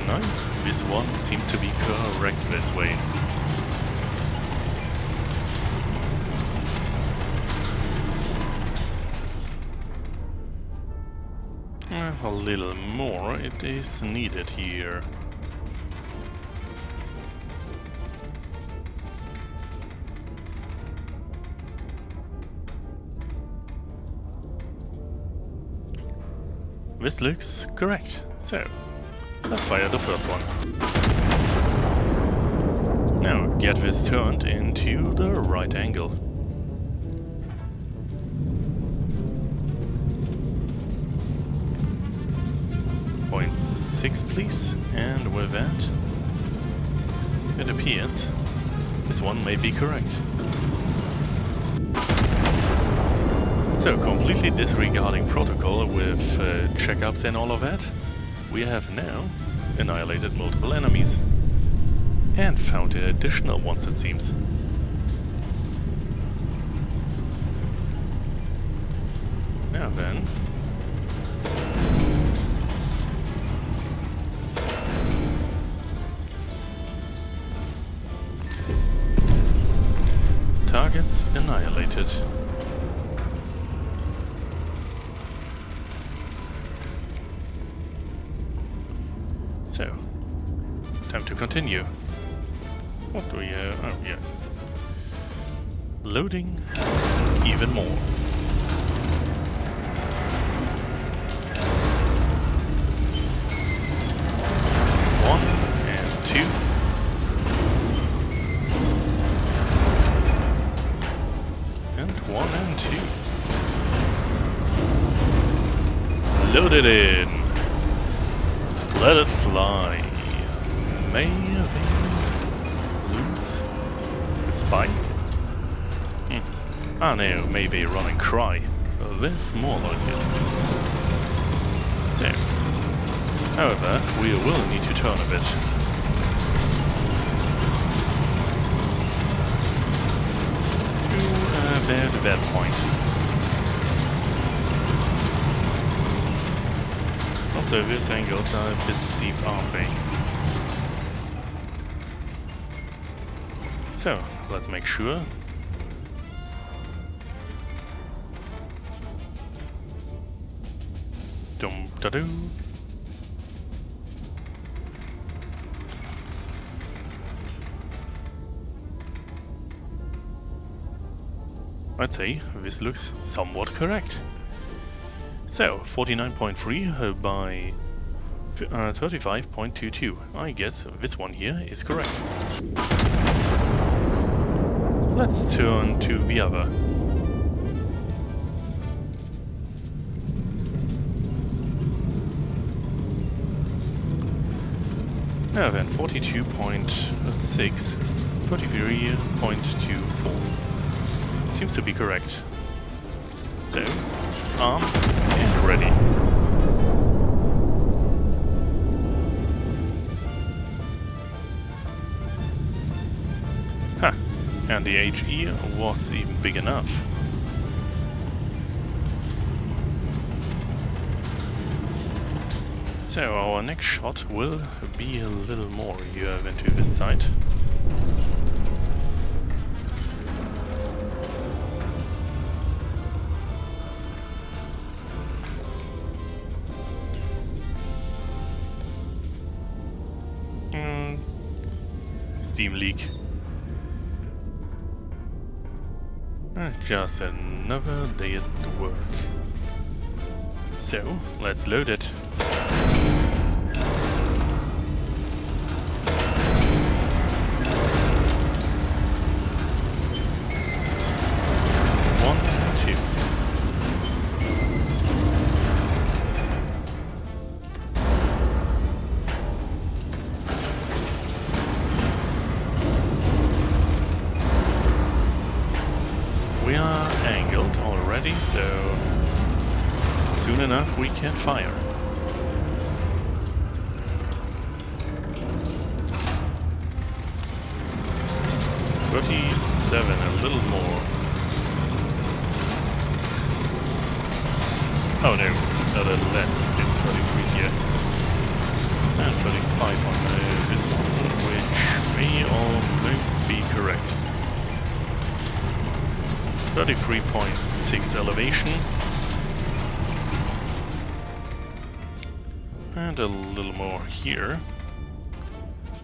.9. This one seems to be correct this way. A little more it is needed here. This looks correct. So, let's fire the first one. Now get this turned into the right angle. .6 please, and with that, it appears this one may be correct. So, completely disregarding protocol with checkups and all of that, we have now annihilated multiple enemies and found additional ones, it seems. Now then, targets annihilated. So, time to continue. What do we have? Oh, yeah. Loading even more. One and two. And one and two. Load it in. Let it fly. May they lose the spine? Ah no, maybe run and cry. That's more like it. So, however, we will need to turn a bit. To about that point. Also, these angles are a bit steep, aren't they? So, let's make sure. Dum-da-doo. I'd say this looks somewhat correct. So, 49.3 by 35.22. I guess this one here is correct. Let's turn to the other. Now then, 42.6, 43.24. Seems to be correct. So, arm and ready. Ha! And the HE was even big enough. So our next shot will be a little more here into this side. Steam leak. Just another day at work. So, let's load it. soon enough we can fire. $37, a little more. Oh no, a little less. It's 33 here. And 35 on this one, which may almost be correct. 33.6 elevation. And a little more here.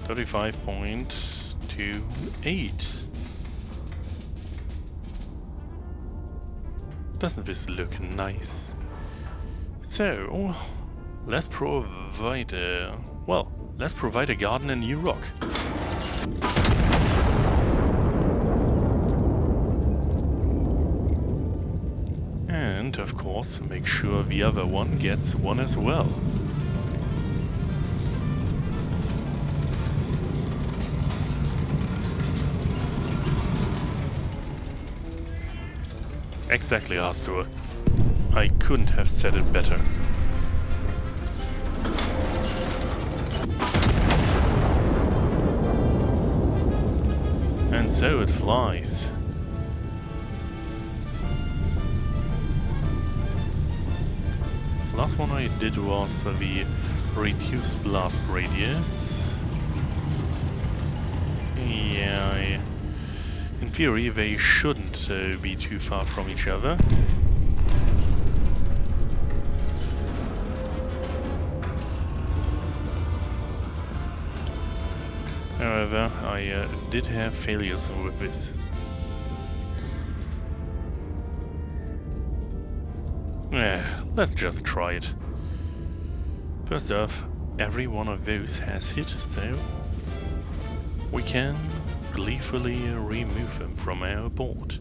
35.28. Doesn't this look nice? So, let's provide a... well, let's provide a garden in New Rock. And, of course, make sure the other one gets one as well. Exactly, Astor. I couldn't have said it better. And so it flies. Last one I did was the reduced blast radius. Yeah, in theory they shouldn't be too far from each other. However, I did have failures with this. Let's just try it. First off, every one of those has hit, so we can gleefully remove them from our board.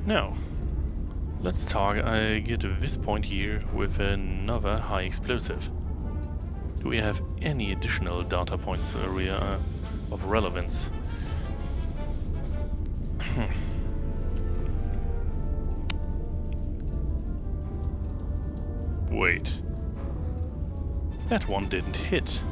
Now, let's target this point here with another high explosive. Do we have any additional data points area of relevance? Wait. That one didn't hit.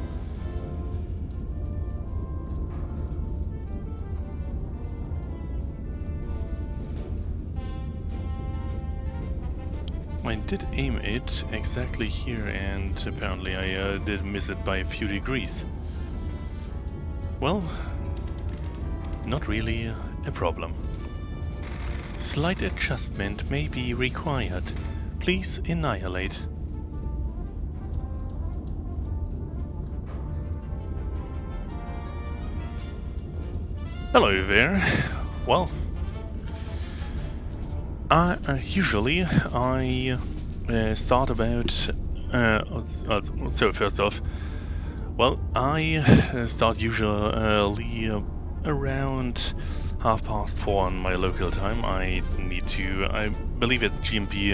I did aim it exactly here, and apparently I did miss it by a few degrees. Well, not really a problem. Slight adjustment may be required. Please annihilate. Hello there. Well, usually I start about... so first off, well, I start usually around 4:30 on my local time. I believe it's GMP,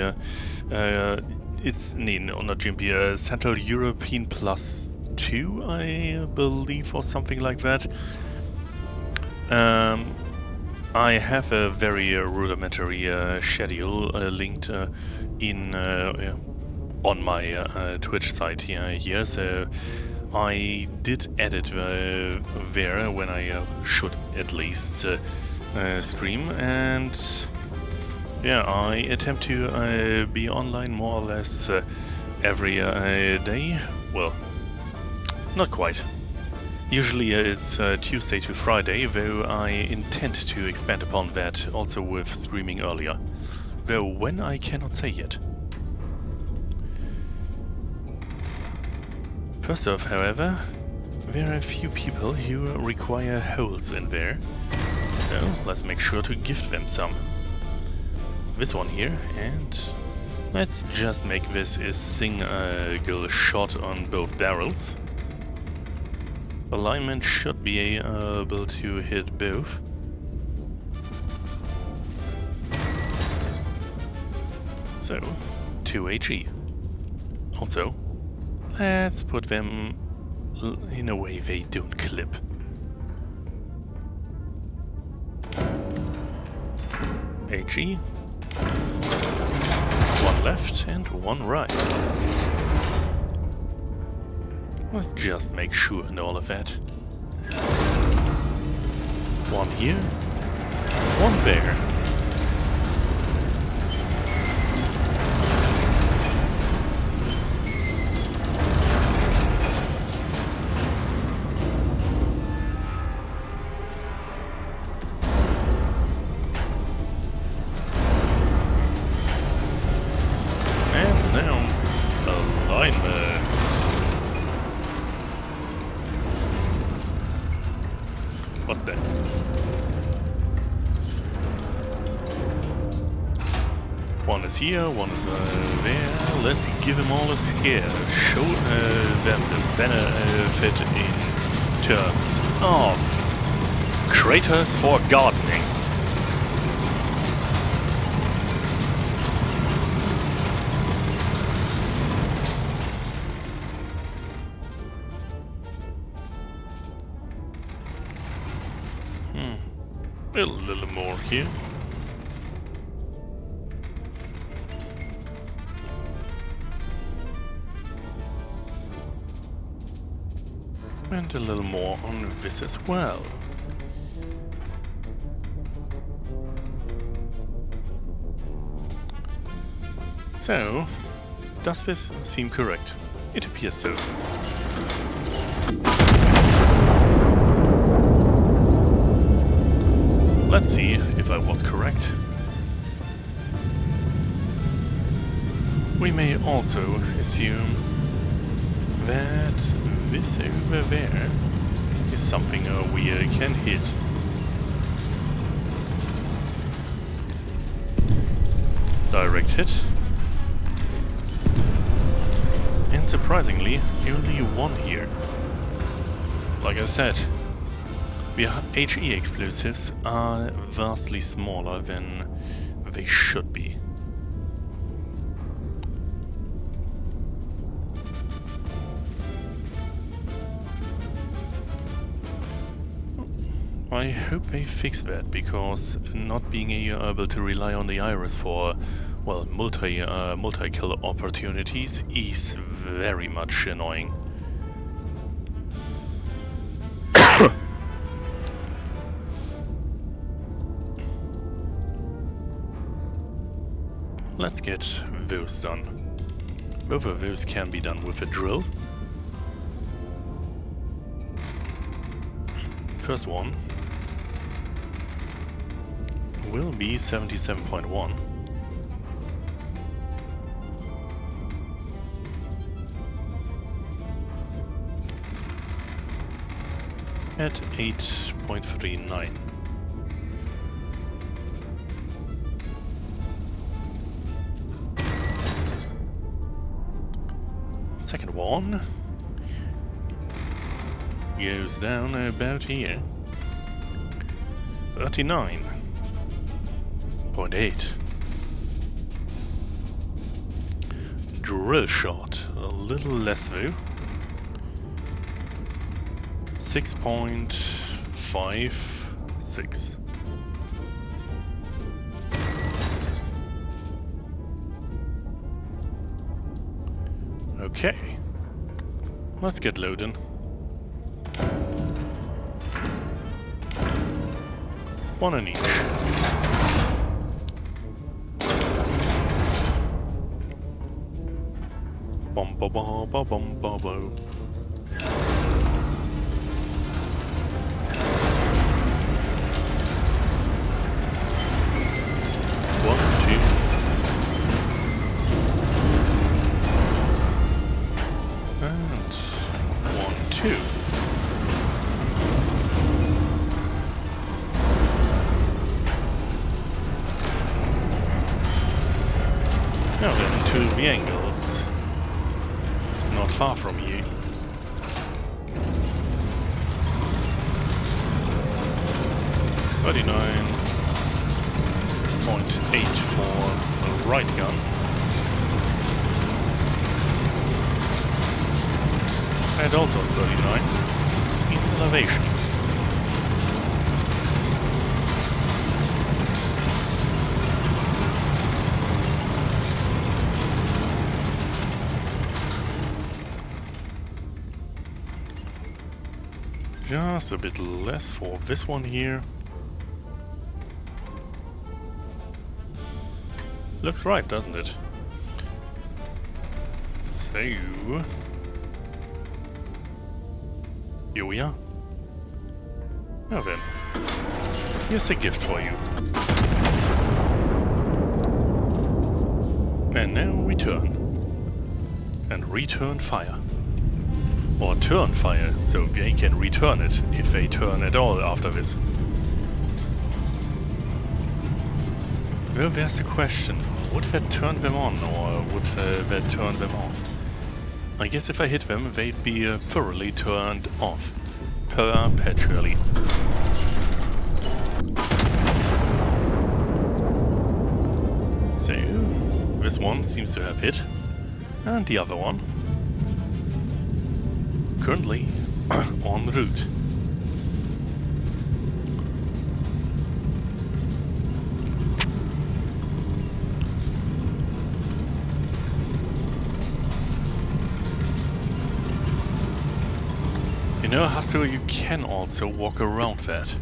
not GMP, Central European +2, I believe, or something like that. I have a very rudimentary schedule linked on my Twitch site here, so I did edit there when I should at least stream, and yeah, I attempt to be online more or less every day. Well, not quite. Usually it's Tuesday to Friday, though I intend to expand upon that also with streaming earlier. Though when I cannot say yet. First off, however, there are a few people who require holes in there. So let's make sure to gift them some. This one here, and let's just make this a single shot on both barrels. Alignment should be able to hit both. So, 2 HE. Also, let's put them in a way they don't clip. HE. One left and one right. Let's just make sure and all of that. One here, one there. And now, alignment. What the? One is here, one is there. Let's give them all a scare. Show them the benefit in terms of craters for gardening. A little more here. And a little more on this as well. So, does this seem correct? It appears so. Let's see if I was correct. We may also assume that this over there is something we can hit. Direct hit. And surprisingly, only one here. Like I said, the HE explosives are vastly smaller than they should be. I hope they fix that, because not being able to rely on the iris for, well, multi-kill opportunities is very much annoying. Let's get those done. Both of those can be done with a drill. First one will be 77.1. At 8.39. Second one goes down about here. 39.8. Drill shot, a little less though. 6.56. Okay, let's get loading. One on each. Bum ba ba ba bum ba bo. One, two. And 1, 2. Now then, to the angles. Not far from you. .8 for the right gun. And also 39 in elevation. just a bit less for this one here. Looks right, doesn't it? So... here we are. Now then, here's a gift for you. And now return. And return fire. Or turn fire, so they can return it, if they turn at all after this. Well, there's the question. Would that turn them on, or would that turn them off? I guess if I hit them, they'd be thoroughly turned off. Perpetually. So, this one seems to have hit. And the other one. Currently en route. You know, Hustler, you can also walk around that.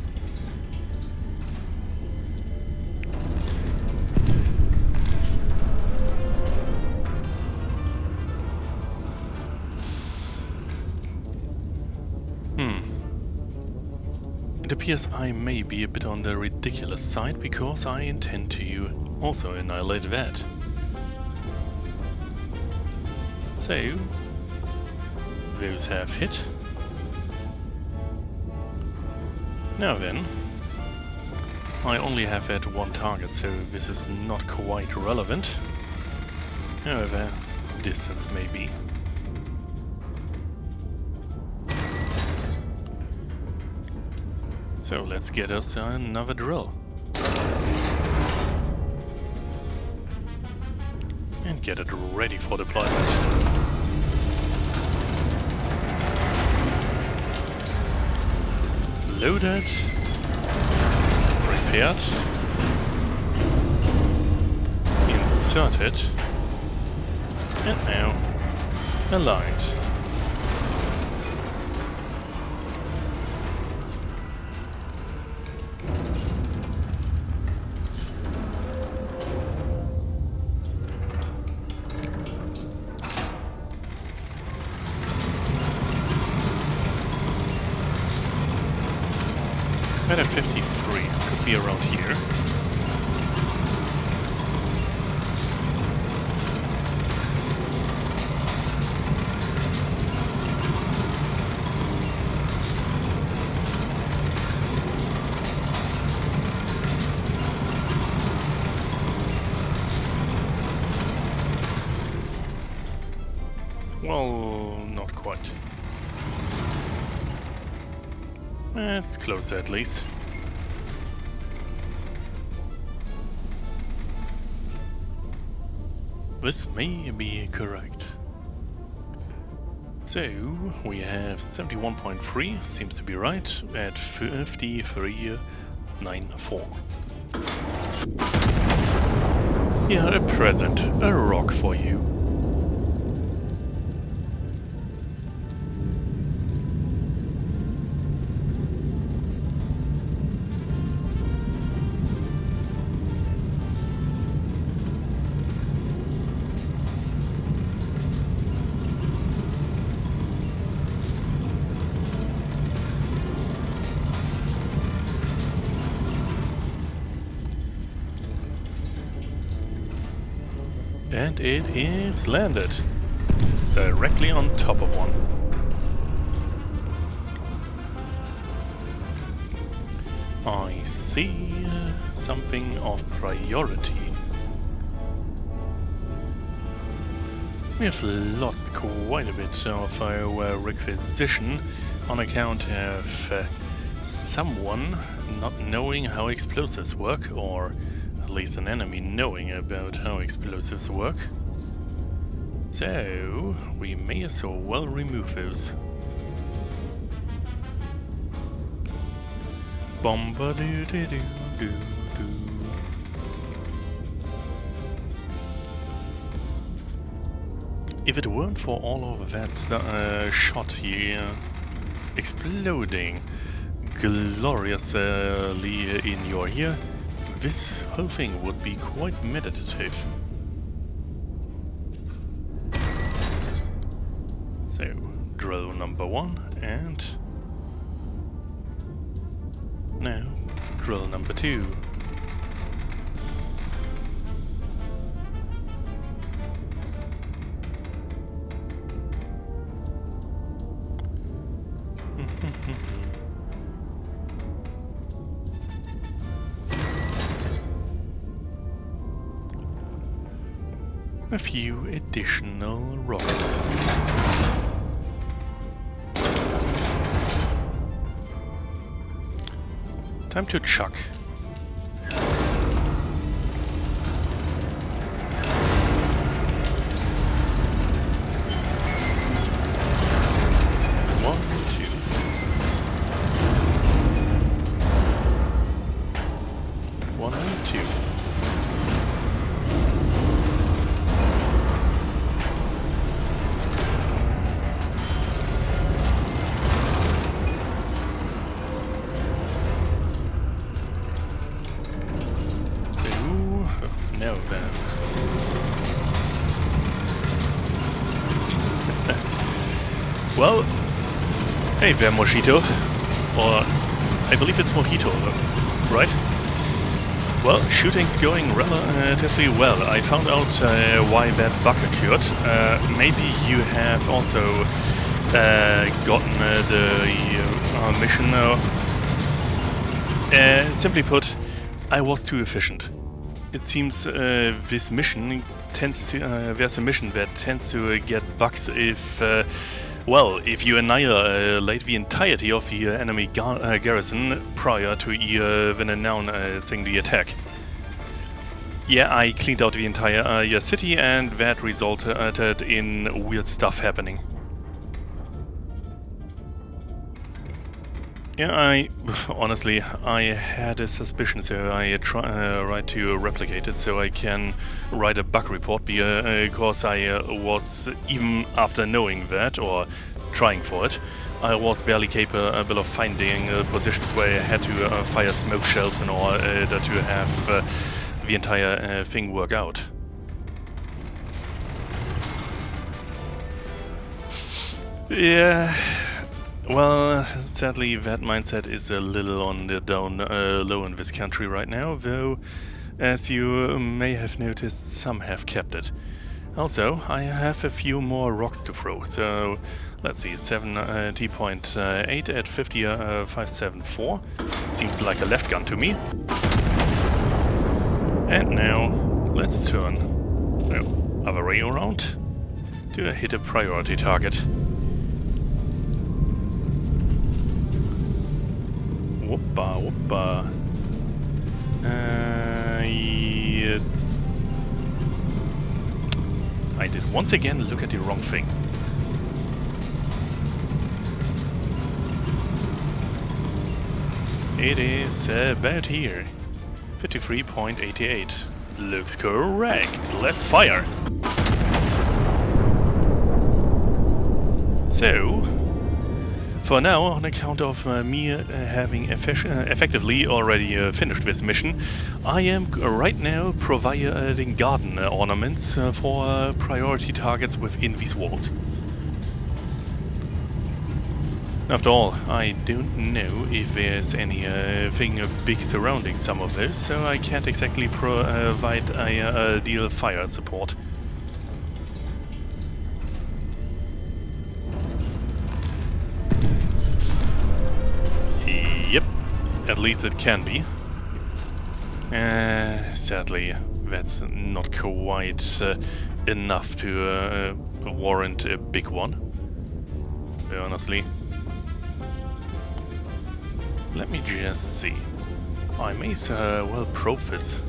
It appears I may be a bit on the ridiculous side because I intend to also annihilate that. So, those have hit. Now then, I only have that one target, so this is not quite relevant. However, distance may be. So let's get us another drill. And get it ready for deployment. Loaded. Prepared. Inserted. And now aligned. At 53, could be around here. Well, not quite. It's close at least. This may be correct. So, we have 71.3, seems to be right, at 53.94. Yeah, a present, a rock for you. And it is landed directly on top of one. I see something of priority. We have lost quite a bit of our requisition on account of someone not knowing how explosives work, or at least an enemy knowing about how explosives work. So, we may as well remove those. Bomba-doo-doo-doo-doo-doo. If it weren't for all of that shot here, exploding gloriously in your ear, this whole thing would be quite meditative. So, drill number 1 and now drill number 2. A few additional rocks. Time to chuck. One, two. One and two. No, then. Well, hey there, Mojito. Or, I believe it's Mojito, right? Well, shooting's going relatively well. I found out why that bug occurred. Maybe you have also gotten the mission. Simply put, I was too efficient. It seems this mission tends to there's a mission that tends to get bugs if well, if you annihilate the entirety of the enemy garrison prior to even announcing the attack. Yeah, I cleaned out the entire city, and that resulted in weird stuff happening. Yeah, honestly, I had a suspicion, so I tried to replicate it so I can write a bug report, because I was, even after knowing that, or trying for it, I was barely capable of finding positions where I had to fire smoke shells in order to have the entire thing work out. Yeah. Well, sadly that mindset is a little on the down low in this country right now, though, as you may have noticed, some have kept it. Also, I have a few more rocks to throw, so let's see, 70.8 at 574, seems like a left gun to me. And now, let's turn other way around to hit a priority target. Whoopa, whoopa. Yeah. I did once again look at the wrong thing. It is about here. 53.88. Looks correct. Let's fire. So, for now, on account of me having effectively already finished this mission, I am right now providing garden ornaments for priority targets within these walls. After all, I don't know if there's anything big surrounding some of those, so I can't exactly provide ideal fire support. Yep, at least it can be. Sadly, that's not quite enough to warrant a big one, honestly. Let me just see. I may well probe this.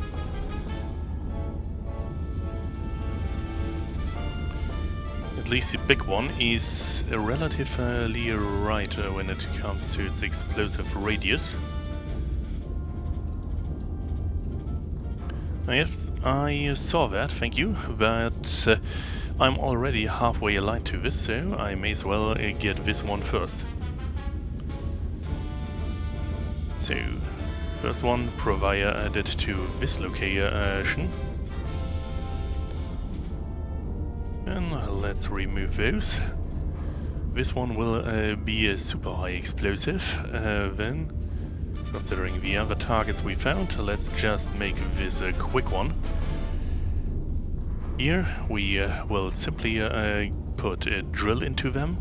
At least the big one is relatively right when it comes to its explosive radius. Yes, I saw that, thank you, but I'm already halfway aligned to this, so I may as well get this one first. So, first one, provider added to this location. And let's remove those. This one will be a super high explosive. Then, considering the other targets we found, let's just make this a quick one. Here we will simply put a drill into them,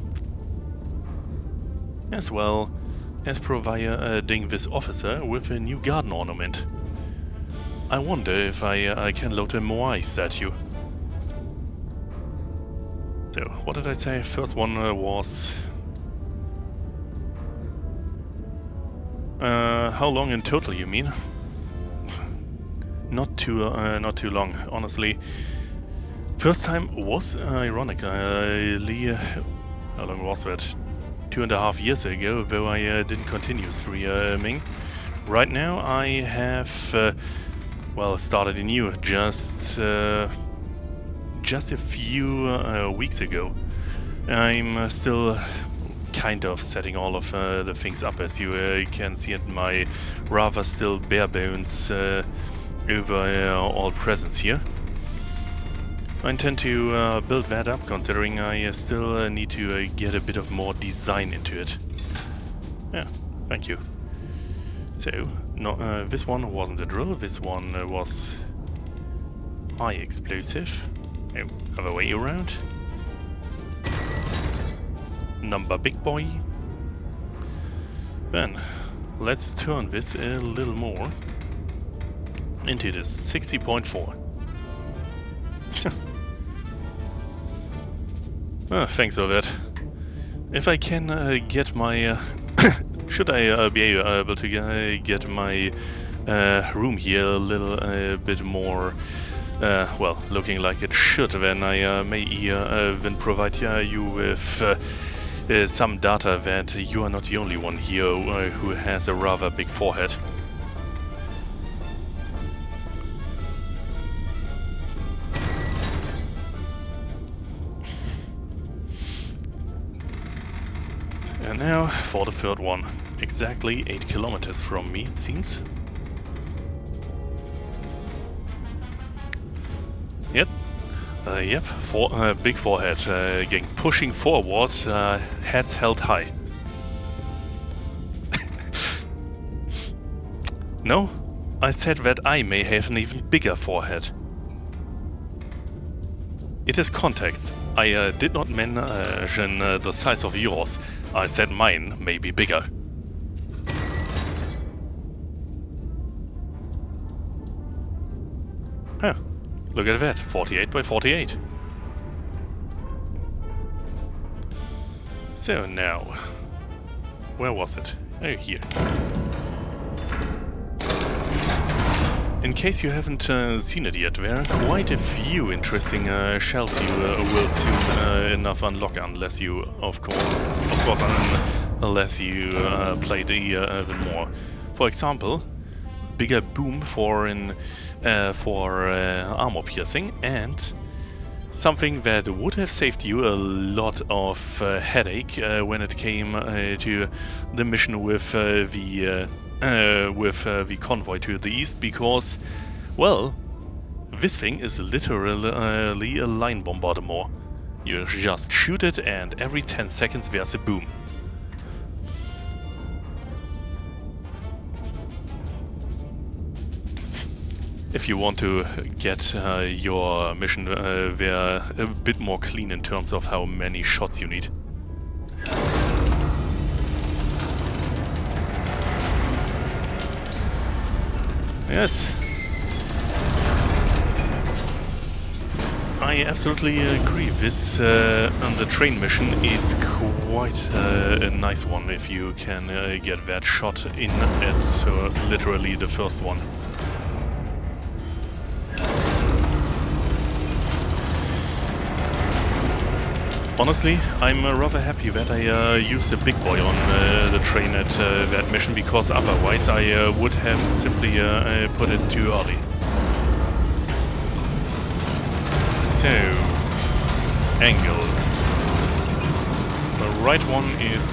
as well as providing this officer with a new garden ornament. I wonder if I can load a Moai statue. So, what did I say? First one was... how long in total, you mean? Not too long, honestly. First time was ironically, how long was that? 2.5 years ago, though I didn't continue streaming. Right now I have, well, started anew just a few weeks ago. I'm still kind of setting all of the things up, as you can see in my rather still bare bones over all presence here. I intend to build that up, considering I still need to get a bit of more design into it. Yeah, thank you. So, no, this one wasn't a drill, this one was high explosive. Oh, other way around. Number big boy. Then, let's turn this a little more into the 60.4. Thanks for that. If I can get my... should I be able to get my room here a little bit more, well, looking like it should, then I may even provide you with some data that you are not the only one here who has a rather big forehead. And now for the third one. Exactly 8 kilometers from me, it seems. Yep. Yep, big forehead, again, pushing forward, heads held high. No, I said that I may have an even bigger forehead. It is context. I did not mention the size of yours. I said mine may be bigger. Huh. Look at that, 48 by 48. So now, where was it? Oh, here. In case you haven't seen it yet, there are quite a few interesting shells you will soon enough unlock, unless you, of course, unless you play even more. For example, bigger boom for armor piercing, and something that would have saved you a lot of headache when it came to the mission with the convoy to the east, because, well, this thing is literally a line bombardment. You just shoot it, and every 10 seconds there's a boom. If you want to get your mission there a bit more clean in terms of how many shots you need. Yes. I absolutely agree. This on the train mission is quite a nice one if you can get that shot in at literally the first one. Honestly, I'm rather happy that I used the big boy on the train at that mission, because otherwise I would have simply put it too early. So, angle. The right one is...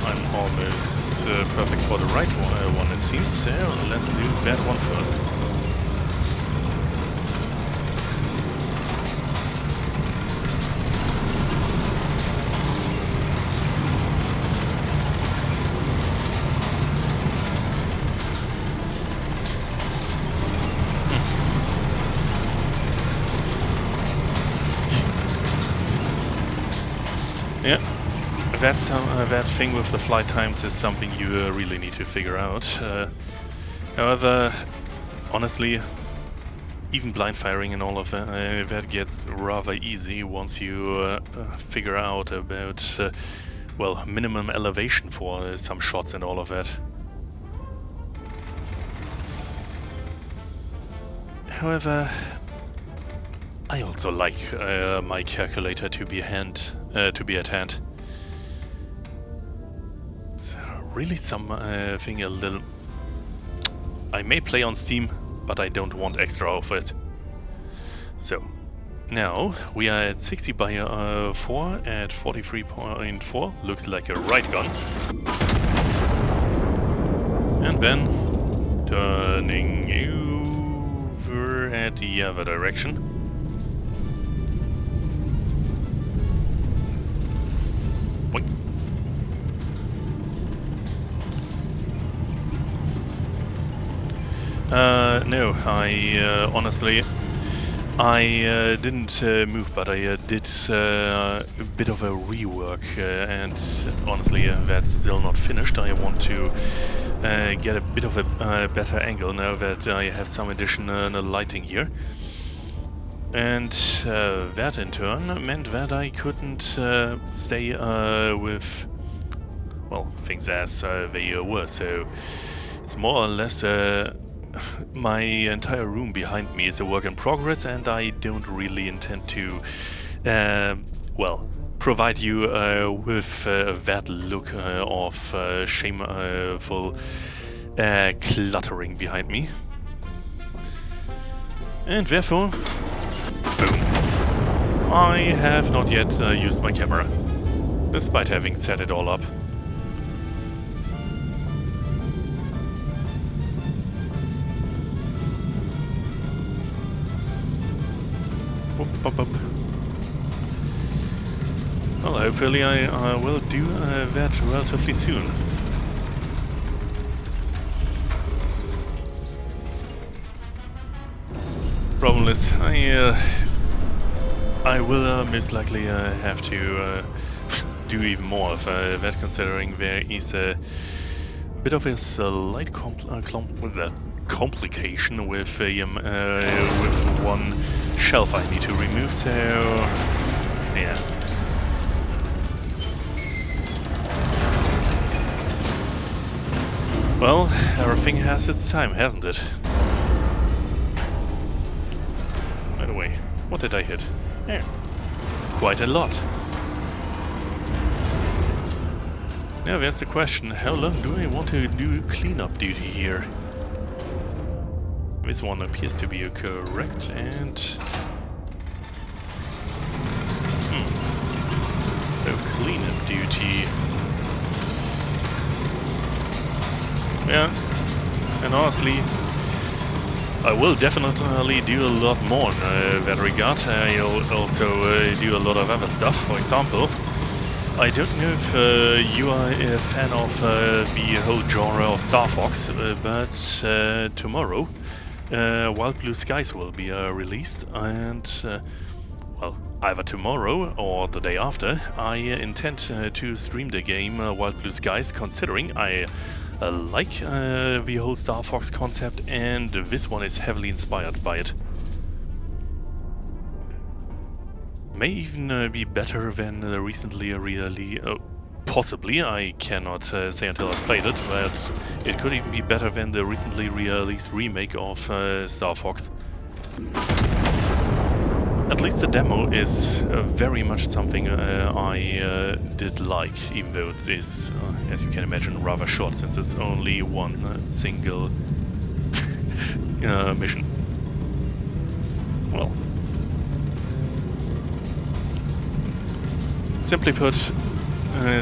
I'm almost... perfect for the right one, it seems. So let's do that one first. Yeah, that thing with the flight times is something you really need to figure out. However, honestly, even blind firing and all of that, that gets rather easy once you figure out about, well, minimum elevation for some shots and all of that. However, I also like my calculator to be at hand. It's really something a little. I may play on Steam, but I don't want extra of it. So now we are at 60 by 4 at 43.4. Looks like a right gun. And then turning over at the other direction. No, I honestly, I didn't move, but I did a bit of a rework, and honestly, that's still not finished. I want to get a bit of a better angle now that I have some additional lighting here. And that in turn meant that I couldn't stay with, well, things as they were, so it's more or less my entire room behind me is a work in progress, and I don't really intend to, well, provide you with that look of shameful cluttering behind me. And therefore, boom. I have not yet used my camera, despite having set it all up. Up. Well, hopefully I will do that relatively soon. Problem is, I will most likely have to do even more of that, considering there is a bit of a slight complication with one shelf I need to remove, so yeah. Well, everything has its time, hasn't it? By the way, what did I hit? Yeah, quite a lot. Now there's the question, how long do I want to do cleanup duty here? This one appears to be correct, and so cleanup duty. Yeah, and honestly, I will definitely do a lot more in that regard. I'll also do a lot of other stuff. For example, I don't know if you are a fan of the whole genre of Star Fox, but tomorrow Wild Blue Skies will be released, and well, either tomorrow or the day after, I intend to stream the game Wild Blue Skies, considering I like the whole Star Fox concept, and this one is heavily inspired by it. May even be better than the recently released. Possibly, I cannot say until I've played it, but it could even be better than the recently released remake of Star Fox. At least the demo is very much something I did like, even though it is, as you can imagine, rather short, since it's only one single mission. Well, simply put,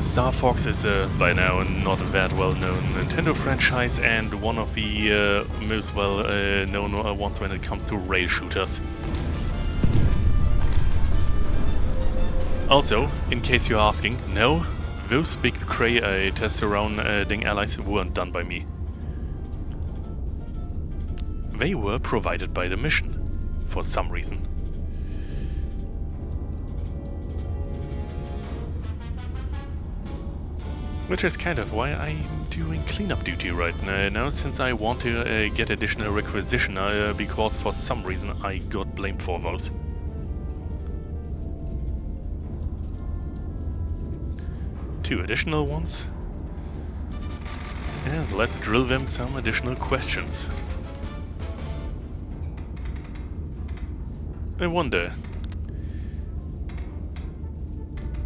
Star Fox is by now not a that well-known Nintendo franchise and one of the most well-known ones when it comes to rail shooters. Also, in case you're asking, no, those big craters surrounding allies weren't done by me. They were provided by the mission, for some reason. Which is kind of why I'm doing cleanup duty right now, since I want to get additional requisition, because for some reason I got blamed for those. Two additional ones. And let's drill them some additional questions. I wonder,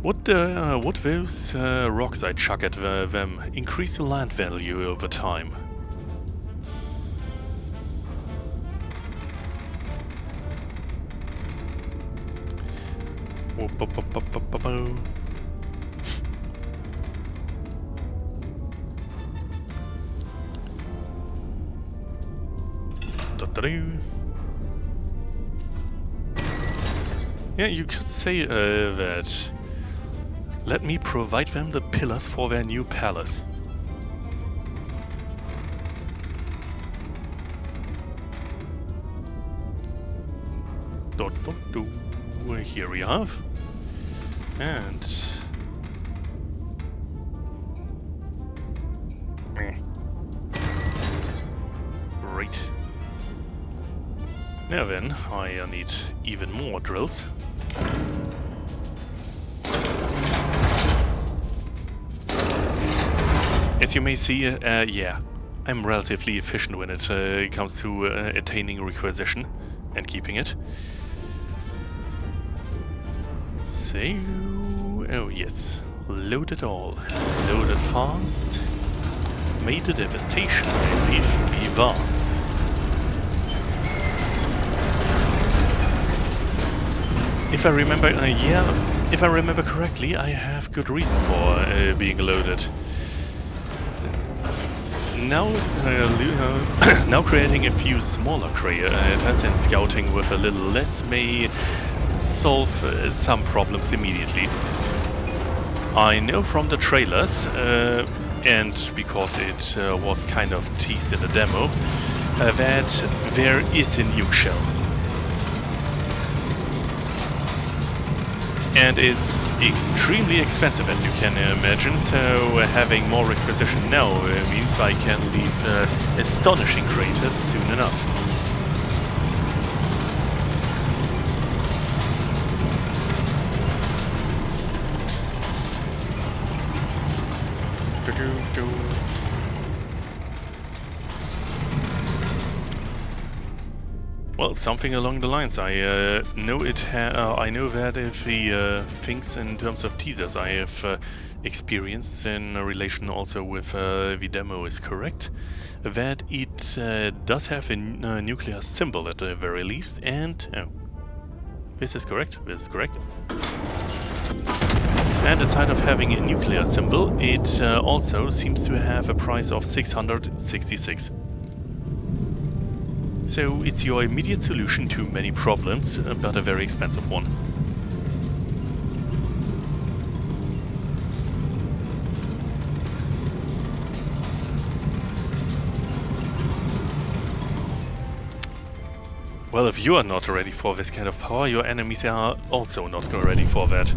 would those rocks I chuck at them increase the land value over time? Yeah, you could say that. Let me provide them the pillars for their new palace. Here we have. And... Great. Now then, I need even more drills. As you may see, yeah, I'm relatively efficient when it comes to attaining requisition and keeping it. So, oh yes, load it all. Load it fast. Made the devastation, I believe, be vast. If I remember, if I remember correctly, I have good reason for being loaded. Now, now creating a few smaller craters and scouting with a little less may solve some problems immediately. I know from the trailers, and because it was kind of teased in the demo, that there is a nuke shell. And it's extremely expensive, as you can imagine, so having more requisition now means I can leave astonishing craters soon enough. Well, something along the lines. I know I know that if the things in terms of teasers I have experienced in relation also with the demo is correct, that it does have a nuclear symbol at the very least, and oh, this is correct. This is correct. And aside of having a nuclear symbol, it also seems to have a price of 666. So it's your immediate solution to many problems, but a very expensive one. Well, if you are not ready for this kind of power, your enemies are also not ready for that.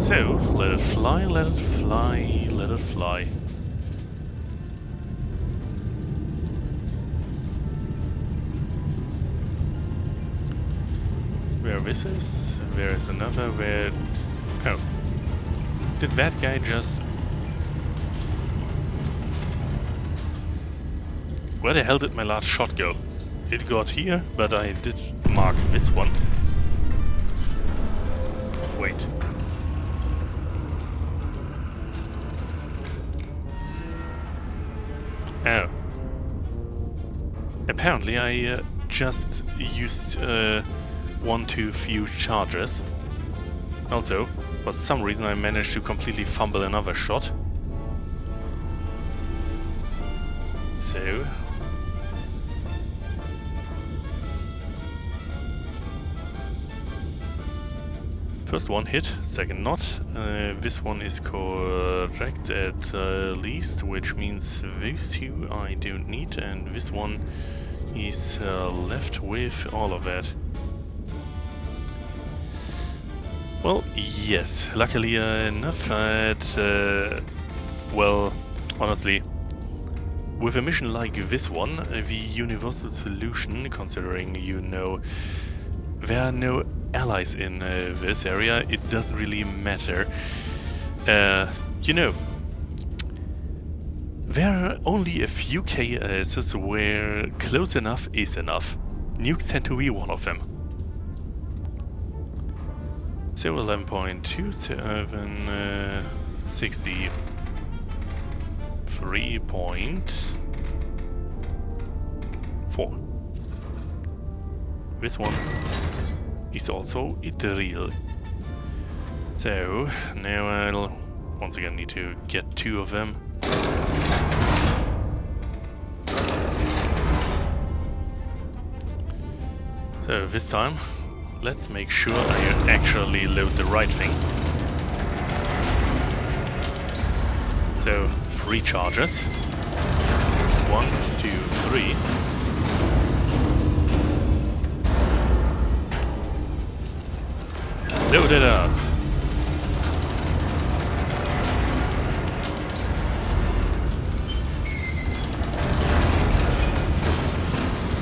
So, let it fly, let it fly, let it fly. Where this is? There is another where... Oh. Did that guy just... Where the hell did my last shot go? it got here, but I did mark this one. Wait. Oh. Apparently I just used one too few charges. Also, for some reason I managed to completely fumble another shot. So... First one hit, second not. This one is correct at least, which means those two I don't need, and this one is left with all of that. Well, yes, luckily enough that, well, honestly, with a mission like this one, the universal solution, considering you know there are no allies in this area, it doesn't really matter. You know, there are only a few cases where close enough is enough. Nukes tend to be one of them. So 11.27, 63.4. This one is also ideal. So now I'll once again need to get two of them. So this time, let's make sure I actually load the right thing. So 3 charges. 1, 2, 3. Load it up.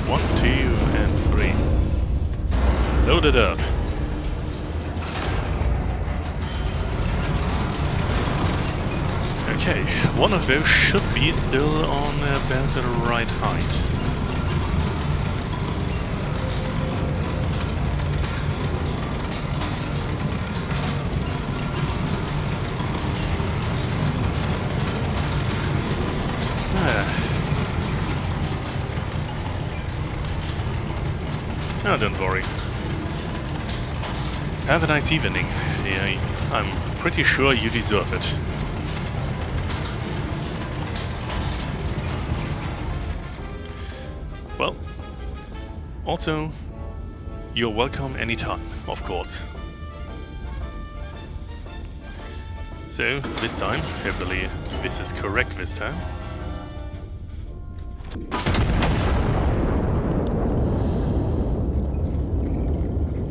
One, 2, and 3. Load it up. Okay, one of those should be still on about the right height. No, don't worry. Have a nice evening. Yeah, I'm pretty sure you deserve it. Well, also, you're welcome anytime, of course. So, this time, hopefully this is correct this time.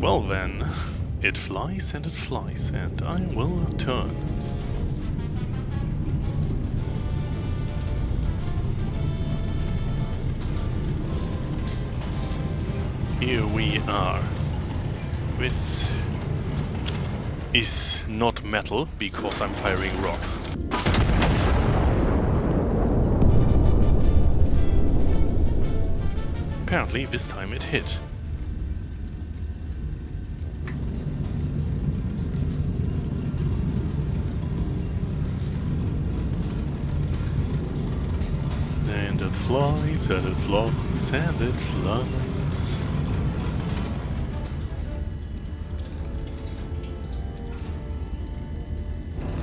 Well then, it flies and I will turn. Here we are. This is not metal because I'm firing rocks. Apparently this time it hit. And it flies, and it flies, and it flies.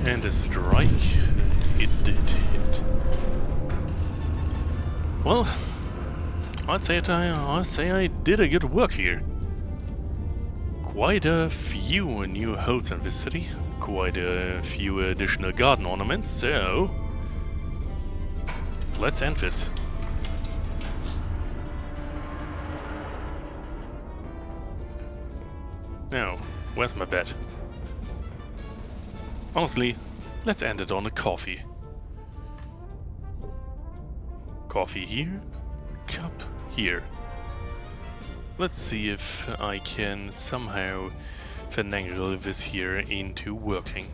And a strike, it did hit. Well, I'd say I did a good work here. Quite a few new holes in this city, quite a few additional garden ornaments, so let's end this. Now, where's my bed? Honestly, let's end it on a coffee. Coffee here, cup here. Let's see if I can somehow finagle this here into working.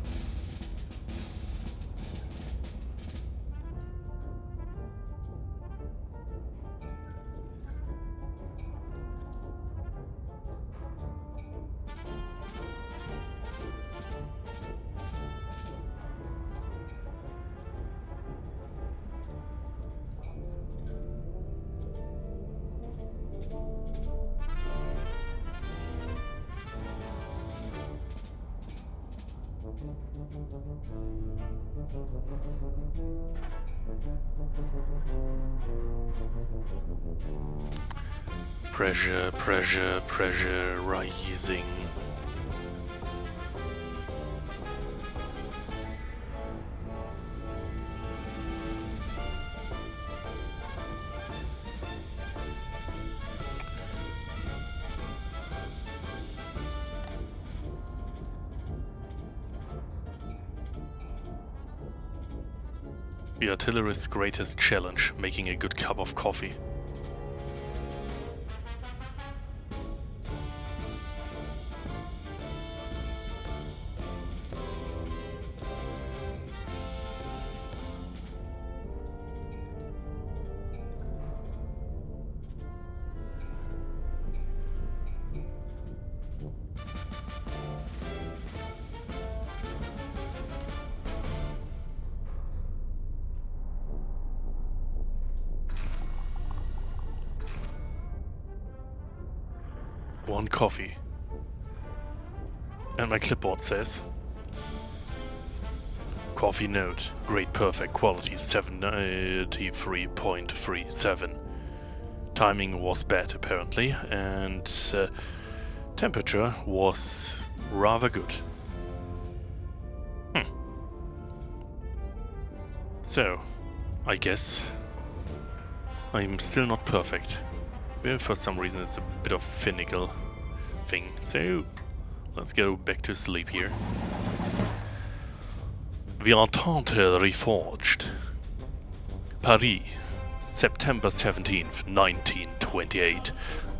Pressure, pressure, pressure rising. The artillerist's greatest challenge, making a good cup of coffee. One coffee. And my clipboard says coffee note, grade perfect, quality 73.37. Timing was bad apparently, and temperature was rather good. So, I guess I'm still not perfect. For some reason it's a bit of finical thing, so let's go back to sleep here. The Entente Reforged. Paris, September 17th, 1928.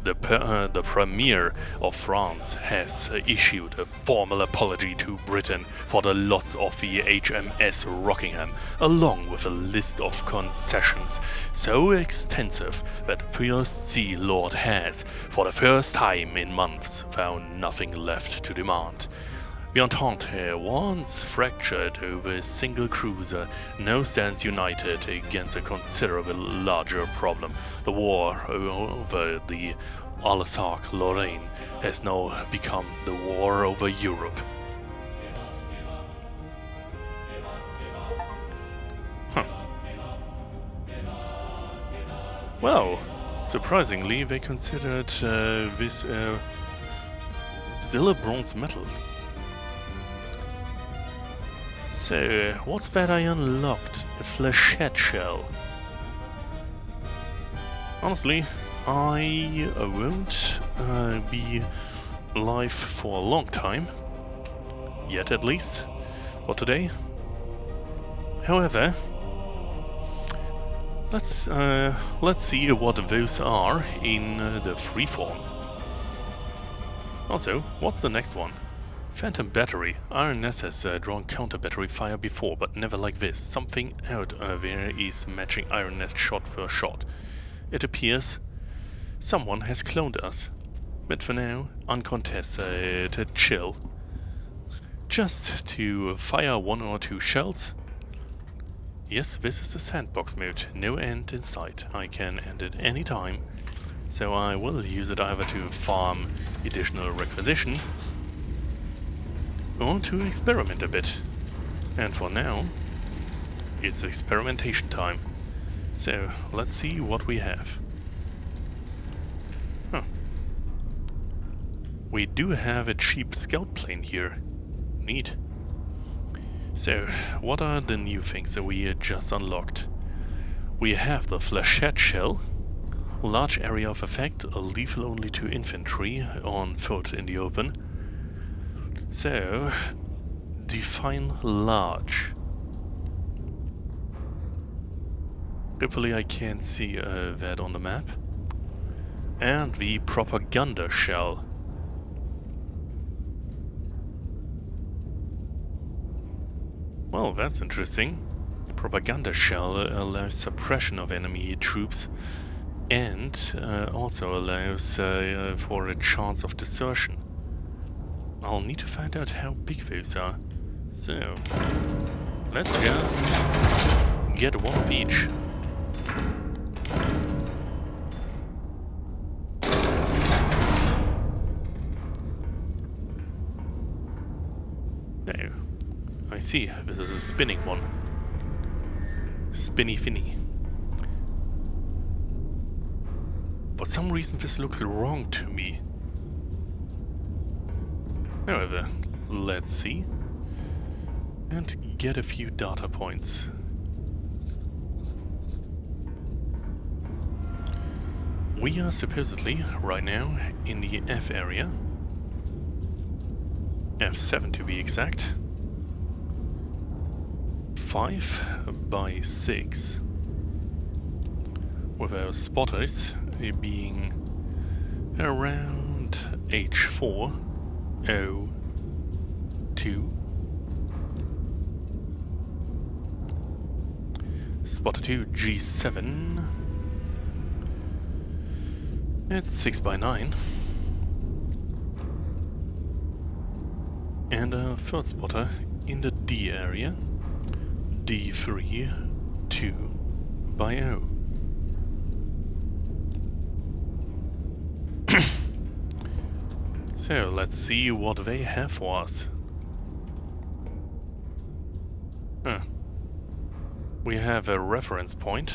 The Premier of France has issued a formal apology to Britain for the loss of the HMS Rockingham, along with a list of concessions so extensive that First Sea Lord has, for the first time in months, found nothing left to demand. The Entente, once fractured over a single cruiser, now stands united against a considerably larger problem. The war over the Alsace-Lorraine has now become the war over Europe. Well, surprisingly, they considered this still a bronze medal. So, what's that I unlocked? A flechette shell. Honestly, I won't be alive for a long time. Yet, at least. For today. However, let's see what those are in the freeform. Also, what's the next one? Phantom battery. IRNS has drawn counter battery fire before, but never like this. Something out there is matching IRNS shot for shot. It appears someone has cloned us. But for now, uncontested chill. Just to fire 1 or 2 shells. Yes, this is a sandbox mode. No end in sight. I can end it any time. So I will use it either to farm additional requisition or to experiment a bit. And for now, it's experimentation time. So, let's see what we have. We do have a cheap scout plane here. Neat. So, what are the new things that we just unlocked? We have the flechette shell, large area of effect, lethal only to infantry on foot in the open. So, define large. Hopefully I can see that on the map. And the propaganda shell. Well, that's interesting. The propaganda shell allows suppression of enemy troops and also allows for a chance of desertion. I'll need to find out how big those are. So, let's just get one of each. Now, see, this is a spinning one. Spinny finny. For some reason this looks wrong to me. However, let's see. And get a few data points. We are supposedly, right now, in the F area. F7 to be exact. 5 by 6. With our spotters being around H4, O2. Spotter 2, G7. It's 6 by 9. And a third spotter in the D area. D3, 2 by O. So let's see what they have for us. We have a reference point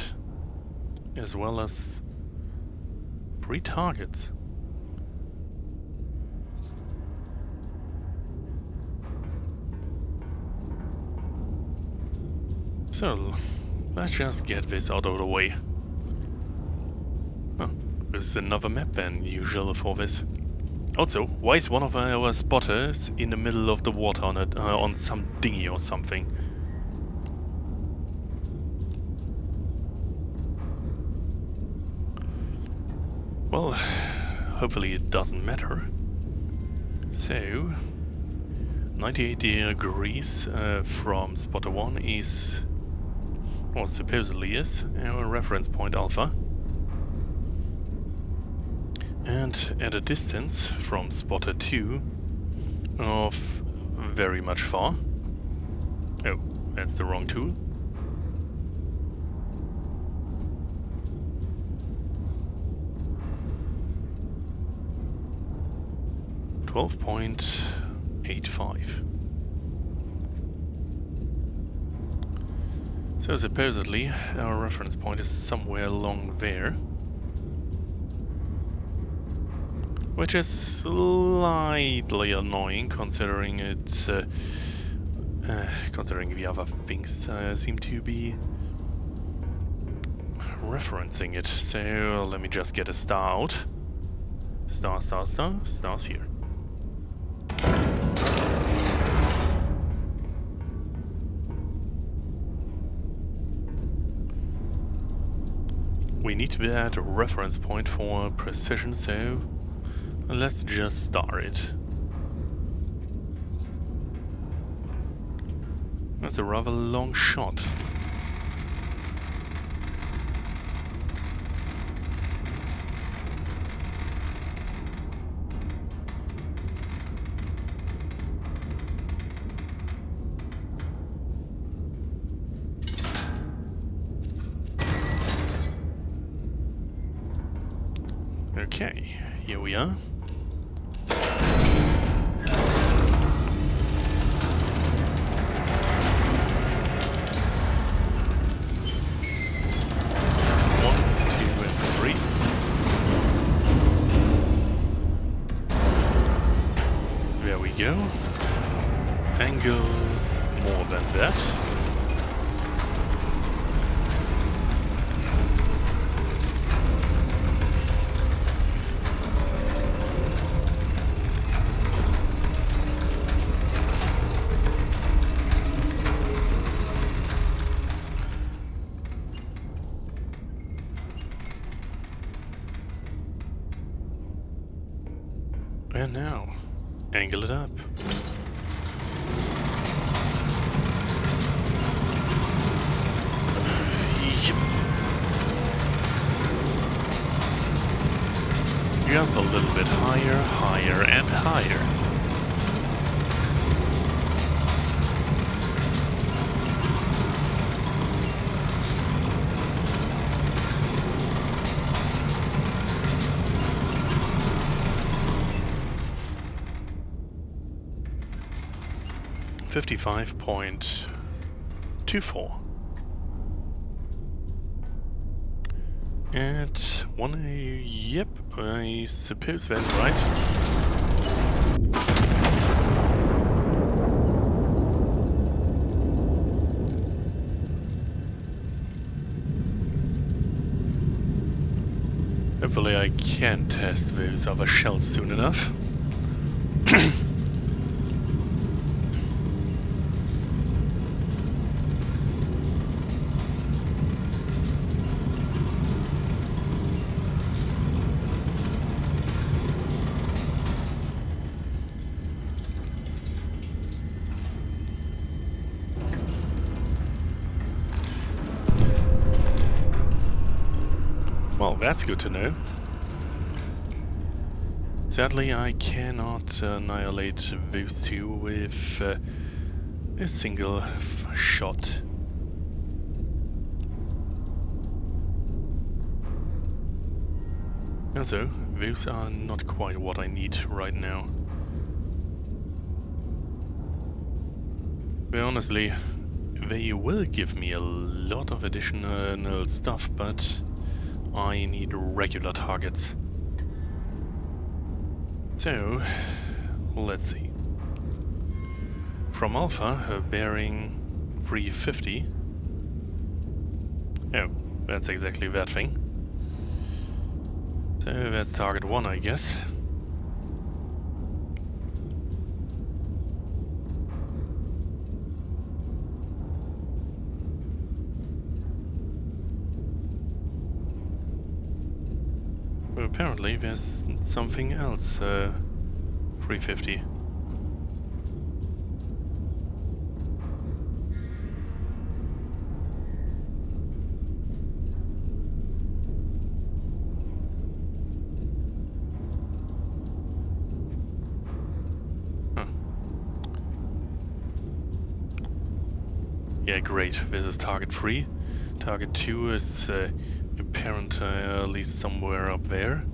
as well as 3 targets. So let's just get this out of the way. Oh, there's another map than usual for this. Also, why is one of our spotters in the middle of the water on some dinghy or something? Well, hopefully it doesn't matter. So, 98 degrees from spotter 1 is, or supposedly is, our reference point alpha. And at a distance from spotter 2 of very much far. Oh, that's the wrong tool. .85. So supposedly our reference point is somewhere along there. Which is slightly annoying considering it, considering the other things seem to be referencing it. So let me just get a star out. Stars here. We need to be at a reference point for precision, so let's just star it. That's a rather long shot. Okay, here we are. Go. Angle more than that. And now, angle it up. Just a little bit higher, higher, and higher. 55.24. At 1A, yep, I suppose that's right. Hopefully I can test those other shells soon enough. Well, that's good to know. Sadly, I cannot annihilate those two with a single shot. And so, those are not quite what I need right now. But honestly, they will give me a lot of additional stuff, but I need regular targets. So, let's see. From Alpha, bearing 350. Oh, that's exactly that thing. So that's target 1, I guess. But apparently there's something else, 350. Yeah, great. This is target 3. Target 2 is apparently at least somewhere up there.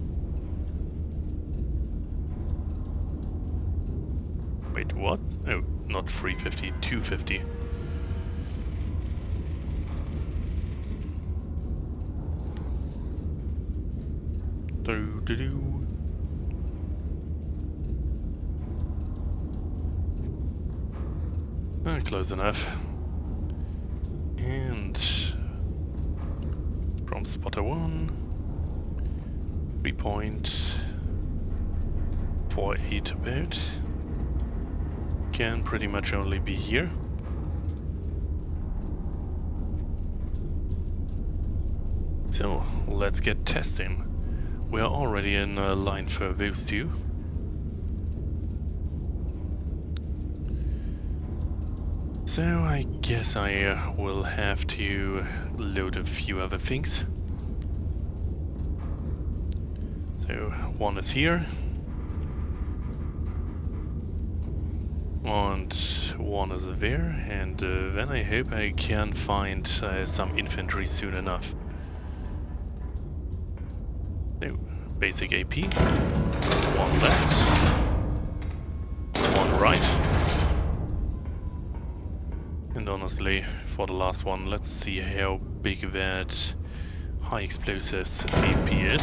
Wait, what? Oh, not 350, 250. Do-do-do. Close enough. And from spotter 1, 3.48 about. Can pretty much only be here. So let's get testing. We are already in line for those two. So I guess I will have to load a few other things. So one is here. And one is there. And then I hope I can find some infantry soon enough. So, basic AP. One left. One right. And honestly, for the last one, let's see how big that high explosives AP is.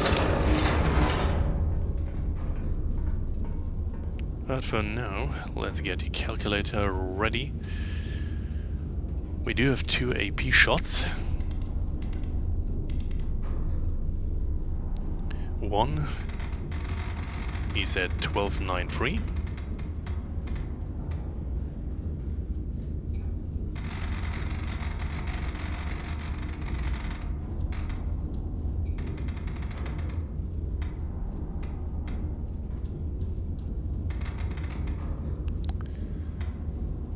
But for now, let's get the calculator ready. We do have 2 AP shots. One is at 1293.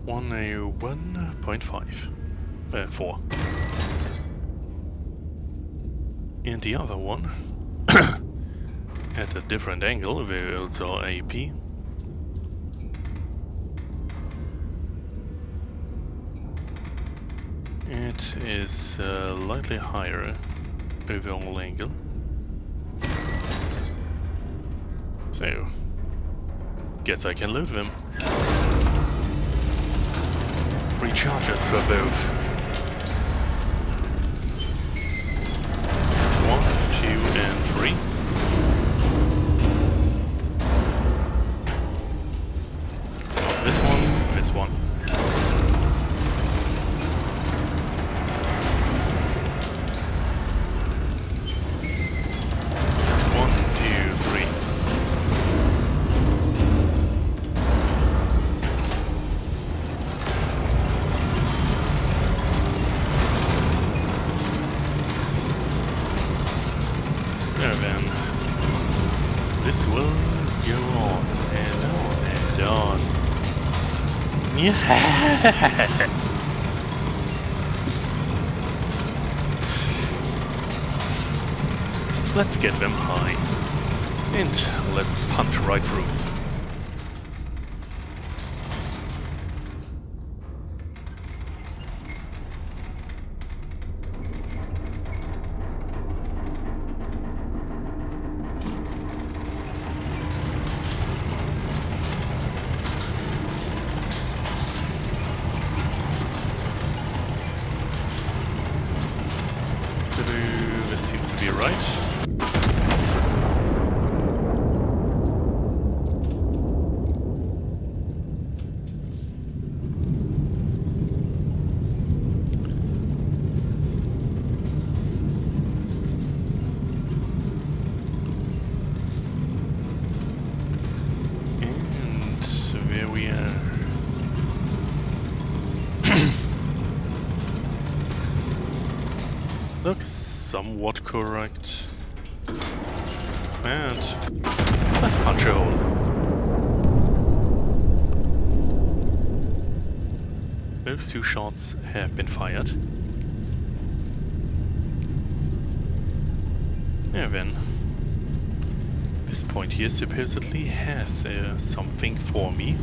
One a 1.5, 4, and the other one at a different angle, we also AP. It is slightly higher overall angle. So, guess I can load them. Recharges for both. 1, 2, and 3. This one, this one. 1, 2, 3. There then. This will go on and on and on. Yeah. Let's get them high. And let's punch right through. This seems to be right. And there we are. Looks somewhat correct. And let's punch a hole. Those 2 shots have been fired. Yeah, then. This point here supposedly has something for me.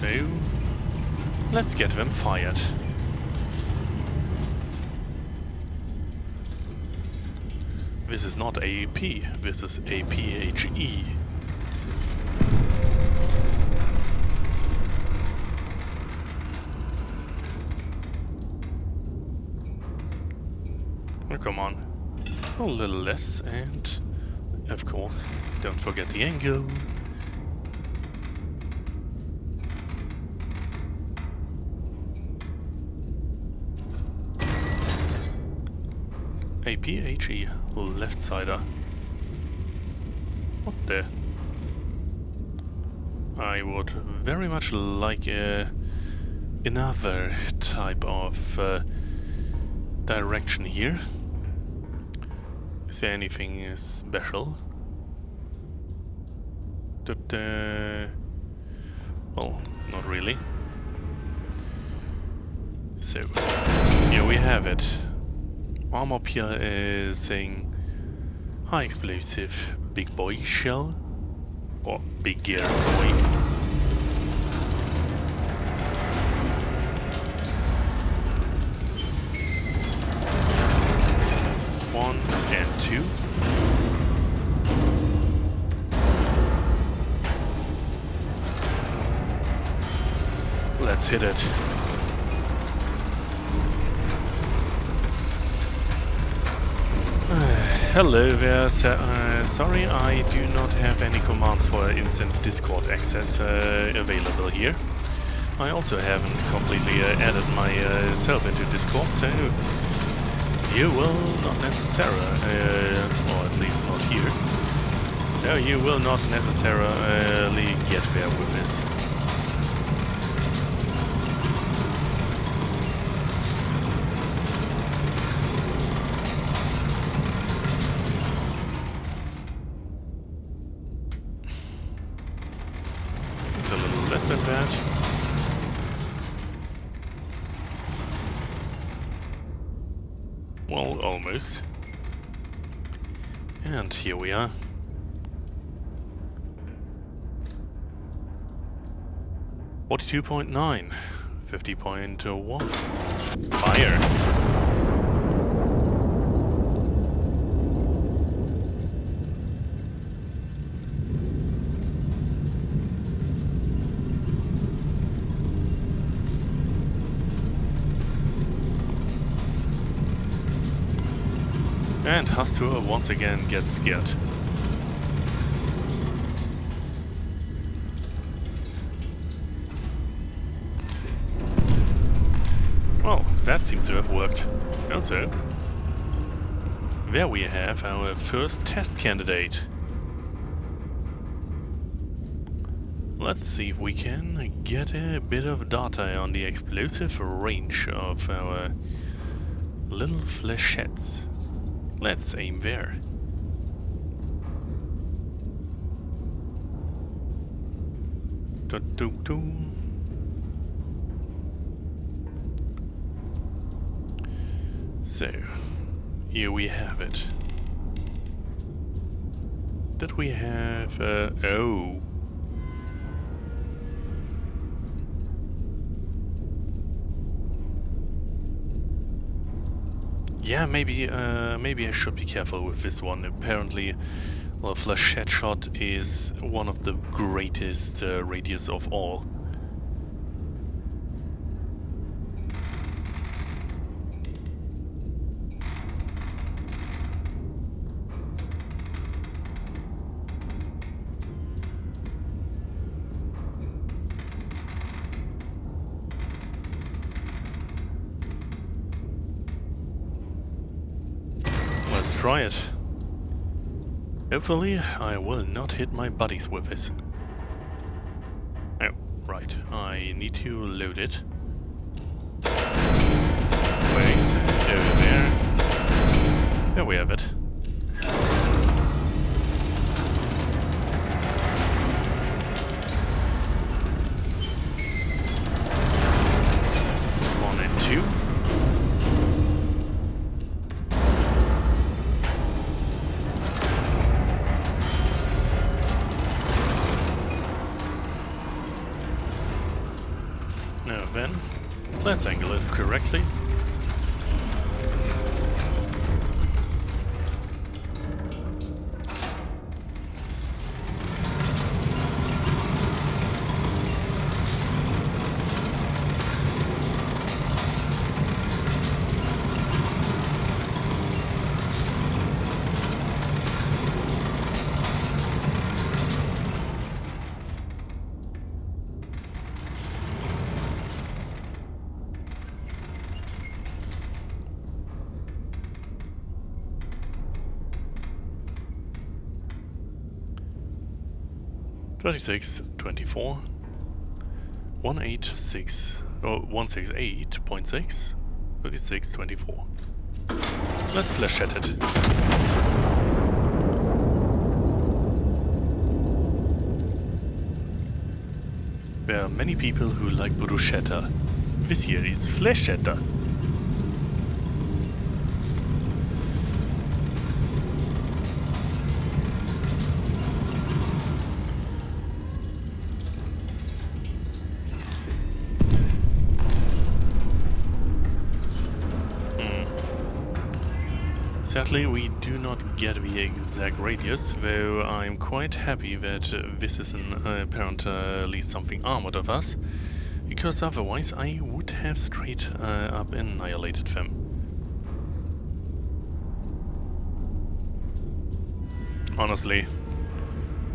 So, let's get them fired. This is not AEP, this is APHE. Oh, come on. A little less, and of course, don't forget the angle. APHE, left-sider. What the? I would very much like another type of direction here. Is there anything special? Well, not really. So, here we have it. Arm up here is saying high explosive big boy shell or big gear boy. One and 2. Let's hit it. Hello there, sorry I do not have any commands for instant Discord access available here. I also haven't completely added myself into Discord, so you will not necessarily, or at least not here, so you will not necessarily get there with this. A little less than that. Well, almost. And here we are. 42.9, 50.1. Fire. And Hastur once again gets scared. Well, that seems to have worked. Also, there we have our first test candidate. Let's see if we can get a bit of data on the explosive range of our little flechettes. Let's aim there. So, here we have it. Did we have... oh. Yeah, maybe I should be careful with this one. Apparently, well, flechette shot is one of the greatest radius of all. Let's try it. Hopefully, I will not hit my buddies with this. Oh, right. I need to load it. Wait, over there. There we have it. One and two. Now then, let's angle it correctly. Twenty-six, 24, 186, oh, 168.6, 36, 24. Let's flechette it. There are many people who like bruschetta. This here is flechetta. Sadly, we do not get the exact radius, though I'm quite happy that this is apparently something armored of us, because otherwise I would have straight up annihilated them. Honestly,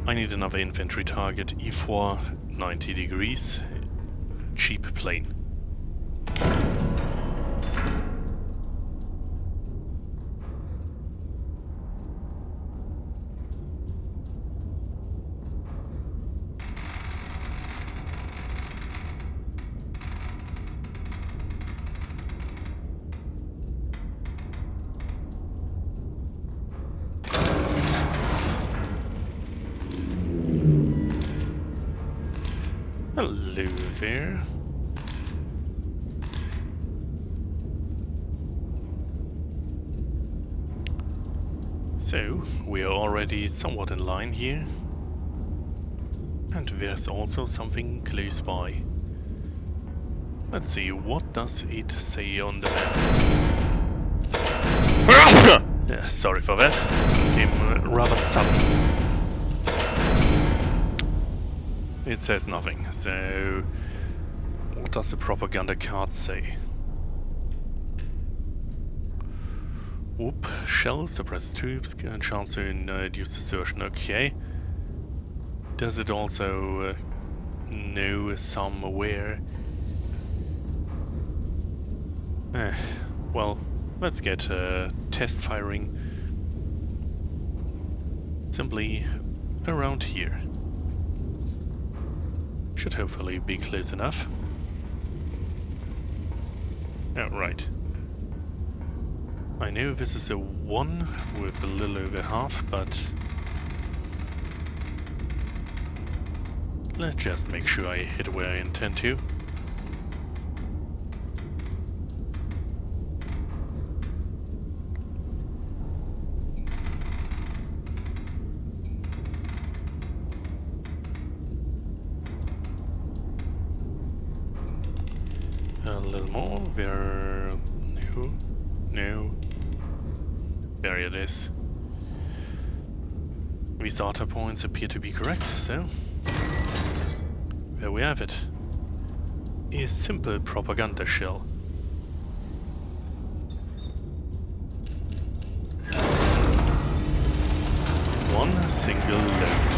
I need another infantry target, E4, 90 degrees, cheap plane. Hello there. So, we are already somewhat in line here. And there's also something close by. Let's see, what does it say on the map? Yeah, sorry for that. Came rather sudden. It says nothing, so what does the propaganda card say? Whoop, shell, suppress troops, chance to induce desertion. Okay. Does it also know somewhere? Well, let's get test firing simply around here. Should hopefully be close enough. Oh, right. I know this is a 1 with a little over half, but let's just make sure I hit where I intend to. A little more. There. No. No. There it is. The starter points appear to be correct, so there we have it. A simple propaganda shell. One single load.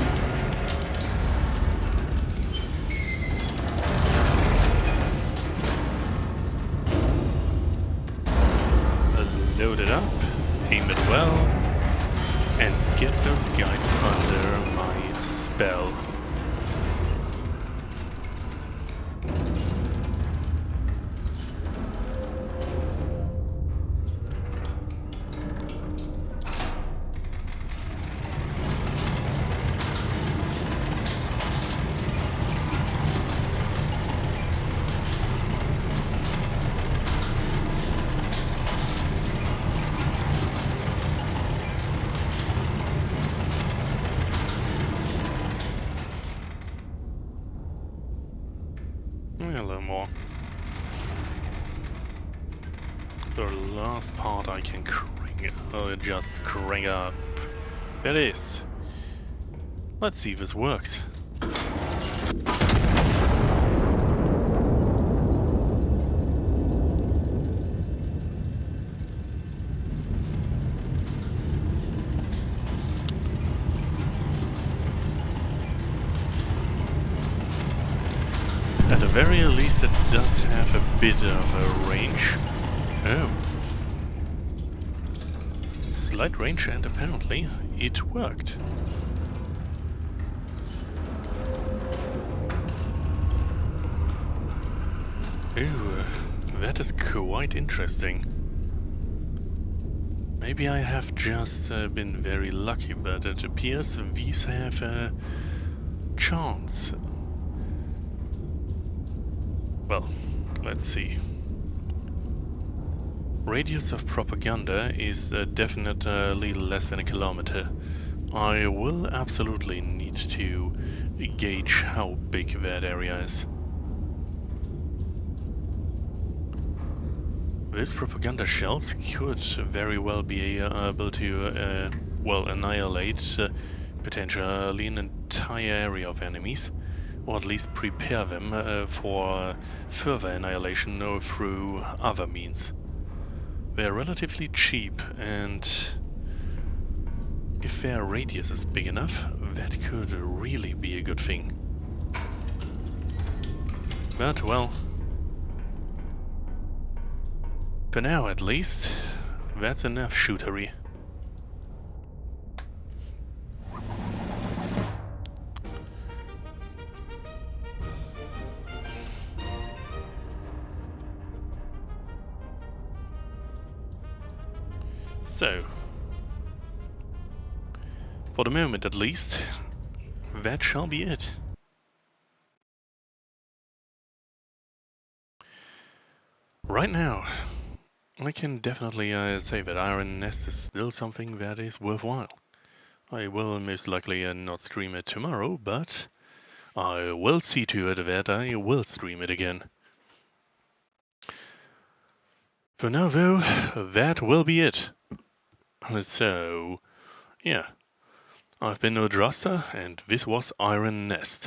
Load it up, aim it well, and get those guys under my spell. A little more. The last part I can just crank up. There it is. Let's see if this works. At the very least it does have a bit of a range. Oh. Slight range, and apparently it worked. Ooh, that is quite interesting. Maybe I have just been very lucky, but it appears these have a chance. Well, let's see. Radius of propaganda is definitely less than a kilometer. I will absolutely need to gauge how big that area is. These propaganda shells could very well be able to, well, annihilate potentially an entire area of enemies, or at least prepare them for further annihilation or through other means. They're relatively cheap, and if their radius is big enough, that could really be a good thing. But, well, for now at least, that's enough shootery. So, for the moment at least, that shall be it. Right now, I can definitely say that Iron Nest is still something that is worthwhile. I will most likely not stream it tomorrow, but I will see to it that I will stream it again. For now though, that will be it. So, yeah. I've been Odrasta, and this was Iron Nest.